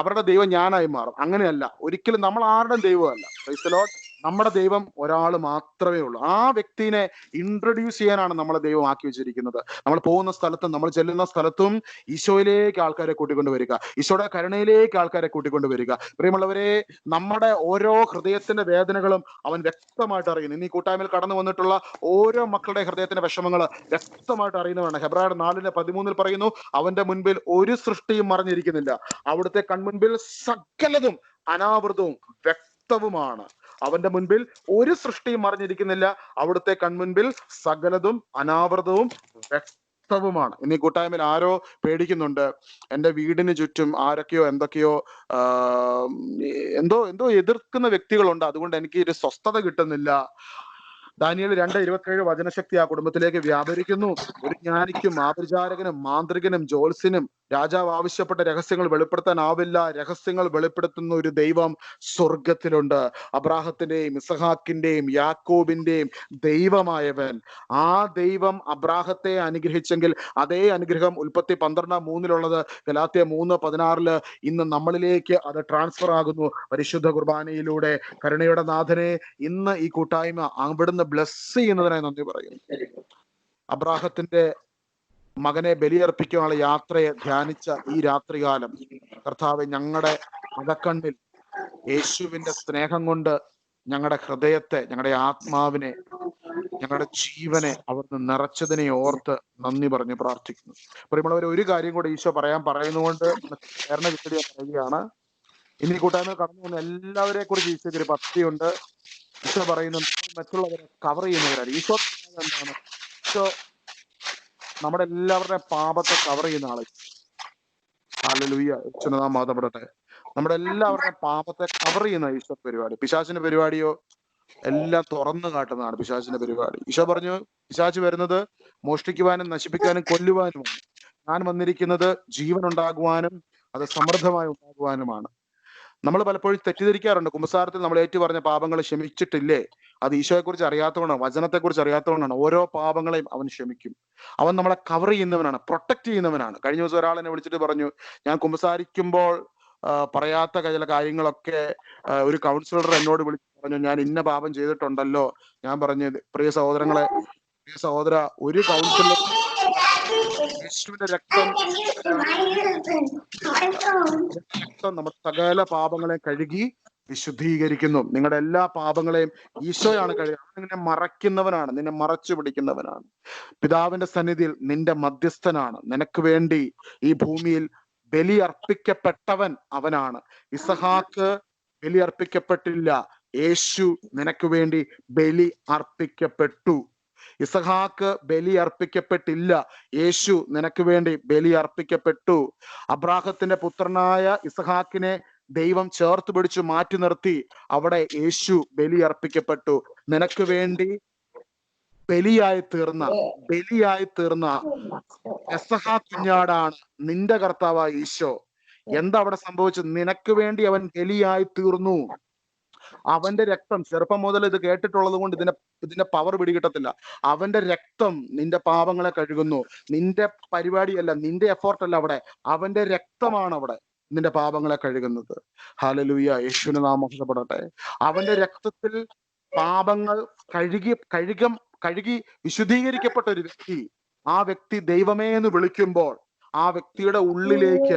അവരുടെ ദൈവം ഞാനായി മാറും. അങ്ങനെയല്ല, ഒരിക്കലും നമ്മൾ ആരുടെയും ദൈവമല്ല. Price the Lord. നമ്മുടെ ദൈവം ഒരാൾ മാത്രമേ ഉള്ളൂ. ആ വ്യക്തിനെ ഇൻട്രൊഡ്യൂസ് ചെയ്യാനാണ് നമ്മളെ ദൈവം ആക്കി വെച്ചിരിക്കുന്നത്. നമ്മൾ പോകുന്ന സ്ഥലത്തും നമ്മൾ ചെല്ലുന്ന സ്ഥലത്തും ഈശോയിലേക്ക് ആൾക്കാരെ കൂട്ടിക്കൊണ്ടുവരിക, ഈശോയുടെ കരുണയിലേക്ക് ആൾക്കാരെ കൂട്ടിക്കൊണ്ടുവരിക. പ്രിയമുള്ളവരെ, നമ്മുടെ ഓരോ ഹൃദയത്തിന്റെ വേദനകളും അവൻ വ്യക്തമായിട്ട് അറിയുന്നു. ഇന്ന് ഈ കൂട്ടായ്മയിൽ കടന്നു വന്നിട്ടുള്ള ഓരോ മക്കളുടെ ഹൃദയത്തിന്റെ വിഷമങ്ങൾ വ്യക്തമായിട്ട് അറിയുന്നതാണ്. ഹെബ്രായർ 4:13 പറയുന്നു, അവന്റെ മുൻപിൽ ഒരു സൃഷ്ടിയും മറഞ്ഞിരിക്കുന്നില്ല, അവിടുത്തെ കൺമുൻപിൽ സകലതും അനാവൃതവും വ്യക്തവുമാണ്. അവന്റെ മുൻപിൽ ഒരു സൃഷ്ടിയും മറിഞ്ഞിരിക്കുന്നില്ല, അവിടുത്തെ കൺമുൻപിൽ സകലതും അനാവൃതവും വ്യക്തവുമാണ്. ഇന്ന് ഈ കൂട്ടായ്മയിൽ ആരോ പേടിക്കുന്നുണ്ട്, എൻ്റെ വീടിന് ചുറ്റും ആരൊക്കെയോ എന്തൊക്കെയോ എന്തോ എതിർക്കുന്ന വ്യക്തികളുണ്ട്, അതുകൊണ്ട് എനിക്ക് ഒരു സ്വസ്ഥത കിട്ടുന്നില്ല. ദാനിയേൽ 2:27 വചനശക്തി ആ കുടുംബത്തിലേക്ക് വ്യാപരിക്കുന്നു. ഒരു ജ്ഞാനിക്കും ആഭിചാരകനും മാന്ത്രികനും ജ്യോത്സ്യനും രാജാവ് ആവശ്യപ്പെട്ട രഹസ്യങ്ങൾ വെളിപ്പെടുത്താനാവില്ല. രഹസ്യങ്ങൾ വെളിപ്പെടുത്തുന്ന ഒരു ദൈവം സ്വർഗത്തിലുണ്ട്. അബ്രാഹത്തിന്റെയും ഇസഹാക്കിന്റെയും യാക്കോബിന്റെയും ദൈവമായവൻ. ആ ദൈവം അബ്രാഹത്തെ അനുഗ്രഹിച്ചെങ്കിൽ അതേ അനുഗ്രഹം ഉൽപ്പത്തി 12:3 ഗലാത്യ 3:16 ഇന്ന് നമ്മളിലേക്ക് അത് ട്രാൻസ്ഫർ ആകുന്നു പരിശുദ്ധ കുർബാനയിലൂടെ. കരുണയുടെ നാഥനെ ഇന്ന് ഈ കൂട്ടായ്മ അവിടുന്ന് ബ്ലസ് ചെയ്യുന്നതിനായി നന്ദി പറയുന്നു. അബ്രാഹത്തിന്റെ മകനെ ബലിയർപ്പിക്കാനുള്ള യാത്രയെ ധ്യാനിച്ച ഈ രാത്രികാലം കർത്താവെ, ഞങ്ങളുടെ അകക്കണ്ണിൽ യേശുവിന്റെ സ്നേഹം കൊണ്ട് ഞങ്ങളുടെ ഹൃദയത്തെ, ഞങ്ങളുടെ ആത്മാവിനെ, ഞങ്ങളുടെ ജീവനെ അവിടുന്ന് നിറച്ചതിനെ ഓർത്ത് നന്ദി പറഞ്ഞ് പ്രാർത്ഥിക്കുന്നു. പ്രിയമുള്ളവരെ, ഒരു കാര്യം കൂടെ ഈശോ പറയുന്നതുകൊണ്ട് പ്രേരണ കിട്ടിയ പറയുകയാണ്. ഇനി കൂട്ടായ്മ കടന്നു വന്ന എല്ലാവരെ കുറിച്ച് ഈശോയ്ക്ക് ഒരു പദ്ധതിയുണ്ട്. ഈശോ പറയുന്നത് മറ്റുള്ളവരെ കവർ ചെയ്യുന്നവരാണ്. ഈശോ എന്താണ്? ഈശോ നമ്മുടെ എല്ലാവരുടെയും പാപത്തെ കവർ ചെയ്യുന്ന ആള്. ഹല്ലേലൂയ. യേശുനാമം മഹത്വപ്പെടട്ടെ. നമ്മുടെ എല്ലാവരുടെയും പാപത്തെ കവർ ചെയ്യുന്ന ഈശോ പരിപാടി. പിശാചിന്റെ പരിപാടിയോ എല്ലാം തുറന്നു കാട്ടുന്നതാണ് പിശാചിന്റെ പരിപാടി. ഈശോ പറഞ്ഞു, പിശാച് വരുന്നത് മോഷ്ടിക്കുവാനും നശിപ്പിക്കാനും കൊല്ലുവാനുമാണ്. ഞാൻ വന്നിരിക്കുന്നത് ജീവൻ ഉണ്ടാകുവാനും അത് സമൃദ്ധമായി ഉണ്ടാകുവാനുമാണ്. നമ്മൾ പലപ്പോഴും തെറ്റിദ്ധരിക്കാറുണ്ട്. കുമ്പസാരത്തിൽ നമ്മൾ ഏറ്റു പറഞ്ഞ പാപങ്ങൾ ക്ഷമിച്ചിട്ടില്ലേ? അത് ഈശോയെക്കുറിച്ച് അറിയാത്തതുകൊണ്ടാണ്, വചനത്തെക്കുറിച്ച് അറിയാത്തതുകൊണ്ടാണ്. ഓരോ പാപങ്ങളെയും അവൻ ക്ഷമിക്കും. അവൻ നമ്മളെ കവർ ചെയ്യുന്നവനാണ്, പ്രൊട്ടക്ട് ചെയ്യുന്നവനാണ്. കഴിഞ്ഞ ദിവസം ഒരാൾ എന്നെ വിളിച്ചിട്ട് പറഞ്ഞു, ഞാൻ കുമ്പസാരിക്കുമ്പോൾ പറയാത്ത ചില കാര്യങ്ങളൊക്കെ ഒരു കൗൺസിലർ എന്നോട് വിളിച്ചു പറഞ്ഞു, ഞാൻ ഇന്ന പാപം ചെയ്തിട്ടുണ്ടല്ലോ. ഞാൻ പറഞ്ഞു, പ്രിയ സഹോദരങ്ങളെ, പ്രിയ സഹോദര, ഒരു കൗൺസിലർ യേശുവിന്റെ രക്തം നമ്മുടെ സകല പാപങ്ങളെ കഴുകി വിശുദ്ധീകരിക്കുന്നു. നിങ്ങളുടെ എല്ലാ പാപങ്ങളെയും ഈശോയാണ് കഴുകുക. നിന്നെ മറയ്ക്കുന്നവനാണ്, നിന്നെ മറച്ചു പിടിക്കുന്നവനാണ്. പിതാവിന്റെ സന്നിധിയിൽ നിന്റെ മധ്യസ്ഥനാണ്. നിനക്ക് വേണ്ടി ഈ ഭൂമിയിൽ ബലി അർപ്പിക്കപ്പെട്ടവൻ അവനാണ്. ഇസഹാക്ക് ബലി അർപ്പിക്കപ്പെട്ടില്ല, യേശു നിനക്ക് വേണ്ടി ബലി അർപ്പിക്കപ്പെട്ടു. ഇസഹാക്ക് ബലി അർപ്പിക്കപ്പെട്ടില്ല, യേശു നിനക്ക് വേണ്ടി ബലി അർപ്പിക്കപ്പെട്ടു. അബ്രാഹത്തിന്റെ പുത്രനായ ഇസഹാക്കിനെ ദൈവം ചേർത്ത് പിടിച്ച് മാറ്റി നിർത്തി. അവിടെ യേശു ബലി അർപ്പിക്കപ്പെട്ടു. നിനക്ക് വേണ്ടി ബലിയായി തീർന്ന പെസഹ കുഞ്ഞാടാണ് നിന്റെ കർത്താവായ ഈശോ. എന്താ അവിടെ സംഭവിച്ചത്? നിനക്ക് വേണ്ടി അവൻ ബലിയായി തീർന്നു. അവന്റെ രക്തം, ചെറുപ്പം മുതൽ ഇത് കേട്ടിട്ടുള്ളത് കൊണ്ട് ഇതിന്റെ പവർ പിടികിട്ടത്തില്ല. അവന്റെ രക്തം നിന്റെ പാപങ്ങളെ കഴുകുന്നു. നിന്റെ പരിപാടിയല്ല, നിന്റെ എഫോർട്ടല്ല അവിടെ, അവന്റെ രക്തമാണ് അവിടെ നിന്റെ പാപങ്ങളെ കഴുകുന്നത്. ഹല്ലേലൂയ, യേശുവിന്റെ നാമം മഹത്വപ്പെടട്ടെ. അവന്റെ രക്തത്തിൽ പാപങ്ങൾ കഴുകി വിശുദ്ധീകരിക്കപ്പെട്ട ഒരു വ്യക്തി, ആ വ്യക്തി ദൈവമേ എന്ന് വിളിക്കുമ്പോൾ ആ വ്യക്തിയുടെ ഉള്ളിലേക്ക്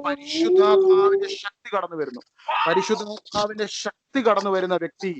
പരിശുദ്ധാത്മാവിന്റെ ശക്തി കടന്നു വരുന്നു. പരിശുദ്ധാത്മാവിന്റെ ശക്തി കടന്നു വരുന്ന വ്യക്തി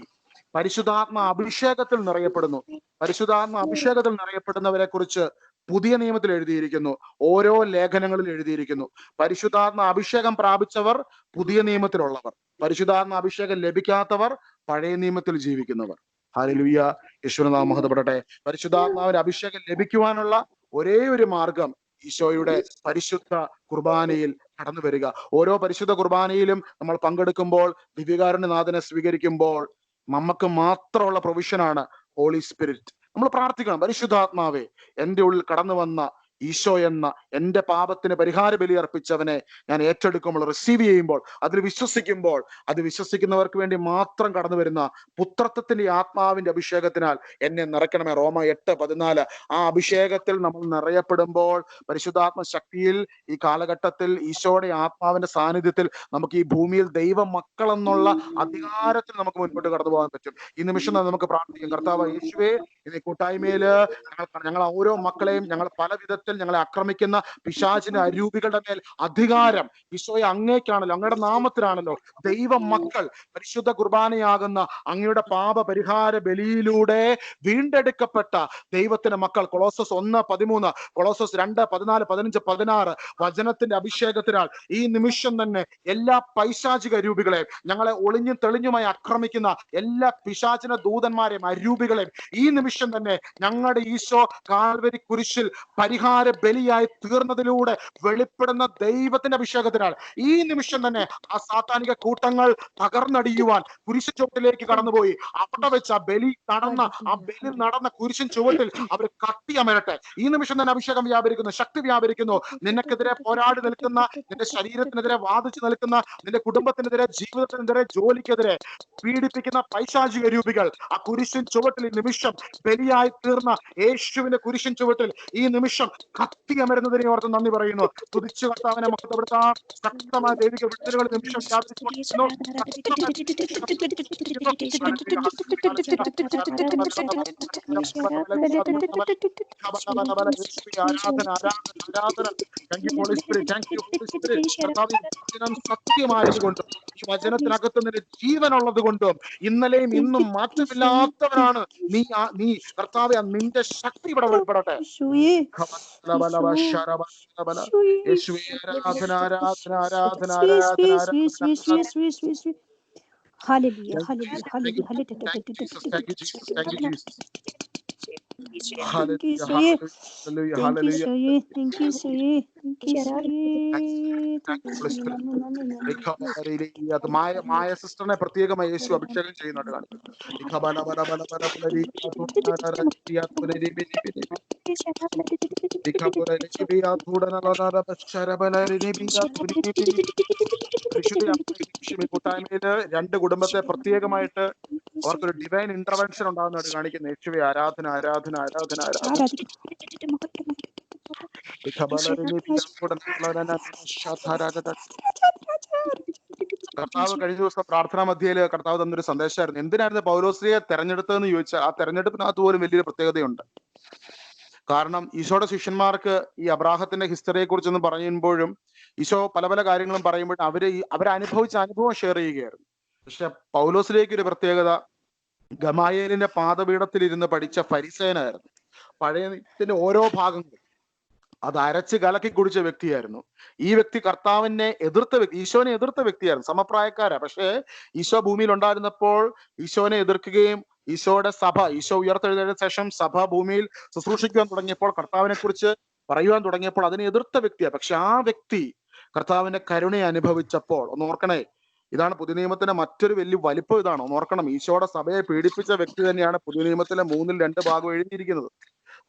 പരിശുദ്ധാത്മ അഭിഷേകത്തിൽ നിറയപ്പെടുന്നു. പരിശുദ്ധാത്മ അഭിഷേകത്തിൽ നിറയപ്പെടുന്നവരെ കുറിച്ച് പുതിയ നിയമത്തിൽ എഴുതിയിരിക്കുന്നു, ഓരോ ലേഖനങ്ങളിൽ എഴുതിയിരിക്കുന്നു. പരിശുദ്ധാത്മ അഭിഷേകം പ്രാപിച്ചവർ പുതിയ നിയമത്തിലുള്ളവർ, പരിശുദ്ധാത്മ അഭിഷേകം ലഭിക്കാത്തവർ പഴയ നിയമത്തിൽ ജീവിക്കുന്നവർ. ഹല്ലേലൂയ, യേശുവിന്റെ നാമം മഹത്വപ്പെടട്ടെ. പരിശുദ്ധാത്മാവിന്റെ അഭിഷേകം ലഭിക്കുവാനുള്ള ഒരേ ഒരു മാർഗം ഈശോയുടെ പരിശുദ്ധ കുർബാനയിൽ കടന്നു വരിക. ഓരോ പരിശുദ്ധ കുർബാനയിലും നമ്മൾ പങ്കെടുക്കുമ്പോൾ, ദിവ്യകാരുണ്യനാഥനെ സ്വീകരിക്കുമ്പോൾ നമുക്ക് മാത്രമുള്ള പ്രൊവിഷനാണ് ഹോളി സ്പിരിറ്റ്. നമ്മൾ പ്രാർത്ഥിക്കണം, പരിശുദ്ധാത്മാവേ, എൻ്റെ ഉള്ളിൽ കടന്നു വന്ന ഈശോ എന്ന എൻ്റെ പാപത്തിന് പരിഹാര ബലി അർപ്പിച്ചവനെ ഞാൻ ഏറ്റെടുക്കുമ്പോൾ, റിസീവ് ചെയ്യുമ്പോൾ, അതിൽ വിശ്വസിക്കുമ്പോൾ, അത് വിശ്വസിക്കുന്നവർക്ക് വേണ്ടി മാത്രം കടന്നു വരുന്ന പുത്രത്വത്തിന്റെ ആത്മാവിന്റെ അഭിഷേകത്തിനാൽ എന്നെ നിറയ്ക്കണമേ. റോമ 8:14. ആ അഭിഷേകത്തിൽ നമ്മൾ നിറയപ്പെടുമ്പോൾ, പരിശുദ്ധാത്മ ശക്തിയിൽ ഈ കാലഘട്ടത്തിൽ ഈശോയുടെ ആത്മാവിന്റെ സാന്നിധ്യത്തിൽ നമുക്ക് ഈ ഭൂമിയിൽ ദൈവ മക്കളെന്നുള്ള അധികാരത്തിൽ നമുക്ക് മുൻപോട്ട് കടന്നു പോകാൻ പറ്റും. ഈ നിമിഷം നമുക്ക് പ്രാർത്ഥിക്കാം. കർത്താവ് യേശുവേ, ഇന്ന് കൂട്ടായ്മയില് ഞങ്ങൾ ഓരോ മക്കളെയും ഞങ്ങൾ പല വിധത്തിൽ ഞങ്ങളെ ആക്രമിക്കുന്ന പിശാചിന്റെ അരൂപികളുടെ മേൽ അധികാരം ഈശോയെ അങ്ങേക്കാണല്ലോ, അങ്ങയുടെ നാമത്തിലാണല്ലോ ദൈവ മക്കൾ പരിശുദ്ധ കുർബാനയാകുന്ന അങ്ങയുടെ പാപ പരിഹാര ബലിയിലൂടെ വീണ്ടെടുക്കപ്പെട്ട ദൈവത്തിന്റെ മക്കൾ. കൊളോസസ് 1:13, കൊളോസസ് 2:14, 15, 16 വചനത്തിന്റെ അഭിഷേകത്തിനാൽ ഈ നിമിഷം തന്നെ എല്ലാ പൈശാചിക രൂപികളെയും, ഞങ്ങളെ ഒളിഞ്ഞും തെളിഞ്ഞുമായി ആക്രമിക്കുന്ന എല്ലാ പിശാചിന ദൂതന്മാരെയും അരൂപികളെയും ഈ നിമിഷം തന്നെ ഞങ്ങളുടെ ഈശോ കാൽവരി കുരിശിൽ പരിഹാര ബലിയായി തീർന്നതിലൂടെ വെളിപ്പെടുന്ന ദൈവത്തിന്റെ അഭിഷേകത്തിനാൽ ഈ നിമിഷം തന്നെ ആ സാത്താനിക കൂട്ടങ്ങൾ തകർന്നടിയുവാൻ കുരിശ് ചുവട്ടിലേക്ക് കടന്നുപോയി. അവിടെ വെച്ച് ആ ബലി നടന്ന കുരിശിൻ ചുവട്ടിൽ അവർ കത്തിയമരട്ടെ. ഈ നിമിഷം തന്നെ അഭിഷേകം വ്യാപരിക്കുന്നു, ശക്തി വ്യാപരിക്കുന്നു. നിനക്കെതിരെ പോരാടി നിൽക്കുന്ന, നിന്റെ ശരീരത്തിനെതിരെ വാദിച്ചു നിൽക്കുന്ന, നിന്റെ കുടുംബത്തിനെതിരെ, ജീവിതത്തിനെതിരെ, ജോലിക്കെതിരെ പീഡിപ്പിക്കുന്ന പൈശാചിക രൂപികൾ ആ കുരിശിൻ ചുവട്ടിൽ ഈ നിമിഷം ബലിയായി തീർന്ന യേശുവിന്റെ കുരിശിൻ ചുവട്ടിൽ ഈ നിമിഷം കത്തിയമരുന്നതിനെ ഓർത്ത് നന്ദി പറയുന്നു. തുതിച്ചു കർത്താവിനെ മഹത്വപ്പെടുത്താം. ശക്തമായ ദൈവിക വിടുതലുകൾ നിമിഷം സത്യമായതുകൊണ്ടും ഈ വചനത്തിനകത്ത് നിന്റെ ജീവനുള്ളത് കൊണ്ടും ഇന്നലെയും ഇന്നും മാറ്റമില്ലാത്തവരാണ് നീ കർത്താവേ. നിന്റെ ശക്തി ഇവിടെ വെളിപ്പെടട്ടെ. മായ സിസ്റ്ററിനെ പ്രത്യേകമായി യേശു അഭിഷേകം ചെയ്യുന്നുണ്ട് കാണിക്കുന്നു. പരിശുദ്ധ അമ്മ കൂട്ടായ്മയില് 2 കുടുംബത്തെ പ്രത്യേകമായിട്ട് അവർക്കൊരു ഡിവൈൻ ഇന്റർവെൻഷൻ ഉണ്ടാകുന്നതായിട്ട് കാണിക്കുന്ന യേശുവെ ആരാധന ആരാധന ആരാധന ആരാധന. കർത്താവ് കഴിഞ്ഞ ദിവസം പ്രാർത്ഥനാ മധ്യയില് കർത്താവ് തന്നൊരു സന്ദേശമായിരുന്നു. എന്തിനായിരുന്നു പൗലോസ്ലിയെ തെരഞ്ഞെടുത്തതെന്ന് ചോദിച്ചാൽ ആ തെരഞ്ഞെടുപ്പിനകത്ത് പോലും വലിയൊരു പ്രത്യേകതയുണ്ട്. കാരണം ഈശോയുടെ ശിഷ്യന്മാർക്ക് ഈ അബ്രാഹത്തിന്റെ ഹിസ്റ്ററിയെ കുറിച്ചൊന്നും പറയുമ്പോഴും ഈശോ പല പല കാര്യങ്ങളും പറയുമ്പോഴും അവരനുഭവിച്ച അനുഭവം ഷെയർ ചെയ്യുകയായിരുന്നു. പക്ഷെ പൗലോസിലേക്ക് ഒരു പ്രത്യേകത, ഗമായേലിന്റെ പാദപീഠത്തിൽ ഇരുന്ന് പഠിച്ച ഫരിസേയനായിരുന്നു. പഴയ നിയമത്തിന്റെ ഓരോ ഭാഗങ്ങളും അത് അരച്ച് കലക്കി കുടിച്ച വ്യക്തിയായിരുന്നു. ഈ വ്യക്തി കർത്താവിനെ എതിർത്ത വ്യക്തി, ഈശോനെ എതിർത്ത വ്യക്തിയായിരുന്നു. സമപ്രായക്കാരാ. പക്ഷേ ഈശോ ഭൂമിയിൽ ഉണ്ടായിരുന്നപ്പോൾ ഈശോനെ എതിർക്കുകയും ഈശോയുടെ സഭ, ഈശോ ഉയർത്തെഴുന്നേറ്റ ശേഷം സഭ ഭൂമിയിൽ ശുശ്രൂഷിക്കുവാൻ തുടങ്ങിയപ്പോൾ, കർത്താവിനെ കുറിച്ച് പറയുവാൻ തുടങ്ങിയപ്പോൾ അതിനെ എതിർത്ത വ്യക്തിയാണ്. പക്ഷെ ആ വ്യക്തി കർത്താവിന്റെ കരുണയെ അനുഭവിച്ചപ്പോൾ, ഒന്ന് ഓർക്കണേ, ഇതാണ് പുതിയ നിയമത്തിന്റെ മറ്റൊരു വലിയ വലിപ്പം. ഇതാണ് ഒന്ന് ഓർക്കണം. ഈശോയുടെ സഭയെ പീഡിപ്പിച്ച വ്യക്തി തന്നെയാണ് പുതിയ നിയമത്തിലെ 3/2 ഭാഗം എഴുതിയിരിക്കുന്നത്.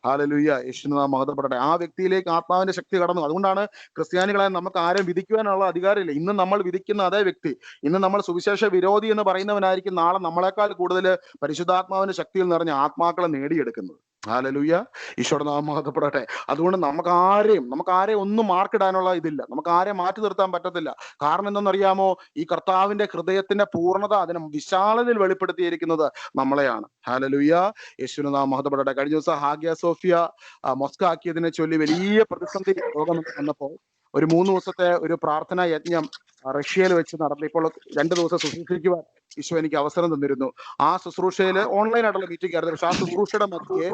ഹല്ലേലൂയ, യേശുനാമം മഹത്വപ്പെടട്ടെ. ആ വ്യക്തിയിലേക്ക് ആത്മാവിന്റെ ശക്തി കടന്നു. അതുകൊണ്ടാണ് ക്രിസ്ത്യാനികളെ നമുക്ക് ആരും വിധിക്കുവാനുള്ള അധികാരമില്ല. ഇന്ന് നമ്മൾ വിധിക്കുന്ന അതേ വ്യക്തി, ഇന്ന് നമ്മൾ സുവിശേഷ വിരോധി എന്ന് പറയുന്നവനായിരിക്കും നാളെ നമ്മളെക്കാൾ കൂടുതൽ പരിശുദ്ധാത്മാവിന്റെ ശക്തിയിൽ നിറഞ്ഞ ആത്മാക്കളെ നേടിയെടുക്കുന്നത്. ഹല്ലേലൂയ, ഈശോയുടെ നാമം മഹത്വപ്പെടട്ടെ. അതുകൊണ്ട് നമുക്ക് ആരെയും ഒന്നും മാർക്കിടാനുള്ള ഇതില്ല. നമുക്ക് ആരെയും മാറ്റി നിർത്താൻ പറ്റത്തില്ല. കാരണം എന്തെന്നറിയാമോ? ഈ കർത്താവിന്റെ ഹൃദയത്തിന്റെ പൂർണ്ണത, അതിനെ വിശാലതയിൽ വെളിപ്പെടുത്തിയിരിക്കുന്നത് നമ്മളെയാണ്. ഹല്ലേലൂയ, യേശുവിന്റെ നാമം മഹത്വപ്പെടട്ടെ. കഴിഞ്ഞ ദിവസം ഹാഗിയ സോഫിയ മൊസ്ക് ആക്കിയതിനെ ചൊല്ലി വലിയ പ്രതിസന്ധി രോഗം വന്നപ്പോൾ ഒരു 3 ദിവസത്തെ ഒരു പ്രാർത്ഥനാ യജ്ഞം റഷ്യയിൽ വെച്ച് നടത്തി. ഇപ്പോൾ 2 ദിവസം ശുശ്രൂഷിക്കുവാൻ ഈശോ എനിക്ക് അവസരം തന്നിരുന്നു. ആ ശുശ്രൂഷയിൽ ഓൺലൈനായിട്ടുള്ള മീറ്റിംഗ് ആയിരുന്നു. പക്ഷെ ആ ശുശ്രൂഷയുടെ മധ്യേ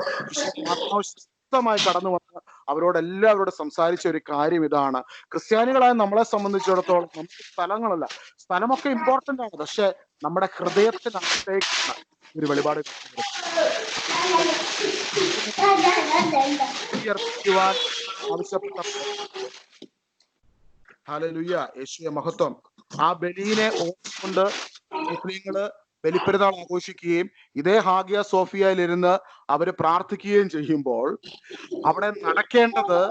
ശക്തമായി കടന്നു വന്ന് അവരോടെല്ലാവരോടും സംസാരിച്ച ഒരു കാര്യം ഇതാണ്: ക്രിസ്ത്യാനികളായ നമ്മളെ സംബന്ധിച്ചിടത്തോളം നമുക്ക് സ്ഥലങ്ങളല്ല, സ്ഥലമൊക്കെ ഇമ്പോർട്ടന്റ് ആണ്, പക്ഷെ നമ്മുടെ ഹൃദയത്തിനകത്തേക്ക് ഒരു വെളിപാട് ആവശ്യപ്പെട്ടപ്പോൾ, ഹല്ലേലൂയ, യേശുവേ മഹത്വം, ആ ബലിയെ ഓർത്തുകൊണ്ട് മുസ്ലിങ്ങള് ബലിപ്പെരുന്നാൾ ആഘോഷിക്കുകയും ഇതേ ഹാഗിയ സോഫിയയിലിരുന്ന് അവര് പ്രാർത്ഥിക്കുകയും ചെയ്യുമ്പോൾ, അവിടെ നടക്കേണ്ടത്,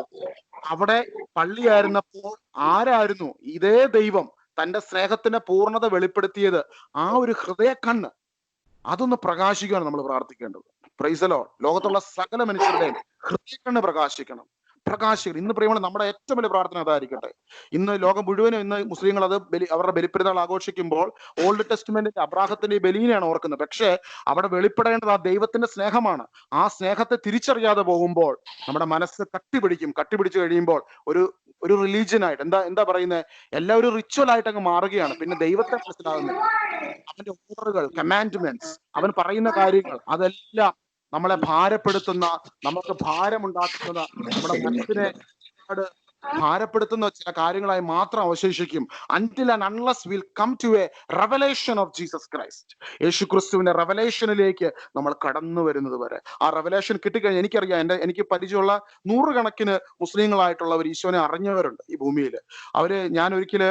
അവിടെ പള്ളിയായിരുന്നപ്പോൾ ആരായിരുന്നു ഇതേ ദൈവം തന്റെ സ്നേഹത്തിന്റെ പൂർണ്ണത വെളിപ്പെടുത്തിയത്? ആ ഒരു ഹൃദയ കണ്ണ് അതൊന്ന് പ്രകാശിക്കുകയാണ് നമ്മൾ പ്രാർത്ഥിക്കേണ്ടത്. Price the Lord. ലോകത്തുള്ള സകല മനുഷ്യരുടെയും ഹൃദയക്കണ്ണ് പ്രകാശിക്കണം. ഇന്ന് പ്രിയമുള്ള നമ്മുടെ ഏറ്റവും വലിയ പ്രാർത്ഥന അതായിരിക്കട്ടെ. ഇന്ന് ലോകം മുഴുവനും, ഇന്ന് മുസ്ലിങ്ങൾ അത് അവരുടെ ബലിപ്പെരുന്നാൾ ആഘോഷിക്കുമ്പോൾ ഓൾഡ് ടെസ്റ്റ്മെന്റിന്റെ അബ്രാഹത്തിന്റെ ബലിനെയാണ് ഓർക്കുന്നത്. പക്ഷേ അവിടെ വെളിപ്പെടേണ്ടത് ആ ദൈവത്തിന്റെ സ്നേഹമാണ്. ആ സ്നേഹത്തെ തിരിച്ചറിയാതെ പോകുമ്പോൾ നമ്മുടെ മനസ്സ് കട്ടിപിടിച്ചു കഴിയുമ്പോൾ ഒരു റിലീജിയനായിട്ട് എന്താ പറയുന്നത്, എല്ലാം ഒരു റിച്വൽ ആയിട്ട് അങ്ങ് മാറുകയാണ്. പിന്നെ ദൈവത്തെ മനസ്സിലാകുന്നില്ല. അവന്റെ ഓർഡറുകൾ, കമാൻഡ്മെന്റ്സ്, അവൻ പറയുന്ന കാര്യങ്ങൾ, അതെല്ലാം നമ്മളെ ഭാരപ്പെടുത്തുന്ന, നമുക്ക് ഭാരമുണ്ടാക്കുന്ന, നമ്മുടെ മനസ്സിനെ ഭാരപ്പെടുത്തുന്ന ചില കാര്യങ്ങളായി മാത്രം അവശേഷിക്കും. Until and unless we'll come to a revelation of Jesus Christ, യേശു ക്രിസ്തുവിന്റെ റെവലേഷനിലേക്ക് നമ്മൾ കടന്നു വരുന്നത് വരെ. ആ റെവലേഷൻ കിട്ടിക്കഴിഞ്ഞാൽ, എനിക്കറിയാം, എനിക്ക് പരിചയമുള്ള 100 കണക്കിന് മുസ്ലിങ്ങളായിട്ടുള്ളവർ ഈശോനെ അറിഞ്ഞവരുണ്ട് ഈ ഭൂമിയിൽ. ഞാൻ ഒരിക്കല്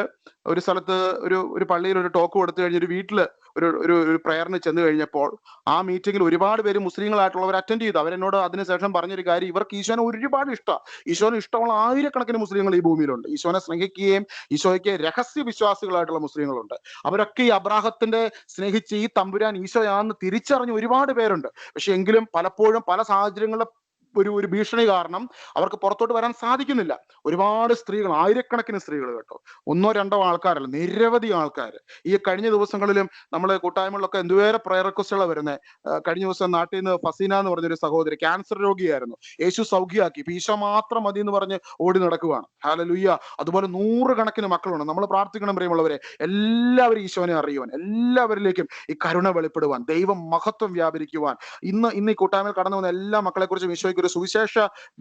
ഒരു സ്ഥലത്ത് ഒരു പള്ളിയിൽ ഒരു ടോക്ക് കൊടുത്തു കഴിഞ്ഞ ഒരു വീട്ടില് ഒരു പ്രയറിന് ചെന്ന് കഴിഞ്ഞപ്പോൾ ആ മീറ്റിംഗിൽ ഒരുപാട് പേര് മുസ്ലിങ്ങളായിട്ടുള്ളവർ അറ്റൻഡ് ചെയ്തു. അവരെന്നോട് അതിനുശേഷം പറഞ്ഞൊരു കാര്യം, ഇവർക്ക് ഈശോനെ ഒരുപാട് ഇഷ്ടമാണ്. ഈശോനെ ഇഷ്ടമുള്ള ആയിരക്കണക്കിന് മുസ്ലിങ്ങൾ ഈ ഭൂമിയിലുണ്ട്. ഈശോനെ സ്നേഹിക്കുകയും ഈശോയ്ക്ക് രഹസ്യ വിശ്വാസികളായിട്ടുള്ള മുസ്ലിങ്ങളുണ്ട്. അവരൊക്കെ ഈ അബ്രാഹത്തിന്റെ സ്നേഹിച്ച് ഈ തമ്പുരാൻ ഈശോയാണെന്ന് തിരിച്ചറിഞ്ഞ ഒരുപാട് പേരുണ്ട്. പക്ഷെ എങ്കിലും പലപ്പോഴും പല സാഹചര്യങ്ങളിലെ ഒരു ഭീഷണി കാരണം അവർക്ക് പുറത്തോട്ട് വരാൻ സാധിക്കുന്നില്ല. ഒരുപാട് സ്ത്രീകൾ, ആയിരക്കണക്കിന് സ്ത്രീകൾ കേട്ടോ, 1-2 ആൾക്കാരല്ല, നിരവധി ആൾക്കാർ. ഈ കഴിഞ്ഞ ദിവസങ്ങളിലും നമ്മള് കൂട്ടായ്മകളിലൊക്കെ എന്തുവേറെ പ്രയർ റിക്വസ്റ്റുകളാണ് വരുന്നത്. കഴിഞ്ഞ ദിവസം നാട്ടിൽ നിന്ന് ഫസീന എന്ന് പറഞ്ഞൊരു സഹോദരി ക്യാൻസർ രോഗിയായിരുന്നു. യേശു സൗഖ്യമാക്കി, ഈശോ മാത്രം മതി എന്ന് പറഞ്ഞ് ഓടി നടക്കുവാണ്. ഹല്ലേലൂയ. അതുപോലെ 100 കണക്കിന് മക്കളുണ്ട്. നമ്മൾ പ്രാർത്ഥിക്കണം പ്രിയമുള്ളവരെ, എല്ലാവരും ഈശോനെ അറിയുവാൻ, എല്ലാവരിലേക്കും ഈ കരുണ വെളിപ്പെടുവാൻ, ദൈവം മഹത്വം വ്യാപരിക്കുവാൻ. ഇന്ന് ഈ കൂട്ടായ്മയിൽ കടന്നു വന്ന എല്ലാ മക്കളെ കുറിച്ചും ഈശോയ്ക്ക് ഒരു സുവിശേഷ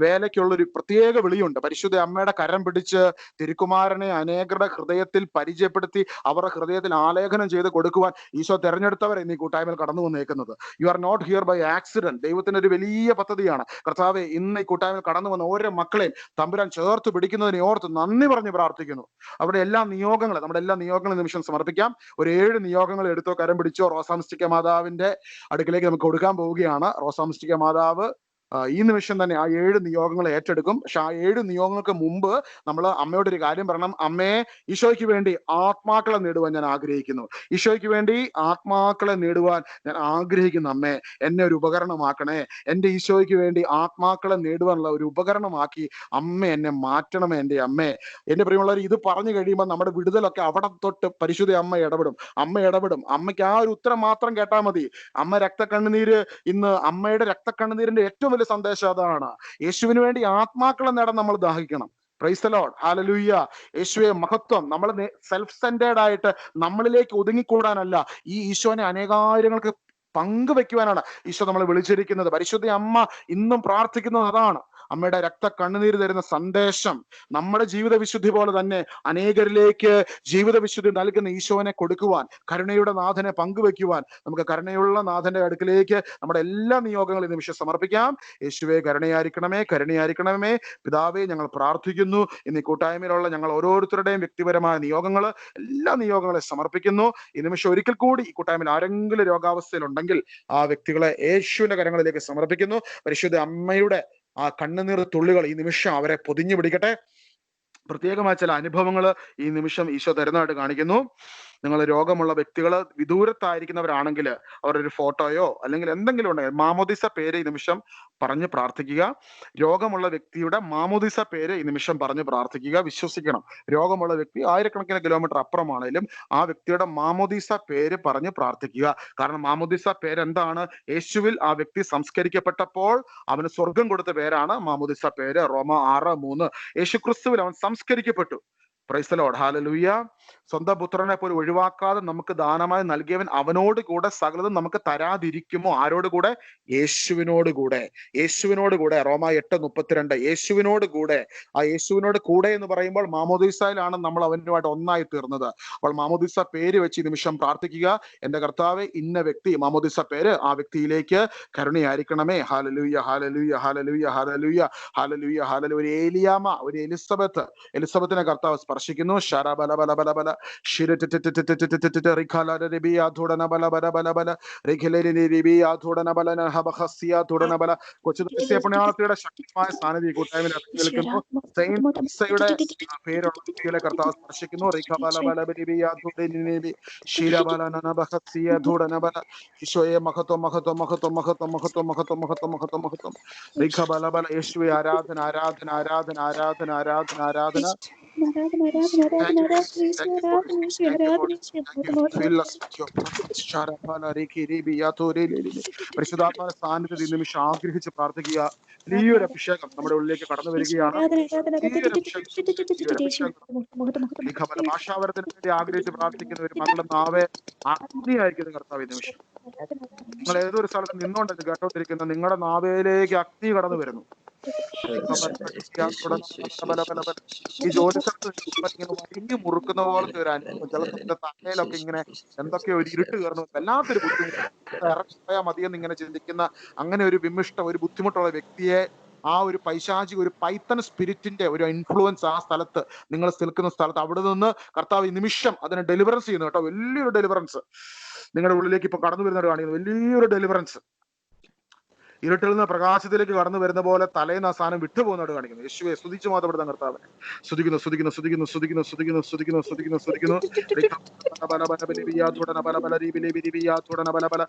വേലയ്ക്കുള്ള ഒരു പ്രത്യേക വിളിയുണ്ട്. പരിശുദ്ധ അമ്മയുടെ കരം പിടിച്ച് തിരുക്കുമാരനെ അനേകരുടെ ഹൃദയത്തിൽ പരിചയപ്പെടുത്തി അവരുടെ ഹൃദയത്തിൽ ആലേഖനം ചെയ്ത് കൊടുക്കുവാൻ ഈശോ തെരഞ്ഞെടുത്തവരെ ഇന്ന് ഈ കൂട്ടായ്മയിൽ കടന്നു വന്നേക്കുന്നത്. You are not here by accident. ദൈവത്തിന്റെ ഒരു വലിയ പദ്ധതിയാണ്. കർത്താവെ, ഇന്ന് ഈ കൂട്ടായ്മയിൽ കടന്നു വന്ന ഓരോ മക്കളെയും തമ്പുരാൻ ചേർത്ത് പിടിക്കുന്നതിനെ ഓർത്ത് നന്ദി പറഞ്ഞ് പ്രാർത്ഥിക്കുന്നു. അവിടെ നമ്മുടെ എല്ലാ നിയോഗങ്ങളും നിമിഷം സമർപ്പിക്കാം. ഒരു 7 നിയോഗങ്ങൾ എടുത്തോ, കരം പിടിച്ചോ. റോസാമിസ്റ്റിക്ക മാതാവിന്റെ അടുക്കിലേക്ക് നമുക്ക് കൊടുക്കാൻ പോവുകയാണ്. റോസാമിസ്റ്റിക്ക മാതാവ് ഈ നിമിഷം തന്നെ ആ 7 നിയോഗങ്ങൾ ഏറ്റെടുക്കും. പക്ഷെ ആ 7 നിയോഗങ്ങൾക്ക് മുമ്പ് നമ്മൾ അമ്മയോട് ഒരു കാര്യം പറയണം. അമ്മയെ, ഈശോയ്ക്ക് വേണ്ടി ആത്മാക്കളെ നേടുവാൻ ഞാൻ ആഗ്രഹിക്കുന്നു. ഈശോയ്ക്ക് വേണ്ടി ആത്മാക്കളെ നേടുവാൻ ഞാൻ ആഗ്രഹിക്കുന്നു അമ്മേ, എന്നെ ഒരു ഉപകരണമാക്കണേ. എന്റെ ഈശോയ്ക്ക് വേണ്ടി ആത്മാക്കളെ നേടുവാനുള്ള ഒരു ഉപകരണമാക്കി അമ്മ എന്നെ മാറ്റണമേ എൻ്റെ അമ്മേ. എന്റെ പ്രിയമുള്ളവർ, ഇത് പറഞ്ഞു കഴിയുമ്പോൾ നമ്മുടെ വിടുതലൊക്കെ അവിടെ തൊട്ട് പരിശുദ്ധ അമ്മ ഇടപെടും. അമ്മയ്ക്ക് ആ ഒരു ഉത്തരം മാത്രം കേട്ടാൽ മതി. അമ്മ രക്തക്കണ്ണുനീര്, ഇന്ന് അമ്മയുടെ രക്തക്കണ്ണുനീരിന്റെ ഏറ്റവും വലിയ സന്ദേശം അതാണ്. യേശുവിന് വേണ്ടി ആത്മാക്കളെ നേടാൻ നമ്മൾ ദാഹിക്കണം. പ്രൈസ് ദി ലോർഡ്, ഹല്ലേലൂയ. യേശുവെ മഹത്വം. നമ്മൾ സെൽഫ് സെന്റേർഡ് ആയിട്ട് നമ്മളിലേക്ക് ഒതുങ്ങിക്കൂടാനല്ല, ഈ ഈശോനെ അനേകായിരങ്ങൾക്ക് പങ്കുവെക്കുവാനാണ് ഈശോ നമ്മളെ വിളിച്ചിരിക്കുന്നത്. പരിശുദ്ധ അമ്മ ഇന്നും പ്രാർത്ഥിക്കുന്നത് അതാണ്. അമ്മയുടെ രക്ത കണ്ണുനീര് തരുന്ന സന്ദേശം നമ്മുടെ ജീവിത വിശുദ്ധി പോലെ തന്നെ അനേകരിലേക്ക് ജീവിത വിശുദ്ധി നൽകുന്ന ഈശോനെ കൊടുക്കുവാൻ, കരുണയുടെ നാഥനെ പങ്കുവെക്കുവാൻ, നമുക്ക് കരുണയുള്ള നാഥന്റെ അടുക്കിലേക്ക് നമ്മുടെ എല്ലാ നിയോഗങ്ങളും ഈ നിമിഷം സമർപ്പിക്കാം. യേശുവെ കരുണയായിരിക്കണമേ, കരുണയായിരിക്കണമേ. പിതാവേ, ഞങ്ങൾ പ്രാർത്ഥിക്കുന്നു. ഇന്ന് ഈ കൂട്ടായ്മയിലുള്ള ഞങ്ങൾ ഓരോരുത്തരുടെയും വ്യക്തിപരമായ നിയോഗങ്ങൾ, എല്ലാ നിയോഗങ്ങളെ സമർപ്പിക്കുന്നു. ഈ നിമിഷം ഒരിക്കൽ കൂടി ഈ കൂട്ടായ്മയിൽ ആരെങ്കിലും രോഗാവസ്ഥയിലുണ്ടെങ്കിൽ ആ വ്യക്തികളെ യേശുവിന്റെ കരങ്ങളിലേക്ക് സമർപ്പിക്കുന്നു. പരിശുദ്ധ അമ്മയുടെ ആ കണ്ണുനീർ തുള്ളികൾ ഈ നിമിഷം അവരെ പൊതിഞ്ഞു പിടിക്കട്ടെ. പ്രത്യേകമായ ചില അനുഭവങ്ങൾ ഈ നിമിഷം ഈശോ തരുന്നതായിട്ട് കാണിക്കുന്നു. നിങ്ങൾ രോഗമുള്ള വ്യക്തികൾ വിദൂരത്തായിരിക്കുന്നവരാണെങ്കിൽ അവരൊരു ഫോട്ടോയോ അല്ലെങ്കിൽ എന്തെങ്കിലും ഉണ്ടെങ്കിൽ മാമോദിസ പേര് ഈ നിമിഷം പറഞ്ഞ് പ്രാർത്ഥിക്കുക. രോഗമുള്ള വ്യക്തിയുടെ മാമോദിസ പേര് ഈ നിമിഷം പറഞ്ഞ് പ്രാർത്ഥിക്കുക. വിശ്വസിക്കണം, രോഗമുള്ള വ്യക്തി ആയിരക്കണക്കിന് കിലോമീറ്റർ അപ്പുറമാണെങ്കിലും ആ വ്യക്തിയുടെ മാമോദിസ പേര് പറഞ്ഞ് പ്രാർത്ഥിക്കുക. കാരണം മാമോദിസ പേര് എന്താണ്? യേശുവിൽ ആ വ്യക്തി സംസ്കരിക്കപ്പെട്ടപ്പോൾ അവന് സ്വർഗം കൊടുത്ത പേരാണ് മാമോദിസ പേര്. റോമ 6:3. യേശുക്രിസ്തുവിൽ അവൻ സംസ്കരിക്കപ്പെട്ടു. പ്രൈസ് ദി ലോർഡ്, ഹല്ലേലൂയ. സ്വന്തം പുത്രനെ പോലും ഒഴിവാക്കാതെ നമുക്ക് ദാനമായി നൽകിയവൻ അവനോട് കൂടെ സകലതും നമുക്ക് തരാതിരിക്കുമോ? ആരോട് കൂടെ? യേശുവിനോട് കൂടെ. യേശുവിനോട് കൂടെ. റോമ 8:32. യേശുവിനോട് കൂടെ. ആ യേശുവിനോട് കൂടെ എന്ന് പറയുമ്പോൾ മാമോദീസയിലാണ് നമ്മൾ അവനുമായിട്ട് ഒന്നായി തീർന്നത്. അപ്പോൾ മാമോദീസ പേര് വെച്ച് ഈ നിമിഷം പ്രാർത്ഥിക്കുക. എന്റെ കർത്താവെ, ഇന്ന വ്യക്തി, മാമോദീസ പേര്, ആ വ്യക്തിയിലേക്ക് കരുണയായിരിക്കണമേ. ഹല്ലേലൂയ, ഹല്ലേലൂയ, ഹല്ലേലൂയ, ഹല്ലേലൂയ, ഹല്ലേലൂയ, ഹല്ലേലൂയ. ഒരു ഏലിയാമ, ഒരു എലിസബത്തിനെ കർത്താവ് സ്പർശിക്കുന്നു. ശരബലബലബലബല കൊച്ചു പുണ്യാളത്തിയുടെ ശക്തമായ സാന്നിധ്യം കൂട്ടായ്മയിൽ ഇറങ്ങി നിൽക്കുന്നു. സെയിന്റ് ഈസയുടെ പേരുള്ള വ്യക്തികളെ കർത്താവ് സ്പർശിക്കുന്നു. ഈശോയെ മഹത്വം, മഹത്വം, മഹത്വം, മഹത്വം, മഹത്വം, മഹത്വം, മഹത്വം, മഹത്വം, മഹത്വം. യേശുവെ ആരാധന, ആരാധന, ആരാധന, ആരാധന, ആരാധന, ആരാധന. പരിശുദ്ധാത്മാവിന്റെ സാന്നിധ്യത്തിൽ ഈ നിമിഷം ആഗ്രഹിച്ച് പ്രാർത്ഥിക്കുക. വലിയൊരു അഭിഷേകം നമ്മുടെ ഉള്ളിലേക്ക് കടന്നു വരികയാണ്. ഭാഷാവരത്തിന് വേണ്ടി ആഗ്രഹിച്ച് പ്രാർത്ഥിക്കുന്ന ഒരു മകളുടെ നാവെ അഗ്നിയായിരിക്കും കർത്താവ്. ഈ നിമിഷം നിങ്ങൾ ഏതൊരു സ്ഥലത്ത് നിന്നോണ്ടെന്ന് കേട്ടോണ്ടിരിക്കുന്ന നിങ്ങളുടെ നാവേലേക്ക് അഗ്നി കടന്നു വരുന്നു. ഈ ജോലി സ്ഥലത്ത് ഇങ്ങനെ വരിഞ്ഞു മുറുക്കുന്ന പോലത്തെ ഒരു അനുഭവം. ചില സമയത്ത് തലയിലൊക്കെ ഇങ്ങനെ എന്തൊക്കെയോ ഒരു ഇരുട്ട് കയറുന്നു, വല്ലാത്തൊരു ബുദ്ധിമുട്ട്. ഇറങ്ങിപ്പോയാൽ മതിയെന്ന് ഇങ്ങനെ ചിന്തിക്കുന്ന അങ്ങനെ ഒരു വിമിഷ്ട, ഒരു ബുദ്ധിമുട്ടുള്ള വ്യക്തിയെ ആ ഒരു പൈശാചിക, ഒരു പൈത്തൺ സ്പിരിറ്റിന്റെ ഒരു ഇൻഫ്ലുവൻസ് ആ സ്ഥലത്ത്, നിങ്ങൾ നിൽക്കുന്ന സ്ഥലത്ത്, അവിടെ നിന്ന് കർത്താവ് ഈ നിമിഷം അതിനെ ഡെലിവറൻസ് ചെയ്യുന്നു കേട്ടോ. വലിയൊരു ഡെലിവറൻസ് നിങ്ങളുടെ ഉള്ളിലേക്ക് ഇപ്പൊ കടന്നു വരുന്നത് കാണിക്കുന്നു. വലിയൊരു ഡെലിവറൻസ്. ഇരുട്ടിൽ നിന്ന് പ്രകാശത്തിലേക്ക് കടന്നു വരുന്ന പോലെ തലേന്ന് ആ സാധനം വിട്ടുപോകുന്നതായിട്ട് കാണിക്കുന്നു. യേശുവെ സ്തുതിച്ചു മാത്രപ്പെടുന്ന കർത്താവെ. സ്തുതിക്കുന്നു, സ്തുതിക്കുന്നു, സ്തുതിക്കുന്നു, സ്തുതിക്കുന്നു, സ്തുതിക്കുന്നു, സ്തുതിക്കുന്നു, സ്തുതിക്കുന്നു, സ്തുതിക്കുന്നു.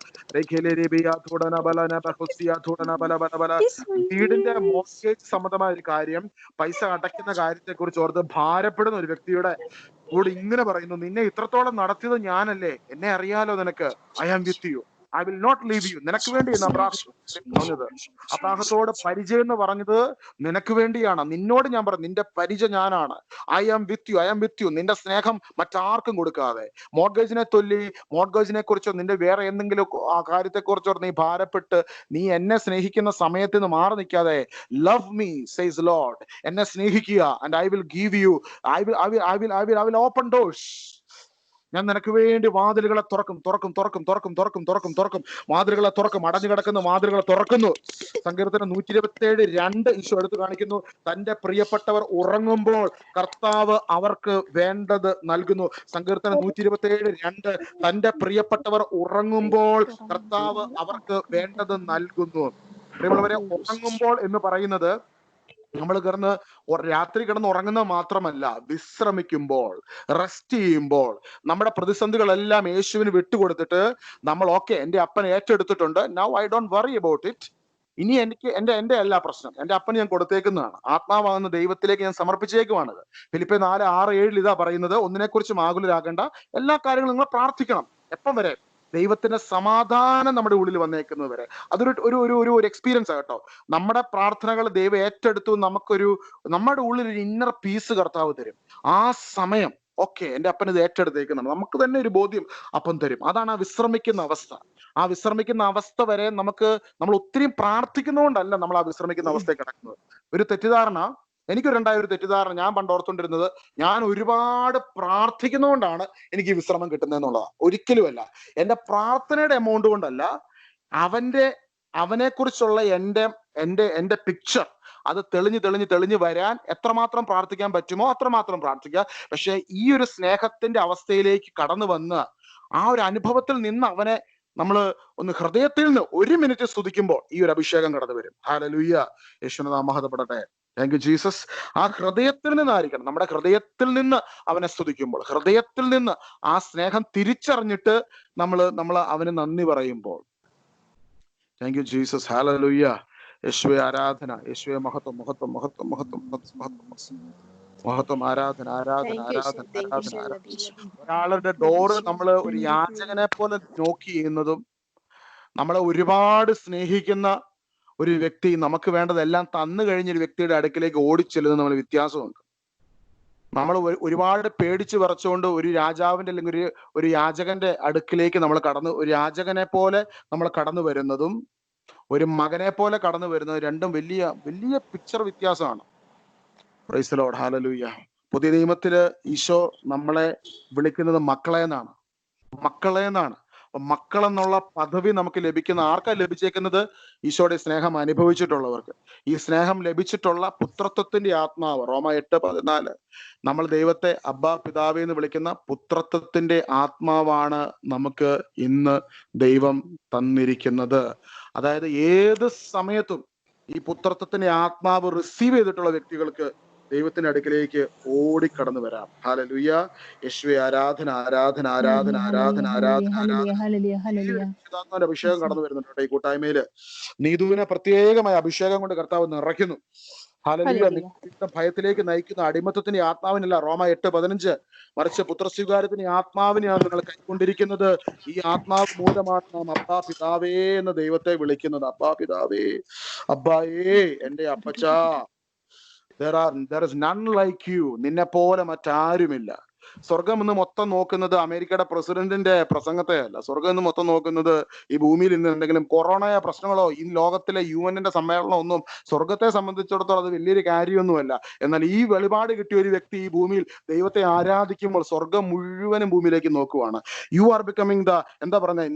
വീടിന്റെ മോർഗേജ് സംബന്ധമായ ഒരു കാര്യം, പൈസ അടയ്ക്കുന്ന കാര്യത്തെ കുറിച്ച് ഓർത്ത് ഭാരപ്പെടുന്ന ഒരു വ്യക്തിയുടെ കൂടെ ഇങ്ങനെ പറയുന്നു: നിന്നെ ഇത്രത്തോളം നടത്തിയത് ഞാനല്ലേ, എന്നെ അറിയാലോ നിനക്ക്, I am with you, I will not leave you. നിനക്ക് വേണ്ടിയാണ് പറഞ്ഞത്. അബ്രാഹത്തോട് പരിചയം എന്ന് പറഞ്ഞത് നിനക്ക് വേണ്ടിയാണ്. നിന്നോട് ഞാൻ പറഞ്ഞു, നിന്റെ പരിചയം ഞാനാണ്. I am with you, I am with you. നിന്റെ സ്നേഹം മറ്റാർക്കും കൊടുക്കാതെ. മോർഗേജിനെ മോർഗേജിനെ കുറിച്ചോ നിന്റെ വേറെ എന്തെങ്കിലും ആ കാര്യത്തെ കുറിച്ചോ നീ ഭാരപ്പെട്ട് നീ എന്നെ സ്നേഹിക്കുന്ന സമയത്ത് നിന്ന് മാറി നിൽക്കാതെ, ലവ് മീ സേസ് ലോർഡ്, എന്നെ സ്നേഹിക്കുക, and I will give you, I will open doors. ഞാൻ നിനക്ക് വേണ്ടി വാതിലുകളെ തുറക്കും, തുറക്കും, തുറക്കും, തുറക്കും, തുറക്കും, തുറക്കും, തുറക്കും. വാതിലുകളെ തുറക്കും. അടഞ്ഞു കിടക്കുന്ന വാതിലുകളെ തുറക്കുന്നു. സങ്കീർത്തനം 127:2 ഈശോ എടുത്തു കാണിക്കുന്നു. തന്റെ പ്രിയപ്പെട്ടവർ ഉറങ്ങുമ്പോൾ കർത്താവ് അവർക്ക് വേണ്ടത് നൽകുന്നു. സങ്കീർത്തനം 127:2 തന്റെ പ്രിയപ്പെട്ടവർ ഉറങ്ങുമ്പോൾ കർത്താവ് അവർക്ക് വേണ്ടത് നൽകുന്നു. പ്രിയമുള്ളവരെ, ഉറങ്ങുമ്പോൾ എന്ന് പറയുന്നത് നമ്മൾ രാത്രി കിടന്ന് ഉറങ്ങുന്നത് മാത്രമല്ല, വിശ്രമിക്കുമ്പോൾ, റെസ്റ്റ് ചെയ്യുമ്പോൾ, നമ്മുടെ പ്രതിസന്ധികളെല്ലാം യേശുവിന് വിട്ടുകൊടുത്തിട്ട് നമ്മൾ ഓക്കെ, എന്റെ അപ്പൻ ഏറ്റെടുത്തിട്ടുണ്ട്, now I don't worry about it, ഇനി എനിക്ക് എന്റെ എല്ലാ പ്രശ്നം എന്റെ അപ്പന് ഞാൻ കൊടുത്തേക്കുന്നതാണ്, ആത്മാവാകുന്ന ദൈവത്തിലേക്ക് ഞാൻ സമർപ്പിച്ചേക്കുവാണത്. ഫിലിപ്പിയർ 4:6-7 ഇതാ പറയുന്നത്, ഒന്നിനെക്കുറിച്ചും ആകുലരാകേണ്ട, എല്ലാ കാര്യങ്ങളും നിങ്ങൾ പ്രാർത്ഥിക്കണം. എപ്പം വരെ? ദൈവത്തിന്റെ സമാധാനം നമ്മുടെ ഉള്ളിൽ വന്നേക്കുന്നത് വരെ. അതൊരു ഒരു ഒരു ഒരു ഒരു എക്സ്പീരിയൻസ് ആട്ടോ. നമ്മുടെ പ്രാർത്ഥനകൾ ദൈവം ഏറ്റെടുത്തു, നമ്മുടെ ഉള്ളിൽ ഒരു ഇന്നർ പീസ് കർത്താവ് തരും. ആ സമയം ഓക്കെ, എന്റെ അപ്പൻ ഇത് ഏറ്റെടുത്തേക്കുന്നുണ്ട്, നമുക്ക് തന്നെ ഒരു ബോധ്യം അപ്പം തരും. അതാണ് ആ വിശ്രമിക്കുന്ന അവസ്ഥ. ആ വിശ്രമിക്കുന്ന അവസ്ഥ വരെ നമ്മൾ ഒത്തിരി പ്രാർത്ഥിക്കുന്നതുകൊണ്ടല്ല നമ്മൾ ആ വിശ്രമിക്കുന്ന അവസ്ഥയിൽ കിടക്കുന്നത്. ഒരു തെറ്റിദ്ധാരണ, എനിക്കൊരുണ്ടായ ഒരു തെറ്റിദ്ധാരണ, ഞാൻ പണ്ട് ഓർത്തുകൊണ്ടിരുന്നത് ഞാൻ ഒരുപാട് പ്രാർത്ഥിക്കുന്നതുകൊണ്ടാണ് എനിക്ക് വിശ്രമം കിട്ടുന്നതെന്നുള്ളതാണ്. ഒരിക്കലുമല്ല. എന്റെ പ്രാർത്ഥനയുടെ എമൗണ്ട് കൊണ്ടല്ല, അവനെ കുറിച്ചുള്ള എന്റെ പിക്ചർ അത് തെളിഞ്ഞ് വരാൻ എത്രമാത്രം പ്രാർത്ഥിക്കാൻ പറ്റുമോ അത്രമാത്രം പ്രാർത്ഥിക്കുക. പക്ഷെ ഈ ഒരു സ്നേഹത്തിന്റെ അവസ്ഥയിലേക്ക് കടന്നു വന്ന് ആ ഒരു അനുഭവത്തിൽ നിന്ന് അവനെ നമ്മൾ ഒന്ന് ഹൃദയത്തിൽ നിന്ന് 1 മിനിറ്റ് സ്തുതിക്കുമ്പോൾ ഈ ഒരു അഭിഷേകം കടന്നു വരും. ഹല്ലേലൂയ, യേശുവിന്റെ നാമം മഹത്വപ്പെടട്ടെ. Thank you Jesus. ആ ഹൃദയത്തിൽ നിന്നായിരിക്കണം, നമ്മുടെ ഹൃദയത്തിൽ നിന്ന് അവനെ സ്തുതിക്കുമ്പോൾ, ഹൃദയത്തിൽ നിന്ന് ആ സ്നേഹം തിരിച്ചറിഞ്ഞിട്ട് നമ്മൾ അവന് നന്ദി പറയുമ്പോൾ. Thank you Jesus. ഹല്ലേലൂയ, യേശുവേ ആരാധന, യേശുവേ മഹത്വം മഹത്വം മഹത്വം മഹത്വം മഹത്വം, ആരാധന ആരാധന ആരാധന ആരാധന. ഒരാളുടെ ഡോറ് നമ്മൾ ഒരു യാചകനെ പോലെ നോക്കി ചെയ്യുന്നതും, നമ്മളെ ഒരുപാട് സ്നേഹിക്കുന്ന ഒരു വ്യക്തി നമുക്ക് വേണ്ടതെല്ലാം തന്നു കഴിഞ്ഞൊരു വ്യക്തിയുടെ അടുക്കിലേക്ക് ഓടിച്ചെല്ലുന്നത് നമ്മൾ വ്യത്യാസമുണ്ട്. നമ്മൾ ഒരുപാട് പേടിച്ച് വിറച്ചുകൊണ്ട് ഒരു രാജാവിന്റെ അല്ലെങ്കിൽ ഒരു യാചകന്റെ അടുക്കിലേക്ക് ഒരു യാചകനെ പോലെ നമ്മൾ കടന്നു വരുന്നതും ഒരു മകനെ പോലെ കടന്നു വരുന്നതും രണ്ടും വലിയ വലിയ പിക്ചർ വ്യത്യാസമാണ്. Price the lord, hallelujah. പുതിയ നിയമത്തില് ഈശോ നമ്മളെ വിളിക്കുന്നത് മക്കളെ എന്നാണ്. മക്കൾ എന്നുള്ള പദവി നമുക്ക് ലഭിക്കുന്ന ആർക്കാ ലഭിച്ചേക്കുന്നത്? ഈശോയുടെ സ്നേഹം അനുഭവിച്ചിട്ടുള്ളവർക്ക്. ഈ സ്നേഹം ലഭിച്ചിട്ടുള്ള പുത്രത്വത്തിന്റെ ആത്മാവ്, റോമ 8:14, നമ്മൾ ദൈവത്തെ അബ്ബാ പിതാവേ എന്ന് വിളിക്കുന്ന പുത്രത്വത്തിന്റെ ആത്മാവാണ് നമുക്ക് ഇന്ന് ദൈവം തന്നിരിക്കുന്നത്. അതായത് ഏത് സമയത്തും ഈ പുത്രത്വത്തിന്റെ ആത്മാവ് റിസീവ് ചെയ്തിട്ടുള്ള വ്യക്തികൾക്ക് ദൈവത്തിന്റെ അടുക്കിലേക്ക് ഓടിക്കടന്നു വരാം. ഹല്ലേലൂയ, യേശുവേ ആരാധന ആരാധന ആരാധന ആരാധന ആരാധന ആരാധന. അഭിഷേകം കടന്നു വരുന്നുണ്ട് ഈ കൂട്ടായ്മയില്. നീതുവിനെ പ്രത്യേകമായ അഭിഷേകം കൊണ്ട് കർത്താവ് നിറയ്ക്കുന്നു. ഹല്ലേലൂയ. ഭയത്തിലേക്ക് നയിക്കുന്ന അടിമത്തത്തിന്റെ ആത്മാവിനല്ല, റോമ 8:15, മറിച്ച് പുത്രസ്വീകാരത്തിന്റെ ആത്മാവിനെയാണ് നിങ്ങൾ കൈക്കൊണ്ടിരിക്കുന്നത്. ഈ ആത്മാവ് മൂലമാണ് നാം അബ്ബാ പിതാവേ എന്ന് ദൈവത്തെ വിളിക്കുന്നത്. അബ്ബാ പിതാവേ, അബ്ബായേ, എന്റെ അപ്പച്ചാ. There is none like you. നിന്നെ പോലെ മറ്റാരുമില്ല. സ്വർഗം ഇന്ന് മൊത്തം നോക്കുന്നത് അമേരിക്കയുടെ പ്രസിഡന്റിന്റെ പ്രസംഗത്തെ അല്ല. സ്വർഗം ഇന്ന് മൊത്തം നോക്കുന്നത് ഈ ഭൂമിയിൽ ഇന്ന് എന്തെങ്കിലും കൊറോണയോ പ്രശ്നങ്ങളോ ഈ ലോകത്തിലെ UN-ന്റെ സമ്മേളനം ഒന്നും സ്വർഗത്തെ സംബന്ധിച്ചിടത്തോളം അത് വലിയൊരു കാര്യമൊന്നുമല്ല. എന്നാൽ ഈ വെളിപാട് കിട്ടിയ ഒരു വ്യക്തി ഈ ഭൂമിയിൽ ദൈവത്തെ ആരാധിക്കുമ്പോൾ സ്വർഗം മുഴുവനും ഭൂമിയിലേക്ക് നോക്കുവാണ്. യു ആർ ബിക്കമിങ് എന്താ പറയുന്നത്,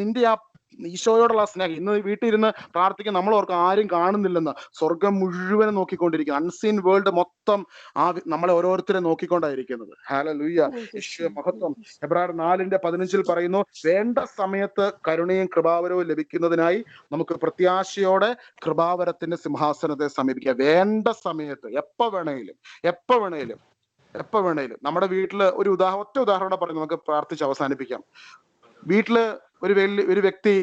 നിന്റെ ആ ഈശോയോടുള്ള സ്നേഹം. ഇന്ന് വീട്ടിൽ ഇരുന്ന് പ്രാർത്ഥിക്കാൻ നമ്മൾ ഓർക്കും ആരും കാണുന്നില്ലെന്ന്. സ്വർഗം മുഴുവനും നോക്കിക്കൊണ്ടിരിക്കുക. അൺസീൻ വേൾഡ് മൊത്തം നമ്മളെ ഓരോരുത്തരെ നോക്കിക്കൊണ്ടായിരിക്കുന്നത്. ഹല്ലേലൂയ, യേശുവേ മഹത്വം. എബ്രായർ 4:15 പറയുന്നു, വേണ്ട സമയത്ത് കരുണയും കൃപാവരവും ലഭിക്കുന്നതിനായി നമുക്ക് പ്രത്യാശയോടെ കൃപാവരത്തിന്റെ സിംഹാസനത്തെ സമീപിക്കുക. വേണ്ട സമയത്ത്, എപ്പോ വേണേലും. നമ്മുടെ വീട്ടില് ഒറ്റ ഉദാഹരണം പറഞ്ഞ് നമുക്ക് പ്രാർത്ഥിച്ച് അവസാനിപ്പിക്കാം. വീട്ടില് ഒരു വ്യക്തി,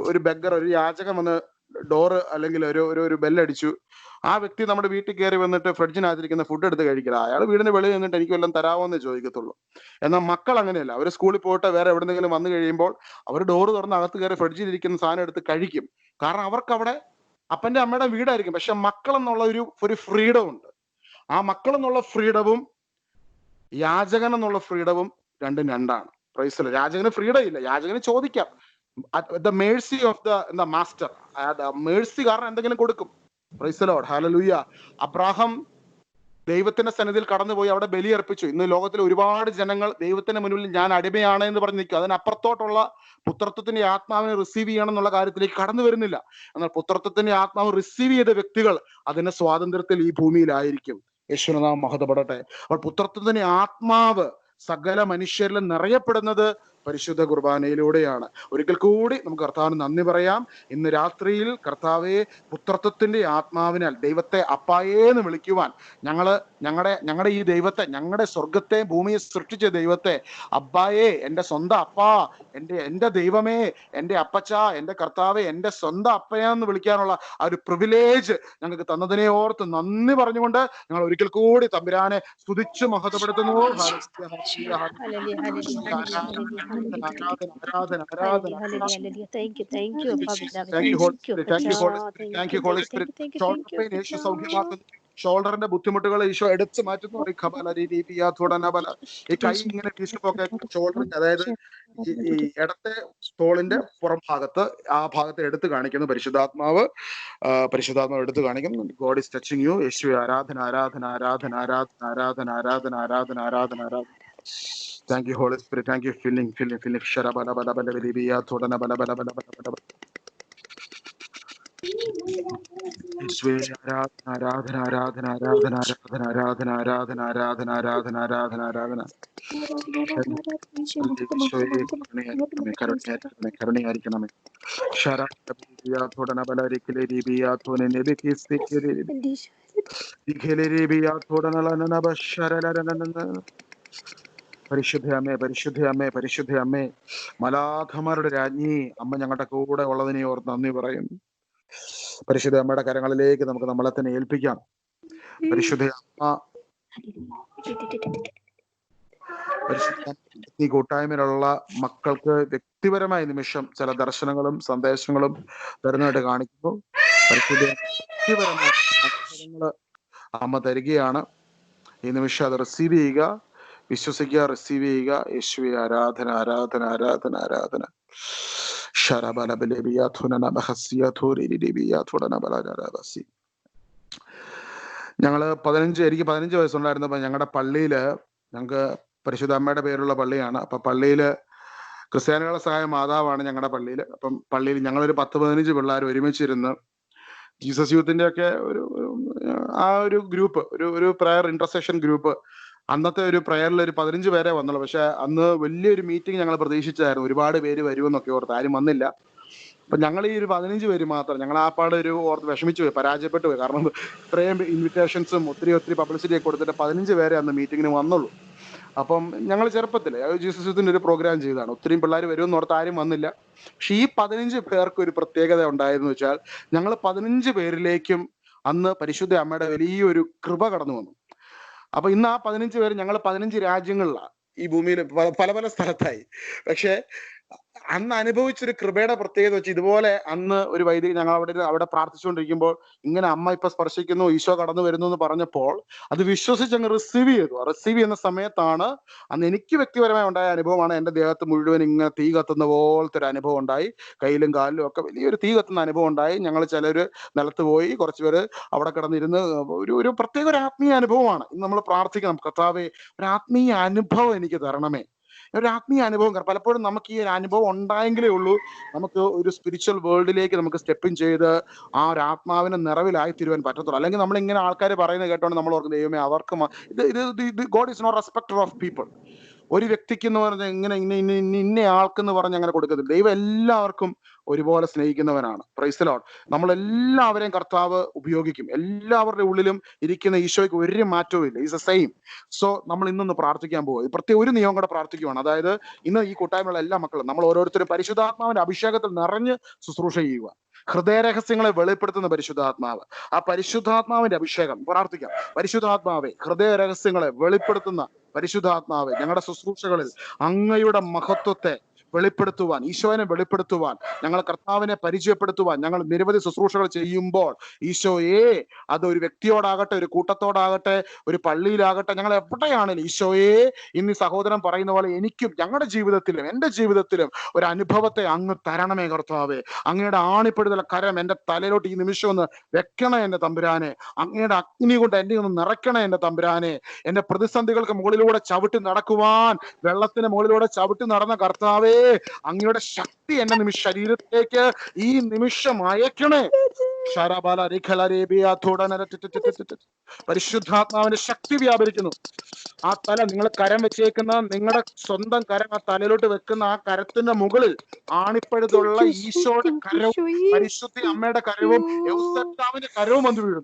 ഒരു ബെഗർ, ഒരു യാചകൻ വന്ന് ഡോറ് അല്ലെങ്കിൽ ഒരു ബെല്ലടിച്ചു. ആ വ്യക്തി നമ്മുടെ വീട്ടിൽ കയറി വന്നിട്ട് ഫ്രിഡ്ജിനകത്തിരിക്കുന്ന ഫുഡ് എടുത്ത് കഴിക്കില്ല. അയാൾ വീടിന് വെളിയിൽ നിന്നിട്ട് എനിക്ക് വല്ലതും തരാമോന്നേ ചോദിക്കത്തുള്ളൂ. എന്നാൽ മക്കൾ അങ്ങനെയല്ല. അവർ സ്കൂളിൽ പോയിട്ട് വേറെ എവിടെന്നെങ്കിലും വന്നു കഴിയുമ്പോൾ അവർ ഡോറ് തുറന്ന് അകത്ത് കയറി ഫ്രിഡ്ജിലിരിക്കുന്ന സാധനം എടുത്ത് കഴിക്കും. കാരണം അവർക്ക് അവിടെ അപ്പന്റെ അമ്മയുടെ വീടായിരിക്കും. പക്ഷെ മക്കൾ എന്നുള്ള ഒരു ഫ്രീഡം ഉണ്ട്. ആ മക്കൾ എന്നുള്ള ഫ്രീഡവും യാചകൻ എന്നുള്ള ഫ്രീഡവും രണ്ടാണ്. Praise the. യാചകന് ഫ്രീഡം ഇല്ല. യാചകന് ചോദിക്കാം. The Mercy of the master, Mercy കാരണം എന്തെങ്കിലും കൊടുക്കും. Price the lord, hallelujah. Abraham ദൈവത്തിന്റെ സന്നിധിയിൽ കടന്നുപോയി അവിടെ ബലിയർപ്പിച്ചു. ഇന്ന് ലോകത്തിലെ ഒരുപാട് ജനങ്ങൾ ദൈവത്തിന്റെ മുന്നിൽ ഞാൻ അടിമയാണ് എന്ന് പറഞ്ഞ് നിൽക്കും. അതിനപ്പുറത്തോട്ടുള്ള പുത്രത്വത്തിന്റെ ആത്മാവിനെ റിസീവ് ചെയ്യണം എന്നുള്ള കാര്യത്തിലേക്ക് കടന്നു വരുന്നില്ല. എന്നാൽ പുത്രത്വത്തിന്റെ ആത്മാവ് റിസീവ് ചെയ്ത വ്യക്തികൾ അതിന്റെ സ്വാതന്ത്ര്യത്തിൽ ഈ ഭൂമിയിലായിരിക്കും. യേശുവിന്റെ നാമം മഹത്വപ്പെടട്ടെ. അപ്പോൾ പുത്രത്വത്തിന്റെ ആത്മാവ് സകല മനുഷ്യരിലും നിറയപ്പെടുന്നത് പരിശുദ്ധ കുർബാനയിലൂടെയാണ്. ഒരിക്കൽ കൂടി നമുക്ക് കർത്താവിന് നന്ദി പറയാം. ഇന്ന് രാത്രിയിൽ കർത്താവെ, പുത്രത്വത്തിന്റെ ആത്മാവിനാൽ ദൈവത്തെ അപ്പായേന്ന് വിളിക്കുവാൻ ഞങ്ങളുടെ ഈ ദൈവത്തെ, ഞങ്ങളുടെ സ്വർഗത്തെ ഭൂമിയെ സൃഷ്ടിച്ച ദൈവത്തെ അബ്ബായേ, എന്റെ സ്വന്തം അപ്പാ, എന്റെ ദൈവമേ, എന്റെ അപ്പച്ച, എന്റെ കർത്താവെ, എന്റെ സ്വന്തം അപ്പയാന്ന് വിളിക്കാനുള്ള ആ ഒരു പ്രിവിലേജ് ഞങ്ങൾക്ക് തന്നതിനെ ഓർത്ത് നന്ദി പറഞ്ഞുകൊണ്ട് ഞങ്ങൾ ഒരിക്കൽ കൂടി തമ്പുരാനെ സ്തുതിച്ച് മഹത്വപ്പെടുത്തുന്നു. യേശു സൗഖ്യമാക്കുന്നു. ഷോൾഡറിന്റെ ബുദ്ധിമുട്ടുകൾ ഈശോ എടുത്തു മാറ്റുന്നു. ഈ കൈ ഇങ്ങനെ വീശുമ്പോക്കെ ഷോൾഡറിന്റെ, അതായത് ഈ ഇടത്തെ തോളിന്റെ പുറം ഭാഗത്ത്, ആ ഭാഗത്ത് എടുത്ത് കാണിക്കുന്നു പരിശുദ്ധാത്മാവ് എടുത്ത് കാണിക്കുന്നു. God is touching you. യേശുവേ, ആരാധന ആരാധന ആരാധന ആരാധന ആരാധന ആരാധന ആരാധന ആരാധന ആരാധന. Thank you holy spirit. Thank you. Filling ശരബല ബല ബല ബലിബിയ തുടന ബല ബല ബല ബല ബല. ആരാധന ആരാധന ആരാധന ആരാധന ആരാധന ആരാധന ആരാധന ആരാധന ആരാധന ആരാധന. കരുണയായിരിക്കണമേ. പരിശുദ്ധ അമ്മേ, പരിശുദ്ധ അമ്മേ, പരിശുദ്ധ അമ്മേ, മലാഖമാരുടെ രാജ്ഞി അമ്മ ഞങ്ങളുടെ കൂടെ ഉള്ളതിനെ ഓർത്ത് നന്ദി പറയുന്നു. പരിശുദ്ധ അമ്മയുടെ കരങ്ങളിലേക്ക് നമുക്ക് നമ്മളെ തന്നെ ഏൽപ്പിക്കാം. പരിശുദ്ധ അമ്മ ഈ കൂട്ടായ്മയിലുള്ള മക്കൾക്ക് വ്യക്തിപരമായ നിമിഷം ചില ദർശനങ്ങളും സന്ദേശങ്ങളും തരുന്നതായിട്ട് കാണിക്കുന്നു. പരിശുദ്ധ വ്യക്തിപരമായ അവസരങ്ങള് അമ്മ തരികയാണ്. ഈ നിമിഷം അത് റിസീവ് ചെയ്യുക, വിശ്വസിക്കുക, റിസീവ് ചെയ്യുക. യേശുവേ, ആരാധന ആരാധന ആരാധന ആരാധന. ഞങ്ങള് എനിക്ക് 15 വയസ്സുണ്ടായിരുന്നപ്പോ ഞങ്ങളുടെ പള്ളിയില്, ഞങ്ങൾക്ക് പരിശുദ്ധ അമ്മയുടെ പേരുള്ള പള്ളിയാണ്. അപ്പൊ പള്ളിയില് ക്രിസ്ത്യാനികളുടെ സഹായ മാതാവാണ് ഞങ്ങളുടെ പള്ളിയിൽ. അപ്പം പള്ളിയിൽ ഞങ്ങളൊരു 10-15 പിള്ളേർ ഒരുമിച്ചിരുന്ന് ജീസസ് യൂത്തിന്റെ ഒക്കെ ഒരു ഗ്രൂപ്പ്, ഒരു പ്രയർ ഇന്റർസെഷൻ ഗ്രൂപ്പ്. അന്നത്തെ ഒരു പ്രയറിൽ ഒരു 15 പേരെ വന്നുള്ളൂ. പക്ഷെ അന്ന് വലിയൊരു മീറ്റിംഗ് ഞങ്ങൾ പ്രതീക്ഷിച്ചായിരുന്നു, ഒരുപാട് പേര് വരുമെന്നൊക്കെ ഓർത്ത്. ആരും വന്നില്ല. അപ്പൊ ഞങ്ങൾ ഈ ഒരു 15 പേര് മാത്രം, ഞങ്ങൾ ആ പാട് ഒരു ഓർത്ത് വിഷമിച്ചു പോയി, പരാജയപ്പെട്ടു പോയി. കാരണം ഇത്രയും ഇൻവിറ്റേഷൻസും ഒത്തിരി പബ്ലിസിറ്റി ഒക്കെ കൊടുത്തിട്ട് 15 പേരെ അന്ന് മീറ്റിങ്ങിന് വന്നുള്ളൂ. അപ്പം ഞങ്ങൾ ചെറുപ്പത്തില് ജീസസ് യൂത്തിന്റെ ഒരു പ്രോഗ്രാം ചെയ്താണ്. ഒത്തിരി പിള്ളേർ വരുമെന്ന് ഓർത്ത് ആരും വന്നില്ല. പക്ഷെ ഈ 15 പേർക്ക് ഒരു പ്രത്യേകത ഉണ്ടായെന്ന് വെച്ചാൽ, ഞങ്ങൾ 15 പേരിലേക്കും അന്ന് പരിശുദ്ധ അമ്മയുടെ വലിയൊരു കൃപ കടന്നു വന്നു. അപ്പൊ ഇന്ന് ആ 15 പേര് ഞങ്ങൾ 15 രാജ്യങ്ങളിലാണ്, ഈ ഭൂമിയിൽ പല പല സ്ഥലത്തായി. പക്ഷെ അന്ന് അനുഭവിച്ചൊരു കൃപയുടെ പ്രത്യേകത വെച്ച്, ഇതുപോലെ അന്ന് ഒരു വൈദികൻ ഞങ്ങൾ അവിടെ പ്രാർത്ഥിച്ചുകൊണ്ടിരിക്കുമ്പോൾ ഇങ്ങനെ അമ്മ ഇപ്പൊ സ്പർശിക്കുന്നു, ഈശോ കടന്നു വരുന്നു എന്ന് പറഞ്ഞപ്പോൾ അത് വിശ്വസിച്ച് അങ്ങ് റിസീവ് ചെയ്തു. റിസീവ് ചെയ്യുന്ന സമയത്താണ് അന്ന് എനിക്ക് വ്യക്തിപരമായി ഉണ്ടായ അനുഭവമാണ്. എൻ്റെ ദേഹത്ത് മുഴുവൻ ഇങ്ങനെ തീ കത്തുന്ന പോലത്തെ ഒരു അനുഭവം ഉണ്ടായി. കയ്യിലും കാലിലും ഒക്കെ വലിയൊരു തീ കത്തുന്ന അനുഭവം ഉണ്ടായി. ഞങ്ങൾ ചിലര് നിലത്ത് പോയി, കുറച്ചുപേര് അവിടെ കിടന്നിരുന്ന് ഒരു പ്രത്യേക ഒരു ആത്മീയ അനുഭവമാണ്. ഇന്ന് നമ്മൾ പ്രാർത്ഥിക്കണം, കർത്താവേ ഒരു ആത്മീയ അനുഭവം എനിക്ക് തരണമേ. ഒരു ആത്മീയ അനുഭവം. പലപ്പോഴും നമുക്ക് ഈ ഒരു അനുഭവം ഉണ്ടായെങ്കിലേ ഉള്ളൂ നമുക്ക് ഒരു സ്പിരിച്വൽ വേൾഡിലേക്ക് നമുക്ക് സ്റ്റെപ്പിൻ ചെയ്ത് ആ ഒരു ആത്മാവിനെ നിറവിലായി തീരുവാൻ പറ്റത്തുള്ളൂ. അല്ലെങ്കിൽ നമ്മൾ ഇങ്ങനെ ആൾക്കാർ പറയുന്നത് കേട്ടോണ്ട് നമ്മൾ ഓർക്കും, ദൈവമേ അവർക്ക് ഇത് God is not respecter of people. ഒരു വ്യക്തിക്ക് എന്ന് പറഞ്ഞാൽ ഇന്ന ആൾക്കെന്ന് പറഞ്ഞ് അങ്ങനെ കൊടുക്കത്തില്ല. ദൈവം എല്ലാവർക്കും ഒരുപോലെ സ്നേഹിക്കുന്നവനാണ്. Price the Lord. നമ്മളെല്ലാവരെയും കർത്താവ് ഉപയോഗിക്കും. എല്ലാവരുടെ ഉള്ളിലും ഇരിക്കുന്ന ഈശോയ്ക്ക് ഒരു മാറ്റവും ഇല്ല. Is A same. സോ നമ്മൾ ഇന്നൊന്ന് പ്രാർത്ഥിക്കാൻ പോകും. പ്രത്യേക ഒരു നിയമം കൂടെ പ്രാർത്ഥിക്കുവാണ്. അതായത് ഇന്ന് ഈ കൂട്ടായ്മയുള്ള എല്ലാ മക്കളും നമ്മൾ ഓരോരുത്തരും പരിശുദ്ധാത്മാവിന്റെ അഭിഷേകത്തിൽ നിറഞ്ഞ് ശുശ്രൂഷ ചെയ്യുക. ഹൃദയരഹസ്യങ്ങളെ വെളിപ്പെടുത്തുന്ന പരിശുദ്ധാത്മാവ്, ആ പരിശുദ്ധാത്മാവിന്റെ അഭിഷേകം പ്രാർത്ഥിക്കാം. പരിശുദ്ധാത്മാവെ, ഹൃദയരഹസ്യങ്ങളെ വെളിപ്പെടുത്തുന്ന പരിശുദ്ധാത്മാവെ, ഞങ്ങളുടെ ശുശ്രൂഷകളിൽ അങ്ങയുടെ മഹത്വത്തെ വെളിപ്പെടുത്തുവാൻ, ഈശോനെ വെളിപ്പെടുത്തുവാൻ, ഞങ്ങൾ കർത്താവിനെ പരിചയപ്പെടുത്തുവാൻ ഞങ്ങൾ നിരവധി ശുശ്രൂഷകൾ ചെയ്യുമ്പോൾ ഈശോയെ, അത് ഒരു വ്യക്തിയോടാകട്ടെ, ഒരു കൂട്ടത്തോടാകട്ടെ, ഒരു പള്ളിയിലാകട്ടെ, ഞങ്ങൾ എവിടെയാണെങ്കിലും ഈശോയെ, ഇന്ന് ഈ സഹോദരൻ പറയുന്ന പോലെ എനിക്കും ഞങ്ങളുടെ ജീവിതത്തിലും എൻ്റെ ജീവിതത്തിലും ഒരു അനുഭവത്തെ അങ്ങ് തരണമേ കർത്താവേ. അങ്ങയുടെ ആണിപ്പെടുതല കരം എൻ്റെ തലയിലോട്ട് ഈ നിമിഷം ഒന്ന് വെക്കണേ എൻ്റെ തമ്പുരാനെ. അങ്ങയുടെ അഗ്നി കൊണ്ട് എന്നെ ഒന്ന് നിറയ്ക്കണേ എൻ്റെ തമ്പുരാനെ. എൻ്റെ പ്രതിസന്ധികൾക്ക് മുകളിലൂടെ ചവിട്ടി നടക്കുവാൻ, വെള്ളത്തിന് മുകളിലൂടെ ചവിട്ടി നടന്ന കർത്താവേ, അങ്ങയുടെ ശക്തി എന്റെ ശരീരത്തിലേക്ക് ഈ നിമിഷം അയക്കണേ. പരിശുദ്ധാത്മാവിന്റെ ശക്തി വ്യാപരിക്കുന്നു. ആ തല നിങ്ങൾ കരം വെച്ചേക്കുന്ന നിങ്ങളുടെ സ്വന്തം കരം ആ തലയിലോട്ട് വെക്കുന്ന ആ കരത്തിന്റെ മുകളിൽ ആണിപ്പഴുതുള്ള ഈശോയുടെ കരവും പരിശുദ്ധി അമ്മയുടെ കരവും യൗസത്താവിന്റെ കരവും വന്നു വീഴും.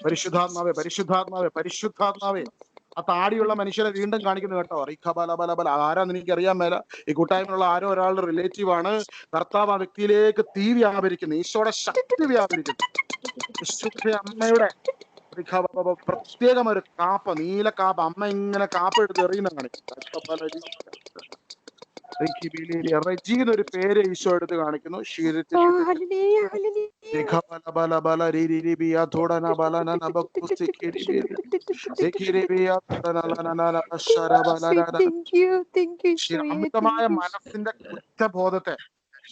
പരിശുദ്ധാത്മാവേ പരിശുദ്ധാത്മാവേ പരിശുദ്ധാത്മാവേ. ആ താടിയുള്ള മനുഷ്യരെ വീണ്ടും കാണിക്കുന്നു കേട്ടോ. റിഖബലബലബല ആരാന്ന് എനിക്കറിയാൻ മേല. ഈ കൂട്ടായ്മയുള്ള ആരോ ഒരാളുടെ റിലേറ്റീവ് ആണ്. കർത്താവ് ആ വ്യക്തിയിലേക്ക് തീ വ്യാപരിക്കുന്നു, ഈശോയുടെ ശക്തി വ്യാപരിക്കുന്നു. വിശുദ്ധ അമ്മയുടെ പ്രത്യേകം ഒരു കാപ്പ, നീല കാപ്പ, അമ്മ ഇങ്ങനെ കാപ്പ എടുത്ത് എറിയുന്ന കാണിക്കും. റെജീന്നൊരു പേര് ഈശോ എടുത്ത് കാണിക്കുന്നു. അമിതമായ മനസ്സിന്റെ കുറ്റബോധത്തെ,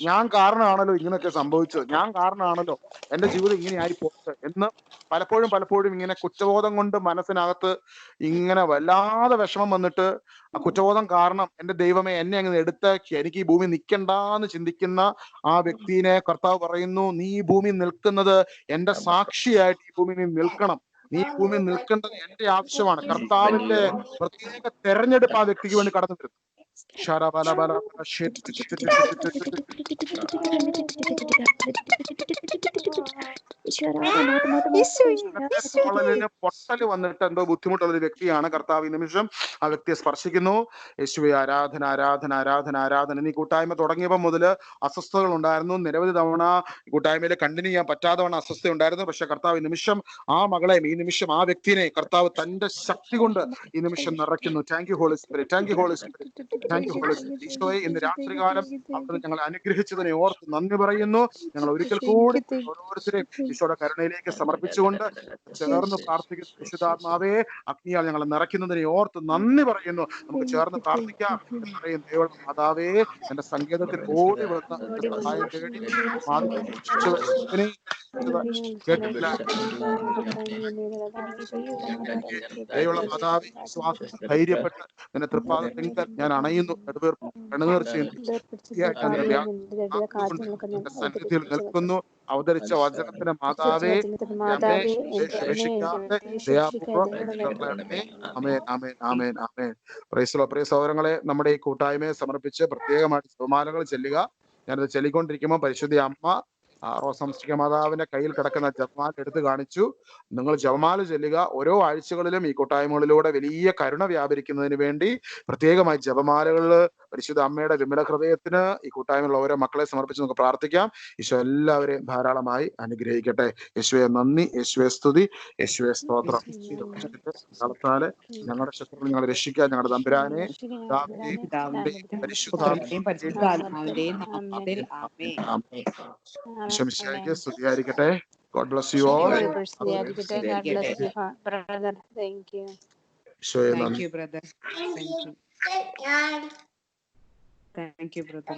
ഞാൻ കാരണമാണല്ലോ ഇങ്ങനെയൊക്കെ സംഭവിച്ചത്, ഞാൻ കാരണമാണല്ലോ എന്റെ ജീവിതം ഇങ്ങനെ ആയി പോയത് എന്ന് പലപ്പോഴും ഇങ്ങനെ കുറ്റബോധം കൊണ്ട് മനസ്സിനകത്ത് ഇങ്ങനെ വല്ലാതെ വിഷമം വന്നിട്ട് ആ കുറ്റബോധം കാരണം എന്റെ ദൈവമേ എന്നെ അങ്ങ് എടുത്താക്കി, എനിക്ക് ഈ ഭൂമി നിൽക്കണ്ടെന്ന് ചിന്തിക്കുന്ന ആ വ്യക്തിനെ കർത്താവ് പറയുന്നു, നീ ഈ ഭൂമി നിൽക്കുന്നത് എന്റെ സാക്ഷിയായിട്ട് ഈ ഭൂമി നീ നിൽക്കണം. നീ ഈ ഭൂമി നിൽക്കേണ്ടത് എന്റെ ആവശ്യമാണ്. കർത്താവിന്റെ പ്രത്യേക തെരഞ്ഞെടുപ്പ് ആ വ്യക്തിക്ക് വേണ്ടി കടന്നു വരുന്നു. പൊട്ടല് വന്നിട്ട് എന്തോ ബുദ്ധിമുട്ടുള്ള ഒരു വ്യക്തിയാണ്. കർത്താവ് ഈ നിമിഷം ആ വ്യക്തിയെ സ്പർശിക്കുന്നു. യേശുവേ ആരാധന ആരാധന ആരാധന ആരാധന. ഈ കൂട്ടായ്മ തുടങ്ങിയപ്പോൾ മുതല് അസ്വസ്ഥതകൾ ഉണ്ടായിരുന്നു. നിരവധി തവണ കൂട്ടായ്മയിൽ കണ്ടിന്യൂ ചെയ്യാൻ പറ്റാതെ തവണ അസ്വസ്ഥ ഉണ്ടായിരുന്നു. പക്ഷെ കർത്താവ് ഈ നിമിഷം ആ മകളെ, ഈ നിമിഷം ആ വ്യക്തിനെ കർത്താവ് തന്റെ ശക്തി കൊണ്ട് ഈ നിമിഷം നിറയ്ക്കുന്നു. Thank you holy spirit, thank you holy spirit, thank you holy spirit. ഈശോയെ ഇന്ന് രാത്രികാലം അവിടുന്ന് ഞങ്ങളെ അനുഗ്രഹിച്ചതിനെ ഓർത്ത് നന്ദി പറയുന്നു. ഞങ്ങൾ ഒരിക്കൽ കൂടി ഓരോരുത്തരെയും ഈശോയുടെ കരുണയിലേക്ക് സമർപ്പിച്ചുകൊണ്ട് ചേർന്ന് പ്രാർത്ഥിക്കുന്നു. വിശുദ്ധാത്മാവേ അഗ്നിയാൽ ഞങ്ങൾ നിറയ്ക്കുന്നതിനെ ഓർത്ത് നന്ദി പറയുന്നു. നമുക്ക് ചേർന്ന് പ്രാർത്ഥിക്കാം. പറയും, ദൈവം മാതാവേ എന്റെ സങ്കേതത്തിൽ ഓടി വന്ന് എന്റെ സഹായം തേടി കേട്ടില്ല. ദൈവമുള്ള മാതാവേ വിശ്വാസത്തിൽ ധൈര്യപ്പെട്ട് നിന്റെ തൃപ്പാദത്തിങ്കൽ ഞാൻ അണയുന്നു. സന്നിധിയിൽ നിൽക്കുന്നു. അവതരിച്ച വചനത്തിന് മാതാവേ രക്ഷിക്കാതെ ദയാപൂർവ്വം. ആമേൻ ആമേൻ ആമേൻ ആമേൻ. പ്രിയ സഹോദരങ്ങളെ, നമ്മുടെ ഈ കൂട്ടായ്മയെ സമർപ്പിച്ച് പ്രത്യേകമായിട്ട് ജപമാലകൾ ചെല്ലുക. ഞാനത് ചൊല്ലിക്കൊണ്ടിരിക്കുമ്പോൾ പരിശുദ്ധ അമ്മ റോസംസ്റ്റിക മാതാവിന്റെ കയ്യിൽ കിടക്കുന്ന ജപമാല എടുത്ത് കാണിച്ചു. നിങ്ങൾ ജപമാല ചൊല്ലുക. ഓരോ ആഴ്ചകളിലും ഈ കൂട്ടായ്മകളിലൂടെ വലിയ കരുണ വ്യാപരിക്കുന്നതിന് വേണ്ടി പ്രത്യേകമായി ജപമാലകളിൽ പരിശുദ്ധ അമ്മയുടെ വിമല ഹൃദയത്തിന് ഈ കൂട്ടായ്മയുള്ള ഓരോ മക്കളെ സമർപ്പിച്ച് നമുക്ക് പ്രാർത്ഥിക്കാം. ഈശോ എല്ലാവരെയും ധാരാളമായി അനുഗ്രഹിക്കട്ടെ. യേശുവെ നന്ദി, യേശുവെ സ്തുതി, യേശുവെ സ്തോത്രം. സ്ഥലത്താല് ഞങ്ങളുടെ ശത്രുക്കൾ ഞങ്ങളെ രക്ഷിക്കാൻ ഞങ്ങളുടെ തമ്പുരാനെ പരിശുദ്ധാത്മാവിന്റെ സ്തുതിയായിരിക്കട്ടെ. God bless you all. Thank you, brother.